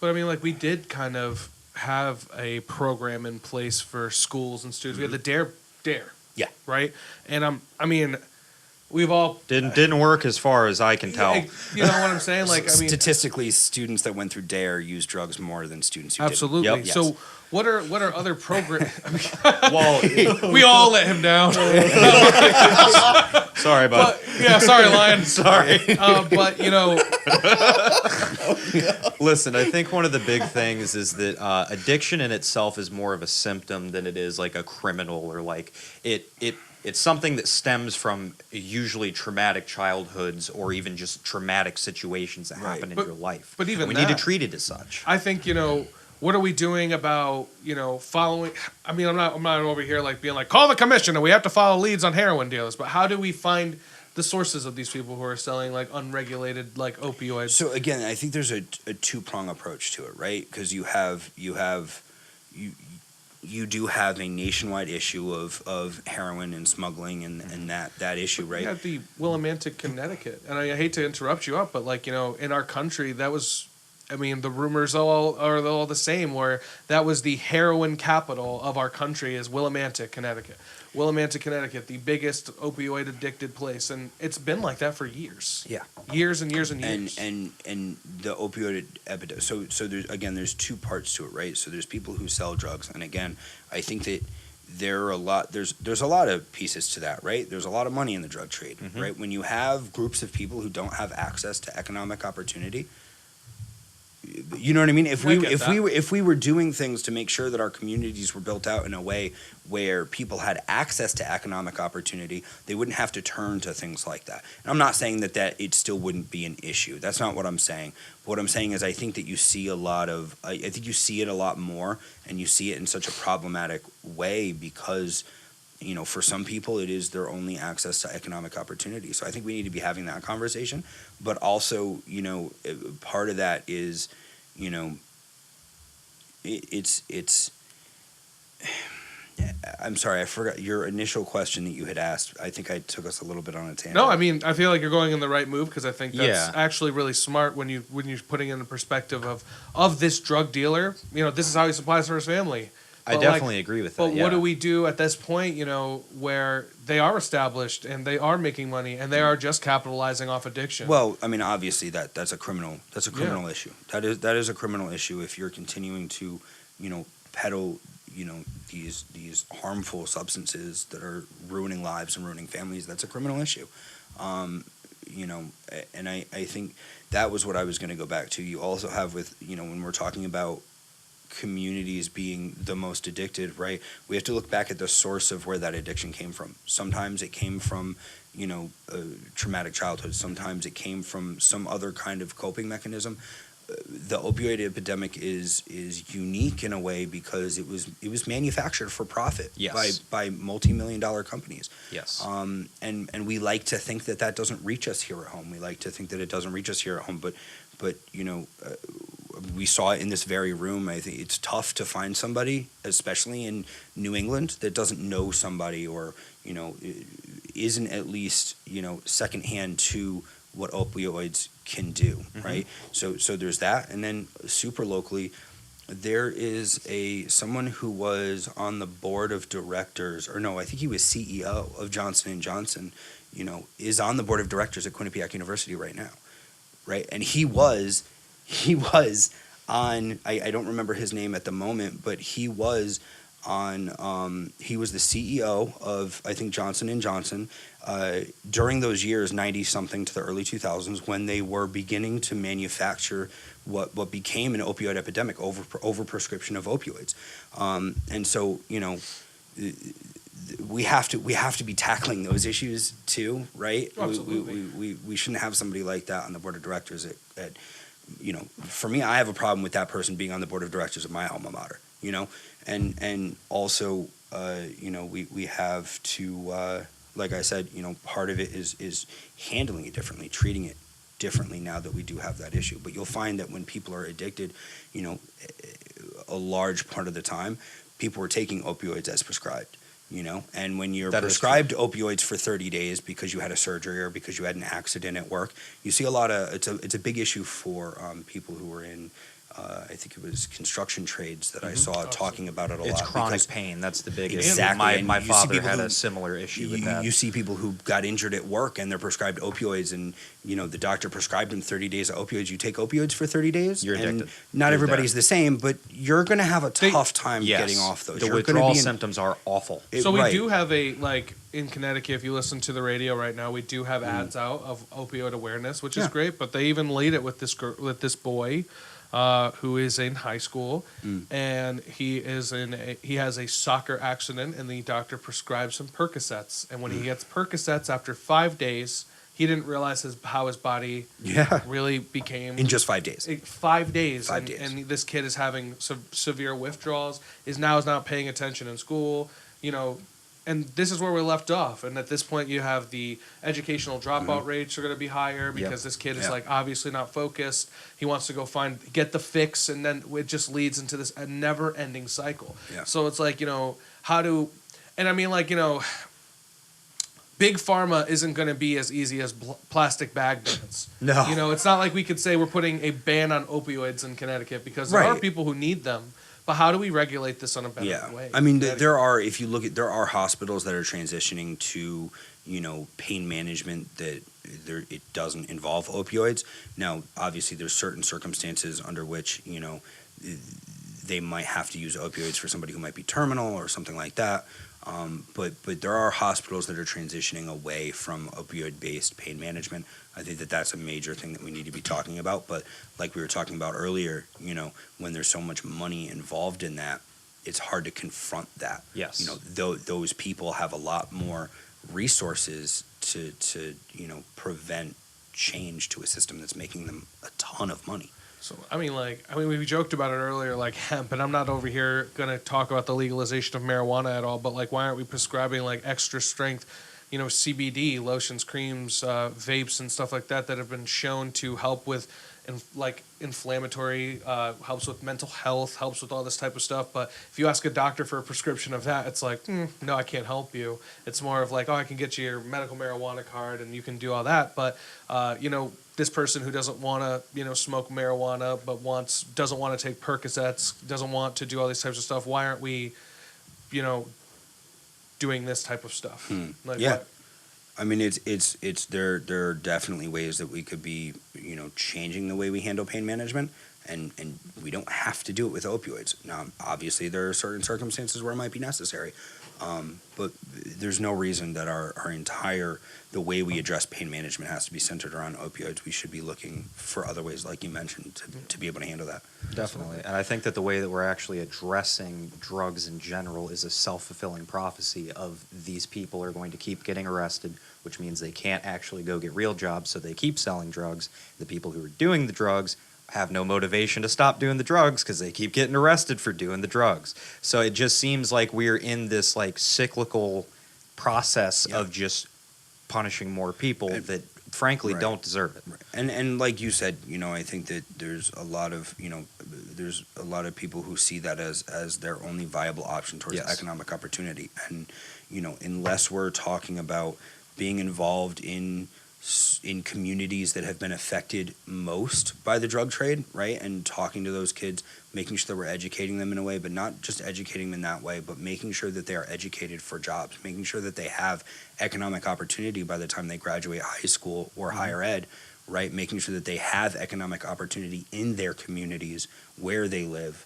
But
we did kind of have a program in place for schools and students. We had the Dare.
Yeah.
Right, and we've all
Didn't work as far as I can tell.
You know what I'm saying?
Statistically, students that went through DARE use drugs more than students who
absolutely.
didn't. Yep.
So what are other programs?
Well,
we all let him down.
sorry, bud.
Sorry, Lion.
Sorry.
But
Listen, I think one of the big things is that addiction in itself is more of a symptom than it is like a criminal or like it's something that stems from usually traumatic childhoods or even just traumatic situations that happen in your life.
But even
we need to treat it as such.
I think what are we doing about following? I mean, I'm not over here like being like call the commissioner. We have to follow leads on heroin dealers. But how do we find the sources of these people who are selling like unregulated like opioids?
So again, I think there's a two-prong approach to it, right? Because you have you do have a nationwide issue of heroin and smuggling and that issue, right?
You had the Willimantic, Connecticut, and I hate to interrupt you up, but like, you know, in our country, that was, I mean, the rumors all are all the same. Where that was the heroin capital of our country is Willimantic, Connecticut. Willimantic, Connecticut, the biggest opioid addicted place, and it's been like that for years.
Yeah.
Years and years and years.
And the opioid epidemic. So there's two parts to it, right? So there's people who sell drugs, and again, I think that there's a lot of pieces to that, right? There's a lot of money in the drug trade, right? When you have groups of people who don't have access to economic opportunity, you know what I mean? If we were doing things to make sure that our communities were built out in a way where people had access to economic opportunity, they wouldn't have to turn to things like that. And I'm not saying that it still wouldn't be an issue. That's not what I'm saying. What I'm saying is I think that you see I think you see it a lot more, and you see it in such a problematic way because, you know, for some people it is their only access to economic opportunity. So I think we need to be having that conversation. But also, you know, part of that is, you know, it's I'm sorry, I forgot your initial question that you had asked. I think I took us a little bit on a tangent.
No, I mean, I feel like you're going in the right move because I think that's
Yeah.
actually really smart when you're putting in the perspective of this drug dealer. You know, this is how he supplies for his family.
I definitely agree with that.
But what do we do at this point, you know, where they are established and they are making money and they are just capitalizing off addiction?
Well, I mean, obviously that's a criminal issue. That is a criminal issue if you're continuing to, you know, peddle, you know, these harmful substances that are ruining lives and ruining families. That's a criminal issue. You know, and I think that was what I was going to go back to. You also have with, you know, when we're talking about communities being the most addicted, right? We have to look back at the source of where that addiction came from. Sometimes it came from, you know, a traumatic childhood. Sometimes it came from some other kind of coping mechanism. The opioid epidemic is unique in a way because it was manufactured for profit by multi-million-dollar companies.
Yes.
And we like to think that doesn't reach us here at home. We like to think that it doesn't reach us here at home, but you know, we saw it in this very room. I think it's tough to find somebody, especially in New England, that doesn't know somebody or, you know, isn't at least, you know, secondhand to what opioids can do, right? So there's that. And then super locally, there is someone who was on the board of directors, or no, I think he was CEO of Johnson & Johnson, you know, is on the board of directors at Quinnipiac University right now, right? And he was on, I don't remember his name at the moment, but he was on, he was the CEO of, I think, Johnson & Johnson during those years, 90-something to the early 2000s, when they were beginning to manufacture what became an opioid epidemic, over prescription of opioids. And so, you know, we have to be tackling those issues too, right?
Absolutely.
We shouldn't have somebody like that on the board of directors at you know, for me, I have a problem with that person being on the board of directors of my alma mater, you know, and also, you know, we have to, like I said, you know, part of it is handling it differently, treating it differently now that we do have that issue. But you'll find that when people are addicted, you know, a large part of the time, people are taking opioids as prescribed. You know, and when you're prescribed opioids for 30 days because you had a surgery or because you had an accident at work, you see a lot of it's a big issue for people who are in I think it was construction trades that I saw talking about it a lot.
It's chronic pain. That's the biggest.
Exactly.
My father had a similar issue with that.
You see people who got injured at work and they're prescribed opioids, and you know the doctor prescribed them 30 days of opioids. You take opioids for 30 days.
You're addicted.
Not everybody's the same, but you're going to have a tough time getting off those.
The withdrawal symptoms are awful.
So we do have in Connecticut, if you listen to the radio right now, we do have ads out of opioid awareness, which is great. But they even lead it with this boy. Who is in high school, and he has a soccer accident, and the doctor prescribes him Percocets. And when he gets Percocets after 5 days, he didn't realize how his body really became
in just 5 days.
5 days, and this kid is having severe withdrawals. Is now paying attention in school. You know, and this is where we left off. And at this point, you have the educational dropout rates are going to be higher because this kid is like obviously not focused. He wants to go get the fix, and then it just leads into this a never-ending cycle.
Yeah.
So it's like, and I mean, like, big pharma isn't going to be as easy as plastic bag bans.
No.
It's not like we could say we're putting a ban on opioids in Connecticut because there are people who need them. But how do we regulate this on a better way?
I mean, if you look at, there are hospitals that are transitioning to, pain management that it doesn't involve opioids. Now, obviously, there's certain circumstances under which, they might have to use opioids for somebody who might be terminal or something like that. But there are hospitals that are transitioning away from opioid-based pain management. I think that's a major thing that we need to be talking about. But like we were talking about earlier, when there's so much money involved in that, it's hard to confront that.
Yes.
Those people have a lot more resources to prevent change to a system that's making them a ton of money.
So, we joked about it earlier, like hemp, and I'm not over here going to talk about the legalization of marijuana at all, but, like, why aren't we prescribing, like, extra strength, CBD, lotions, creams, vapes, and stuff like that have been shown to help with, inflammatory, helps with mental health, helps with all this type of stuff. But if you ask a doctor for a prescription of that, it's like, no, I can't help you. It's more of like, I can get you your medical marijuana card and you can do all that. But, this person who doesn't want to, smoke marijuana, but doesn't want to take Percocets, doesn't want to do all these types of stuff. Why aren't we, doing this type of stuff?
What? I mean, there are definitely ways that we could be, changing the way we handle pain management, and we don't have to do it with opioids. Now, obviously, there are certain circumstances where it might be necessary, but there's no reason that the way we address pain management has to be centered around opioids. We should be looking for other ways, like you mentioned, to be able to handle that.
Definitely. And I think that the way that we're actually addressing drugs in general is a self-fulfilling prophecy of these people are going to keep getting arrested, which means they can't actually go get real jobs, so they keep selling drugs. The people who are doing the drugs have no motivation to stop doing the drugs because they keep getting arrested for doing the drugs. So it just seems like we're in this like cyclical process of just punishing more people that frankly don't deserve it.
And like you said, I think that there's a lot of people who see that as their only viable option towards economic opportunity. And unless we're talking about being involved in communities that have been affected most by the drug trade, right? And talking to those kids, making sure that we're educating them in a way, but not just educating them in that way, but making sure that they are educated for jobs, making sure that they have economic opportunity by the time they graduate high school or higher ed, right? Making sure that they have economic opportunity in their communities where they live.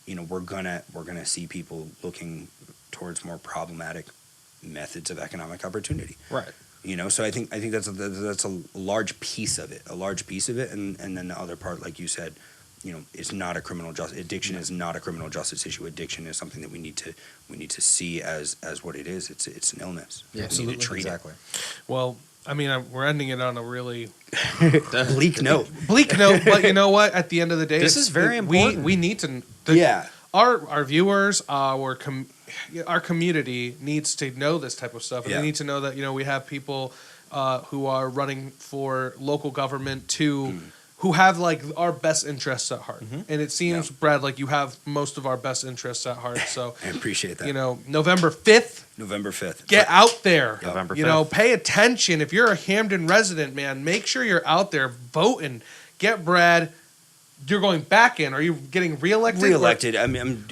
We're gonna see people looking towards more problematic methods of economic opportunity.
Right.
So I think that's a large piece of it, and then the other part, like you said, it's not a criminal justice. Addiction is not a criminal justice issue. Addiction is something that we need to see as what it is. It's an illness.
Yeah,
absolutely. We need to treat
exactly.
Well, we're ending it on a really
bleak note.
But you know what? At the end of the day,
this is very important.
We need to. Our viewers, our community needs to know this type of stuff, and they need to know that we have people who are running for local government who have like our best interests at heart. And it seems, Brad, like you have most of our best interests at heart. So
I appreciate that.
November 5th. Get out there.
November 5th.
Pay attention. If you're a Hamden resident, man, make sure you're out there voting. Get Brad. You're going back in. Are you getting reelected?
Reelected. I'm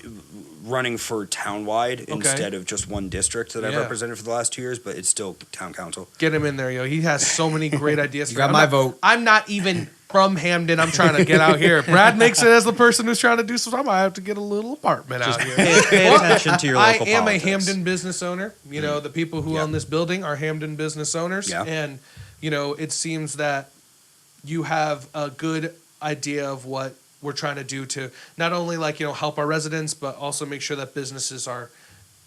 running for townwide instead of just one district that I've represented for the last 2 years, but it's still town council.
Get him in there, yo. He has so many great ideas.
You got my vote.
I'm not even from Hamden. I'm trying to get out here. Brad makes it as the person who's trying to do something. I might have to get a little apartment out here.
Pay attention to your local
I am
politics.
a Hamden business owner. The people who own this building are Hamden business owners.
Yeah.
And, it seems that you have a good idea of what we're trying to do to not only help our residents, but also make sure that businesses are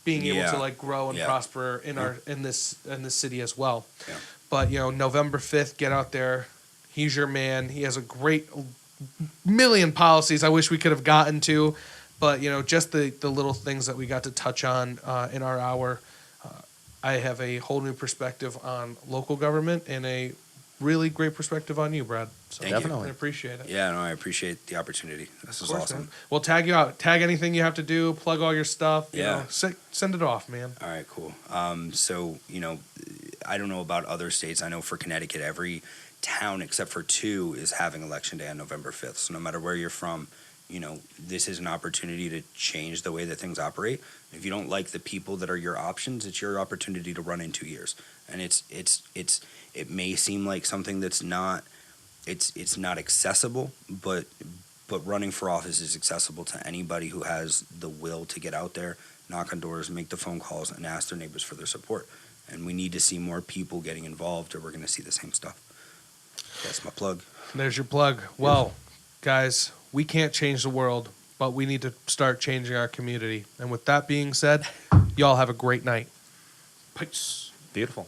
being able to grow and prosper in this city as well.
Yeah.
But November 5th, get out there. He's your man. He has a great million policies I wish we could have gotten to, but just the little things that we got to touch on in our hour. I have a whole new perspective on local government and a really great perspective on you, Brad. So
Thank you.
Definitely.
I appreciate it.
Yeah, no, I appreciate the opportunity. This is
Of course,
awesome.
man. We'll tag you out. Tag anything you have to do. Plug all your stuff. You
Yeah.
know, send it off, man.
All right, cool. So, I don't know about other states. I know for Connecticut, every town except for 2 is having election day on November 5th. So no matter where you're from, this is an opportunity to change the way that things operate. If you don't like the people that are your options, it's your opportunity to run in 2 years. And it may seem like something that's not accessible, but running for office is accessible to anybody who has the will to get out there, knock on doors, make the phone calls, and ask their neighbors for their support. And we need to see more people getting involved, or we're going to see the same stuff. That's my plug.
There's your plug. Well, guys, we can't change the world, but we need to start changing our community. And with that being said, y'all have a great night. Peace.
Beautiful.